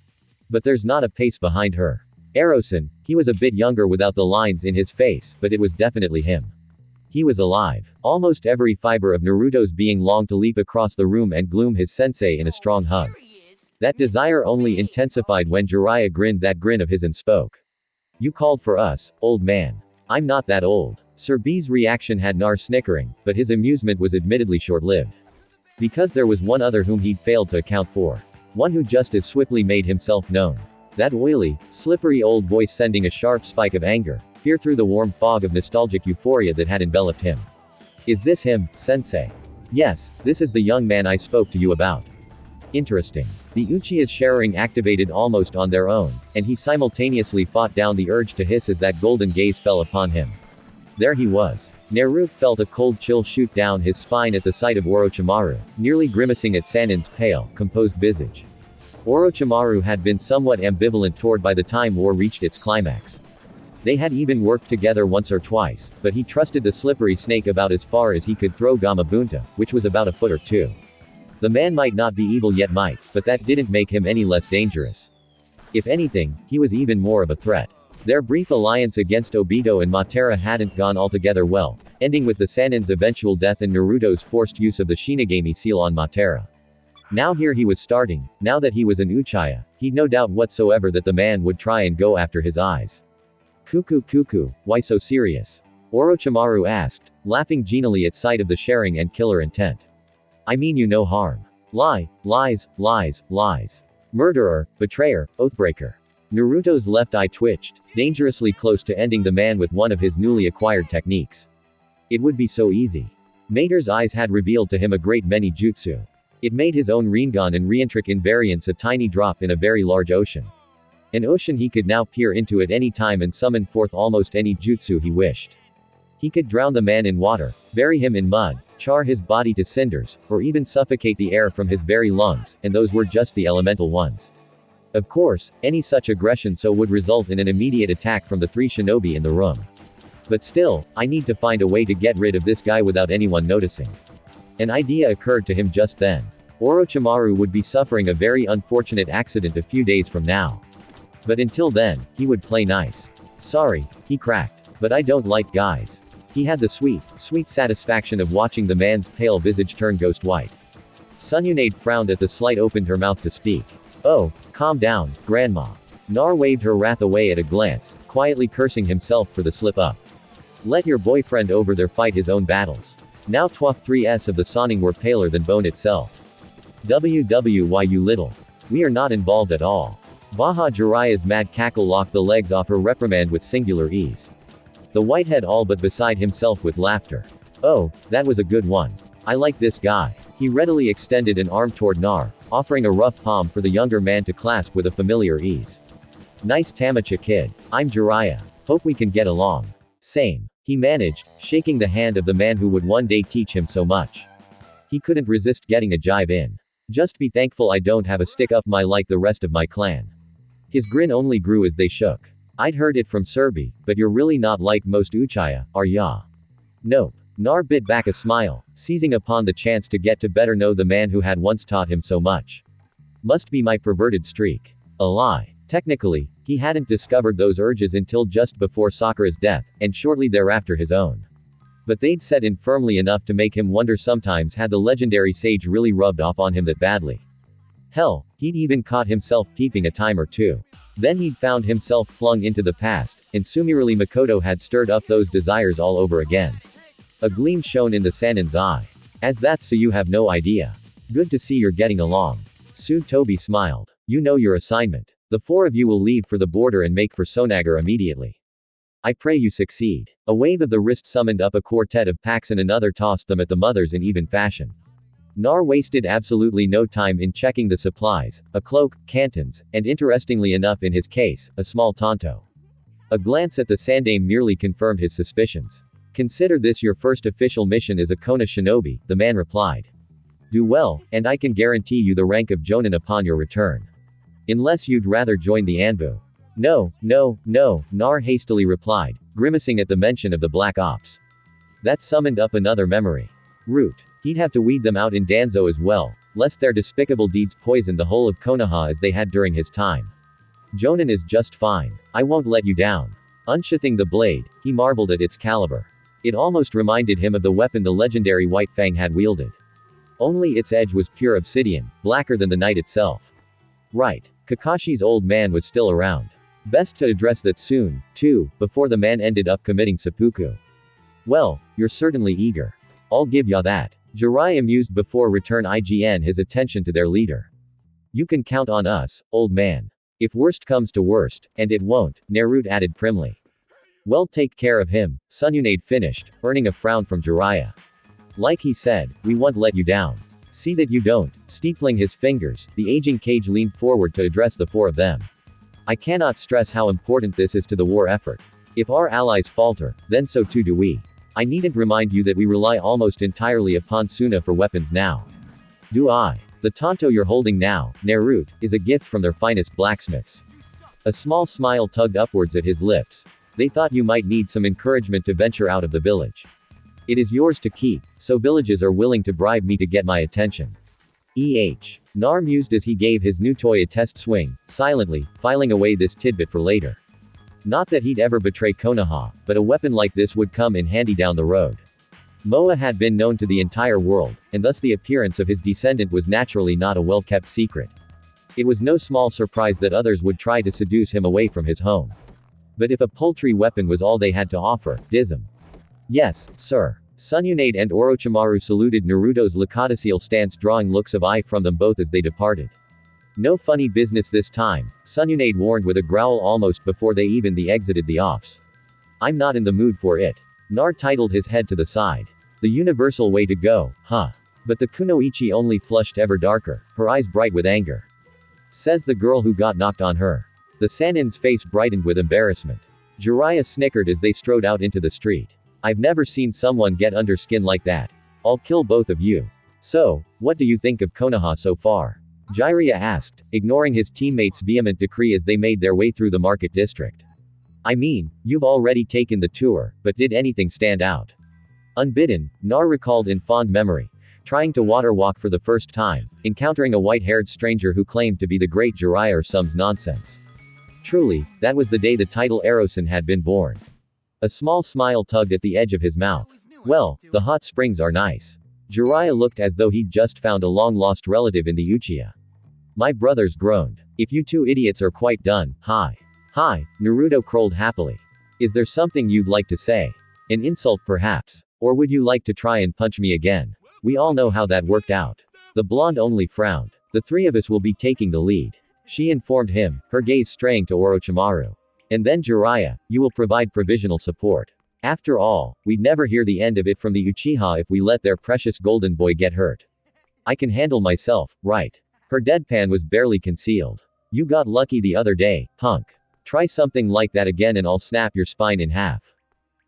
But there's not a pace behind her. Erosen, he was a bit younger without the lines in his face, but it was definitely him. He was alive. Almost every fiber of Naruto's being longed to leap across the room and gloom his sensei in a strong hug. That desire only intensified when Jiraiya grinned that grin of his and spoke. You called for us, old man. I'm not that old. Shinobi's reaction had Nar snickering, but his amusement was admittedly short-lived. Because there was one other whom he'd failed to account for. One who just as swiftly made himself known. That oily, slippery old voice sending a sharp spike of anger, fear through the warm fog of nostalgic euphoria that had enveloped him. Is this him, sensei? Yes, this is the young man I spoke to you about. Interesting. The Uchiha's sharing activated almost on their own, and he simultaneously fought down the urge to hiss as that golden gaze fell upon him. There he was. Naruto felt a cold chill shoot down his spine at the sight of Orochimaru, nearly grimacing at Sannin's pale, composed visage. Orochimaru had been somewhat ambivalent toward by the time war reached its climax. They had even worked together once or twice, but he trusted the slippery snake about as far as he could throw Gamabunta, which was about a foot or two. The man might not be evil yet might, but that didn't make him any less dangerous. If anything, he was even more of a threat. Their brief alliance against Obito and Madara hadn't gone altogether well, ending with the Sannin's eventual death and Naruto's forced use of the Shinigami seal on Madara. Now here he was starting, now that he was an Uchiha, he'd no doubt whatsoever that the man would try and go after his eyes. Cuckoo, why so serious? Orochimaru asked, laughing genially at sight of the sharing and killer intent. I mean you no harm. Lie, lies, lies, lies. Murderer, betrayer, oathbreaker. Naruto's left eye twitched, dangerously close to ending the man with one of his newly acquired techniques. It would be so easy. Mater's eyes had revealed to him a great many jutsu. It made his own Rinnegan and Rientric invariants a tiny drop in a very large ocean. An ocean he could now peer into at any time and summon forth almost any jutsu he wished. He could drown the man in water, bury him in mud, char his body to cinders, or even suffocate the air from his very lungs, and those were just the elemental ones. Of course, any such aggression would result in an immediate attack from the 3 shinobi in the room. But still, I need to find a way to get rid of this guy without anyone noticing. An idea occurred to him just then. Orochimaru would be suffering a very unfortunate accident a few days from now. But until then, he would play nice. Sorry, he cracked. But I don't like guys. He had the sweet satisfaction of watching the man's pale visage turn ghost white. Tsunade frowned at the slight, opened her mouth to speak. Oh, calm down, grandma. Nar waved her wrath away at a glance, quietly cursing himself for the slip up. Let your boyfriend over there fight his own battles. Now 3s of the Sannin were paler than bone itself. Why you little. We are not involved at all. Baha Jiraiya's mad cackle locked the legs off her reprimand with singular ease. The whitehead all but beside himself with laughter. Oh, that was a good one. I like this guy. He readily extended an arm toward Nar, offering a rough palm for the younger man to clasp with a familiar ease. Nice Tamacha kid. I'm Jiraiya. Hope we can get along. Same. He managed, shaking the hand of the man who would one day teach him so much. He couldn't resist getting a jibe in. Just be thankful I don't have a stick up my like the rest of my clan. His grin only grew as they shook. I'd heard it from Serbi, but you're really not like most Uchiha, are ya? Nope. Nar bit back a smile, seizing upon the chance to get to better know the man who had once taught him so much. Must be my perverted streak. A lie. Technically, he hadn't discovered those urges until just before Sakura's death, and shortly thereafter his own. But they'd set in firmly enough to make him wonder sometimes had the legendary sage really rubbed off on him that badly. Hell, he'd even caught himself peeping a time or two. Then he'd found himself flung into the past, and Sumirali Makoto had stirred up those desires all over again. A gleam shone in the Sannin's eye. As that's so you have no idea. Good to see you're getting along. Tobi smiled. You know your assignment. The 4 of you will leave for the border and make for Sonagar immediately. I pray you succeed. A wave of the wrist summoned up a quartet of packs and another tossed them at the mothers in even fashion. Nar wasted absolutely no time in checking the supplies, a cloak, cantons, and interestingly enough in his case, a small tanto. A glance at the sandame merely confirmed his suspicions. Consider this your first official mission as a Konan shinobi, the man replied. Do well, and I can guarantee you the rank of Jonin upon your return. Unless you'd rather join the Anbu. No, Nar hastily replied, grimacing at the mention of the Black Ops. That summoned up another memory. Root. He'd have to weed them out in Danzo as well, lest their despicable deeds poison the whole of Konoha as they had during his time. Jonin is just fine. I won't let you down. Unsheathing the blade, he marveled at its caliber. It almost reminded him of the weapon the legendary White Fang had wielded. Only its edge was pure obsidian, blacker than the night itself. Right. Kakashi's old man was still around. Best to address that soon, too, before the man ended up committing seppuku. Well, you're certainly eager. I'll give ya that. Jiraiya mused before return IGN his attention to their leader. You can count on us, old man. If worst comes to worst, and it won't, Naruto added primly. Well, take care of him, Tsunade finished, earning a frown from Jiraiya. Like he said, we won't let you down. See that you don't. Steepling his fingers, the aging Cage leaned forward to address the 4 of them. I cannot stress how important this is to the war effort. If our allies falter, then so too do we. I needn't remind you that we rely almost entirely upon Suna for weapons now. Do I? The tanto you're holding now, Naruto, is a gift from their finest blacksmiths. A small smile tugged upwards at his lips. They thought you might need some encouragement to venture out of the village. It is yours to keep, so villages are willing to bribe me to get my attention. Nar mused as he gave his new toy a test swing, silently, filing away this tidbit for later. Not that he'd ever betray Konoha, but a weapon like this would come in handy down the road. Moa had been known to the entire world, and thus the appearance of his descendant was naturally not a well-kept secret. It was no small surprise that others would try to seduce him away from his home. But if a poultry weapon was all they had to offer, dism. Yes, sir. Tsunade and Orochimaru saluted Naruto's Lakataseal stance, drawing looks of eye from them both as they departed. No funny business this time, Tsunade warned with a growl almost before they even exited the office. I'm not in the mood for it. Nar titled his head to the side. The universal way to go, huh? But the kunoichi only flushed ever darker, her eyes bright with anger. Says the girl who got knocked on her. The Sanin's face brightened with embarrassment. Jiraiya snickered as they strode out into the street. I've never seen someone get under skin like that. I'll kill both of you. So, what do you think of Konoha so far? Jiraiya asked, ignoring his teammates' vehement decree as they made their way through the market district. I mean, you've already taken the tour, but did anything stand out? Unbidden, Nar recalled in fond memory, trying to water walk for the first time, encountering a white-haired stranger who claimed to be the great Jiraiya or some nonsense. Truly, that was the day the title Erosin had been born. A small smile tugged at the edge of his mouth. Well, the hot springs are nice. Jiraiya looked as though he'd just found a long-lost relative in the Uchiha. My brothers groaned. If you two idiots are quite done, hi. Hi, Naruto crolled happily. Is there something you'd like to say? An insult perhaps? Or would you like to try and punch me again? We all know how that worked out. The blonde only frowned. The three of us will be taking the lead. She informed him, her gaze straying to Orochimaru. And then Jiraiya, you will provide provisional support. After all, we'd never hear the end of it from the Uchiha if we let their precious golden boy get hurt. I can handle myself, right? Her deadpan was barely concealed. You got lucky the other day, punk. Try something like that again and I'll snap your spine in half.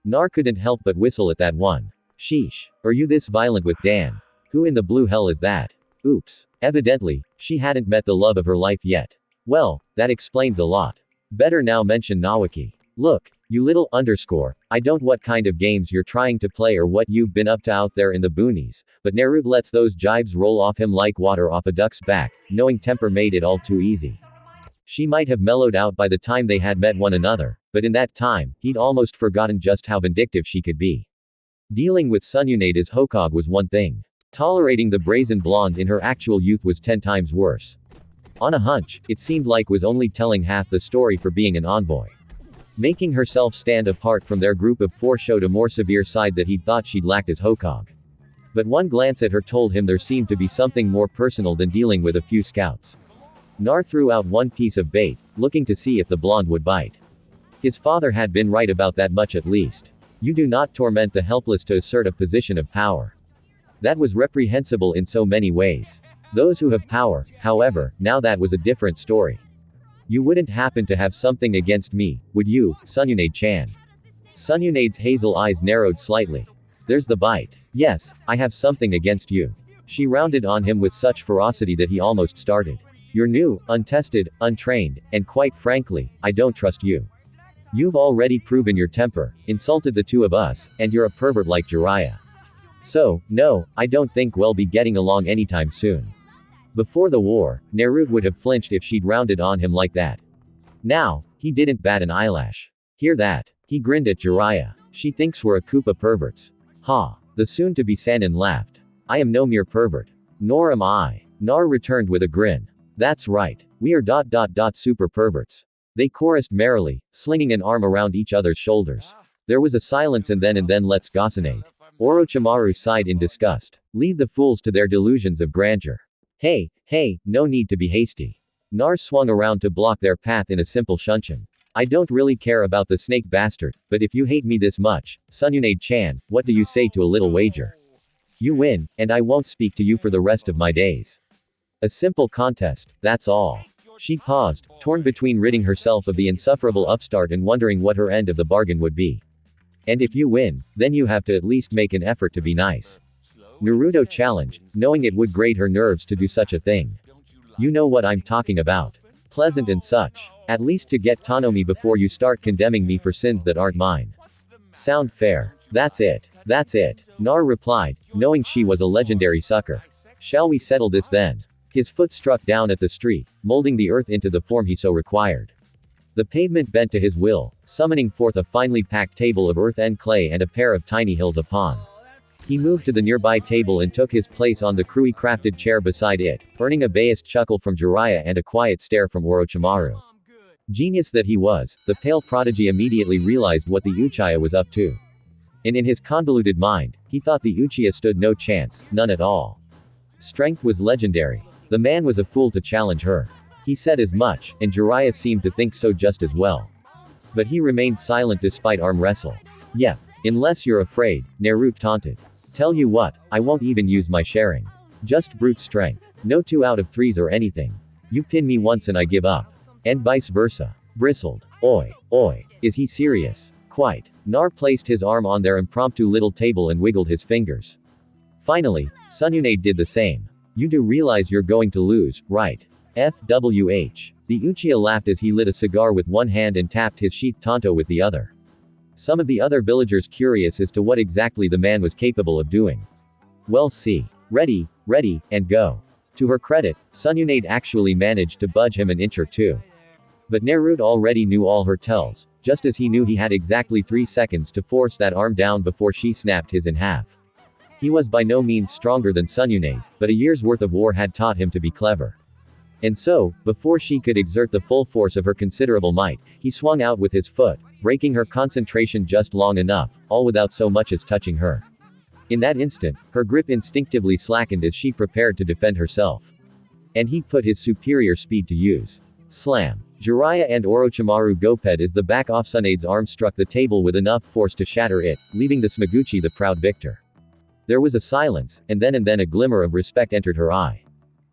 Nar couldn't help but whistle at that one. Sheesh. Are you this violent with Dan? Who in the blue hell is that? Oops. Evidently, she hadn't met the love of her life yet. Well, that explains a lot. Better now mention Nawaki. Look, you little underscore, I don't what kind of games you're trying to play or what you've been up to out there in the boonies, but Naruto lets those jibes roll off him like water off a duck's back, knowing temper made it all too easy. She might have mellowed out by the time they had met one another, but in that time, he'd almost forgotten just how vindictive she could be. Dealing with Tsunade as Hokage was one thing. Tolerating the brazen blonde in her actual youth was 10 times worse. On a hunch, it seemed like was only telling half the story for being an envoy. Making herself stand apart from their group of four showed a more severe side that he'd thought she'd lacked as Hokage. But one glance at her told him there seemed to be something more personal than dealing with a few scouts. Nar threw out one piece of bait, looking to see if the blonde would bite. His father had been right about that much at least. You do not torment the helpless to assert a position of power. That was reprehensible in so many ways. Those who have power, however, now that was a different story. You wouldn't happen to have something against me, would you, Tsunade-chan? Tsunade's hazel eyes narrowed slightly. There's the bite. Yes, I have something against you. She rounded on him with such ferocity that he almost started. You're new, untested, untrained, and quite frankly, I don't trust you. You've already proven your temper, insulted the two of us, and you're a pervert like Jiraiya. So, no, I don't think we'll be getting along anytime soon. Before the war, Naruto would have flinched if she'd rounded on him like that. Now, he didn't bat an eyelash. Hear that? He grinned at Jiraiya. She thinks we're a Koopa perverts. Ha. The soon-to-be Sannin laughed. I am no mere pervert. Nor am I. Nar returned with a grin. That's right. We are super perverts. They chorused merrily, slinging an arm around each other's shoulders. There was a silence and then let's Tsunade. Orochimaru sighed in disgust. Leave the fools to their delusions of grandeur. Hey, no need to be hasty. Nar swung around to block their path in a simple shunshin. I don't really care about the snake bastard, but if you hate me this much, Tsunade-chan, what do you say to a little wager? You win, and I won't speak to you for the rest of my days. A simple contest, that's all. She paused, torn between ridding herself of the insufferable upstart and wondering what her end of the bargain would be. And if you win, then you have to at least make an effort to be nice. Naruto challenged, knowing it would grate her nerves to do such a thing. You know what I'm talking about. Pleasant and such. At least to get to know me before you start condemning me for sins that aren't mine. Sound fair? That's it. Nar replied, knowing she was a legendary sucker. Shall we settle this then? His foot struck down at the street, molding the earth into the form he so required. The pavement bent to his will, summoning forth a finely packed table of earth and clay and a pair of tiny hills upon. He moved to the nearby table and took his place on the crudely crafted chair beside it, earning a biased chuckle from Jiraiya and a quiet stare from Orochimaru. Genius that he was, the pale prodigy immediately realized what the Uchiha was up to. And in his convoluted mind, he thought the Uchiha stood no chance, none at all. Strength was legendary. The man was a fool to challenge her. He said as much, and Jiraiya seemed to think so just as well. But he remained silent despite arm wrestle. Yeah. Unless you're afraid, Naruto taunted. Tell you what, I won't even use my sharing. Just brute strength. No 2 out of 3s or anything. You pin me once and I give up. And vice versa. Bristled. Oi, is he serious? Quite. Nar placed his arm on their impromptu little table and wiggled his fingers. Finally, Tsunade did the same. You do realize you're going to lose, right? FWH. The Uchiha laughed as he lit a cigar with one hand and tapped his sheath tanto with the other. Some of the other villagers curious as to what exactly the man was capable of doing. Well, see. Ready, and go. To her credit, Tsunade actually managed to budge him an inch or two. But Naruto already knew all her tells, just as he knew he had exactly 3 seconds to force that arm down before she snapped his in half. He was by no means stronger than Tsunade, but a year's worth of war had taught him to be clever. And so, before she could exert the full force of her considerable might, he swung out with his foot, breaking her concentration just long enough, all without so much as touching her. In that instant, her grip instinctively slackened as she prepared to defend herself. And he put his superior speed to use. Slam. Jiraiya and Orochimaru Goped as the back of Tsunade's arm struck the table with enough force to shatter it, leaving the Smoguchi the proud victor. There was a silence, and then a glimmer of respect entered her eye.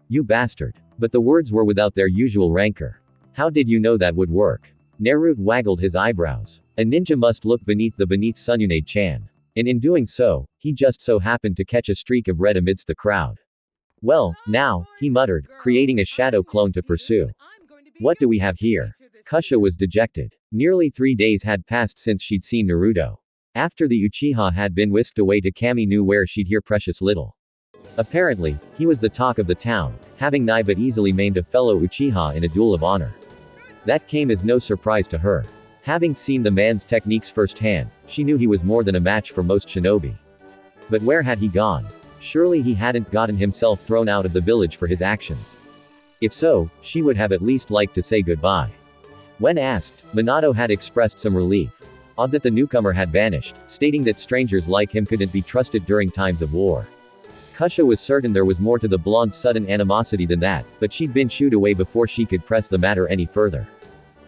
You bastard. But the words were without their usual rancor. How did you know that would work? Naruto waggled his eyebrows. A ninja must look beneath Tsunade-chan. And in doing so, he just so happened to catch a streak of red amidst the crowd. Well, now, he muttered, creating a shadow clone to pursue. What do we have here? Kusha was dejected. Nearly 3 days had passed since she'd seen Naruto. After the Uchiha had been whisked away to Kami knew where she'd hear precious little. Apparently, he was the talk of the town, having nigh but easily maimed a fellow Uchiha in a duel of honor. That came as no surprise to her. Having seen the man's techniques firsthand, she knew he was more than a match for most shinobi. But where had he gone? Surely he hadn't gotten himself thrown out of the village for his actions. If so, she would have at least liked to say goodbye. When asked, Minato had expressed some relief. Odd that the newcomer had vanished, stating that strangers like him couldn't be trusted during times of war. Kusha was certain there was more to the blonde's sudden animosity than that, but she'd been shooed away before she could press the matter any further.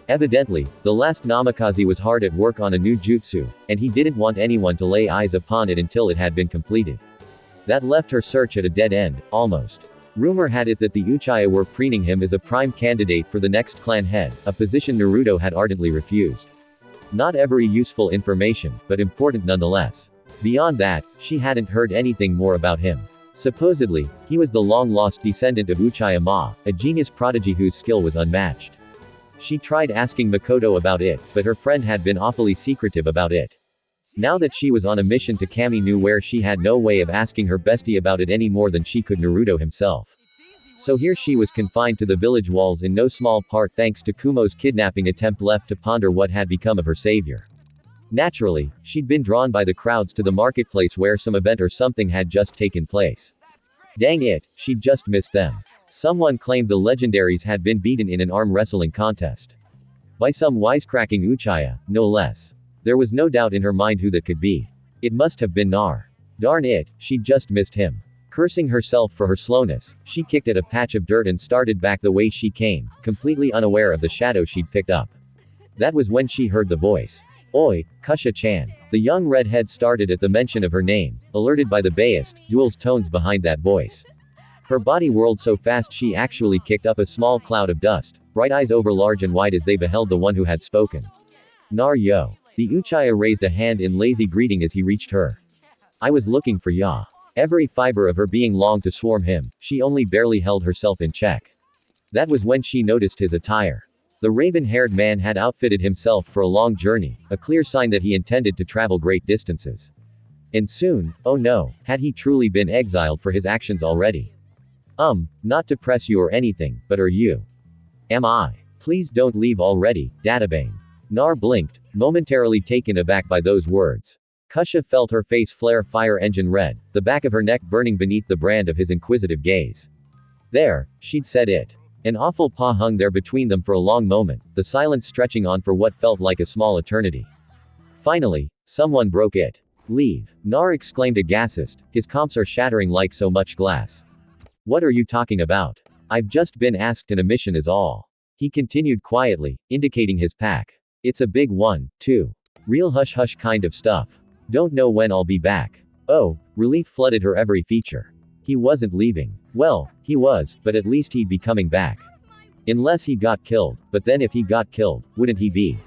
Evidently, the last Namikaze was hard at work on a new jutsu, and he didn't want anyone to lay eyes upon it until it had been completed. That left her search at a dead end, almost. Rumor had it that the Uchiha were preening him as a prime candidate for the next clan head, a position Naruto had ardently refused. Not every useful information, but important nonetheless. Beyond that, she hadn't heard anything more about him. Supposedly, he was the long-lost descendant of Uchiha Ma, a genius prodigy whose skill was unmatched. She tried asking Makoto about it, but her friend had been awfully secretive about it. Now that she was on a mission to Kami knew where she had no way of asking her bestie about it any more than she could Naruto himself. So here she was confined to the village walls in no small part thanks to Kumo's kidnapping attempt, left to ponder what had become of her savior. Naturally, she'd been drawn by the crowds to the marketplace where some event or something had just taken place. Dang it, she'd just missed them. Someone claimed the legendaries had been beaten in an arm wrestling contest. By some wisecracking Uchiha, no less. There was no doubt in her mind who that could be. It must have been Nar. Darn it, she'd just missed him. Cursing herself for her slowness, she kicked at a patch of dirt and started back the way she came, completely unaware of the shadow she'd picked up. That was when she heard the voice. Oi, Kusha-chan. The young redhead started at the mention of her name, alerted by the based, duel's tones behind that voice. Her body whirled so fast she actually kicked up a small cloud of dust, bright eyes over large and wide as they beheld the one who had spoken. Nar yo. The Uchiha raised a hand in lazy greeting as he reached her. I was looking for ya. Every fiber of her being longed to swarm him, she only barely held herself in check. That was when she noticed his attire. The raven-haired man had outfitted himself for a long journey, a clear sign that he intended to travel great distances. And soon, oh no, had he truly been exiled for his actions already? Not to press you or anything, but are you? Am I? Please don't leave already, Databane. Nar blinked, momentarily taken aback by those words. Kusha felt her face flare fire engine red, the back of her neck burning beneath the brand of his inquisitive gaze. There, she'd said it. An awful paw hung there between them for a long moment, the silence stretching on for what felt like a small eternity. Finally, someone broke it. Leave. Nar exclaimed aghast, his comps are shattering like so much glass. What are you talking about? I've just been asked in a mission is all. He continued quietly, indicating his pack. It's a big one, too. Real hush-hush kind of stuff. Don't know when I'll be back. Oh, relief flooded her every feature. He wasn't leaving. Well, he was, but at least he'd be coming back. Unless he got killed, but then if he got killed, wouldn't he be?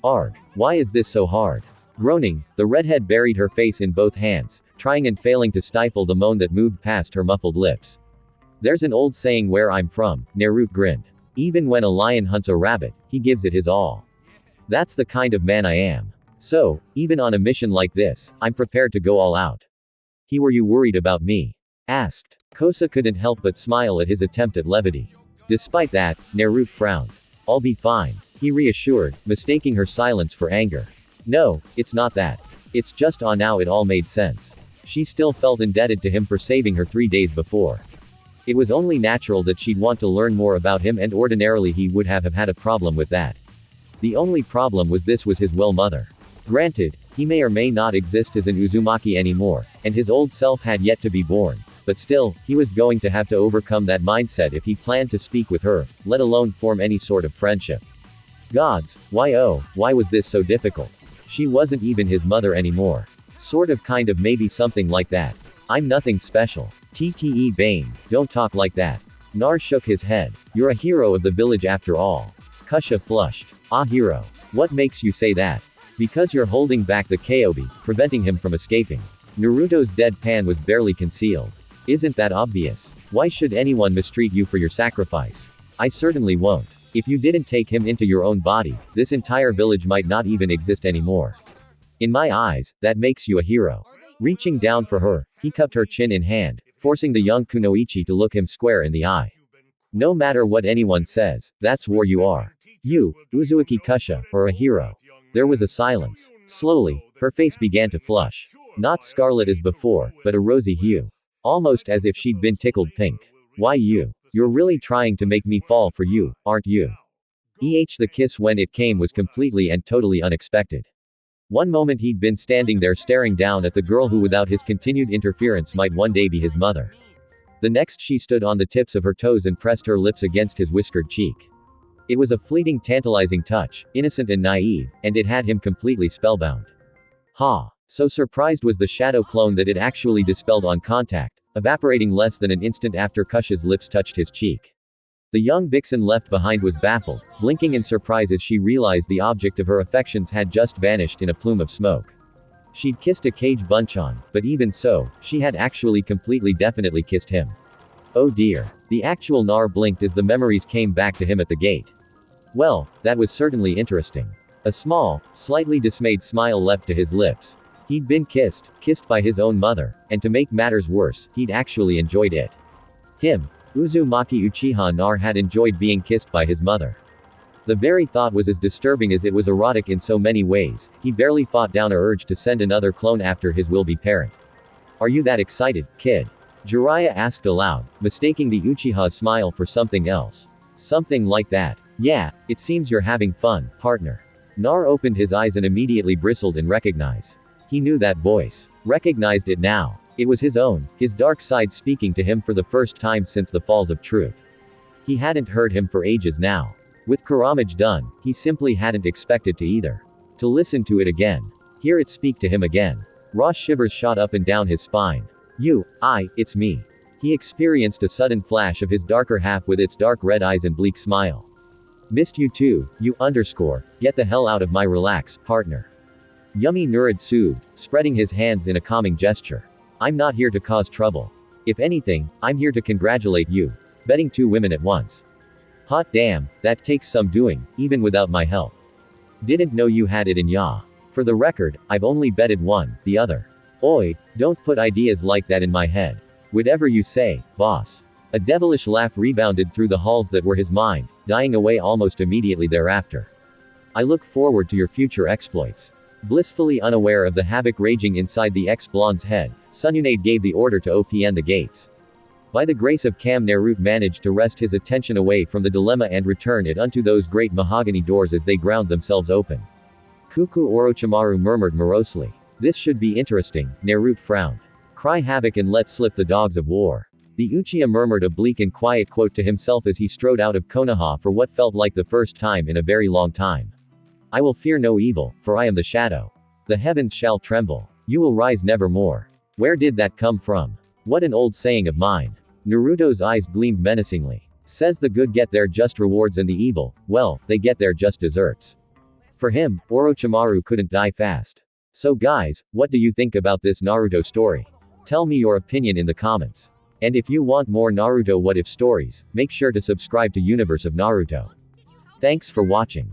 Arg. Why is this so hard? Groaning, the redhead buried her face in both hands, trying and failing to stifle the moan that moved past her muffled lips. There's an old saying where I'm from, Naruto grinned. Even when a lion hunts a rabbit, he gives it his all. That's the kind of man I am. So, even on a mission like this, I'm prepared to go all out. Were you worried about me? Asked. Kosa couldn't help but smile at his attempt at levity. Despite that, Naruto frowned. I'll be fine, he reassured, mistaking her silence for anger. No, it's not that. It's just now it all made sense. She still felt indebted to him for saving her 3 days before. It was only natural that she'd want to learn more about him, and ordinarily he would have had a problem with that. The only problem was this was his mother. Granted, he may or may not exist as an Uzumaki anymore, and his old self had yet to be born, but still, he was going to have to overcome that mindset if he planned to speak with her, let alone form any sort of friendship. Gods, why was this so difficult? She wasn't even his mother anymore. Sort of kind of maybe something like that. I'm nothing special. TTE Bane, don't talk like that. Nar shook his head. You're a hero of the village after all. Kusha flushed. Ah, hero. What makes you say that? Because you're holding back the Kobe, preventing him from escaping. Naruto's deadpan was barely concealed. Isn't that obvious? Why should anyone mistreat you for your sacrifice? I certainly won't. If you didn't take him into your own body, this entire village might not even exist anymore. In my eyes, that makes you a hero. Reaching down for her, he cupped her chin in hand, forcing the young kunoichi to look him square in the eye. No matter what anyone says, that's where you are. You, Uzumaki Kusha, are a hero. There was a silence. Slowly, her face began to flush. Not scarlet as before, but a rosy hue. Almost as if she'd been tickled pink. Why you? You're really trying to make me fall for you, aren't you? The kiss when it came was completely and totally unexpected. One moment he'd been standing there staring down at the girl who without his continued interference might one day be his mother. The next she stood on the tips of her toes and pressed her lips against his whiskered cheek. It was a fleeting, tantalizing touch, innocent and naive, and it had him completely spellbound. So surprised was the shadow clone that it actually dispelled on contact, evaporating less than an instant after Kusha's lips touched his cheek. The young vixen left behind was baffled, blinking in surprise as she realized the object of her affections had just vanished in a plume of smoke. She'd kissed a cage bunchon, but even so, she had actually completely definitely kissed him. Oh dear. The actual Nar blinked as the memories came back to him at the gate. Well, that was certainly interesting. A small, slightly dismayed smile leapt to his lips. He'd been kissed by his own mother, and to make matters worse, he'd actually enjoyed it. Him, Uzumaki Uchiha Nar, had enjoyed being kissed by his mother. The very thought was as disturbing as it was erotic in so many ways. He barely fought down an urge to send another clone after his will-be parent. Are you that excited, kid? Jiraiya asked aloud, mistaking the Uchiha's smile for something else. Something like that. Yeah, it seems you're having fun, partner. Nar opened his eyes and immediately bristled in recognize. He knew that voice. Recognized it now. It was his own, his dark side speaking to him for the first time since the Falls of Truth. He hadn't heard him for ages now. With Kuramage done, he simply hadn't expected to either. To listen to it again. Hear it speak to him again. Raw shivers shot up and down his spine. It's me. He experienced a sudden flash of his darker half with its dark red eyes and bleak smile. Missed you too, get the hell out of my relax, partner. Yummy Nurid soothed, spreading his hands in a calming gesture. I'm not here to cause trouble. If anything, I'm here to congratulate you. Betting 2 women at once. Hot damn, that takes some doing, even without my help. Didn't know you had it in ya. For the record, I've only betted one, the other. Oi, don't put ideas like that in my head. Whatever you say, boss. A devilish laugh rebounded through the halls that were his mind, dying away almost immediately thereafter. I look forward to your future exploits. Blissfully unaware of the havoc raging inside the ex-blonde's head, Tsunade gave the order to open the gates. By the grace of Cam, Naruto managed to wrest his attention away from the dilemma and return it unto those great mahogany doors as they ground themselves open. Kuku Orochimaru murmured morosely. This should be interesting, Naruto frowned. Cry havoc and let slip the dogs of war. The Uchiha murmured a bleak and quiet quote to himself as he strode out of Konoha for what felt like the first time in a very long time. I will fear no evil, for I am the shadow. The heavens shall tremble. You will rise nevermore. Where did that come from? What an old saying of mine. Naruto's eyes gleamed menacingly. Says the good get their just rewards and the evil, well, they get their just deserts. For him, Orochimaru couldn't die fast. So guys, what do you think about this Naruto story? Tell me your opinion in the comments. And if you want more Naruto what if stories, make sure to subscribe to Universe of Naruto. Thanks for watching.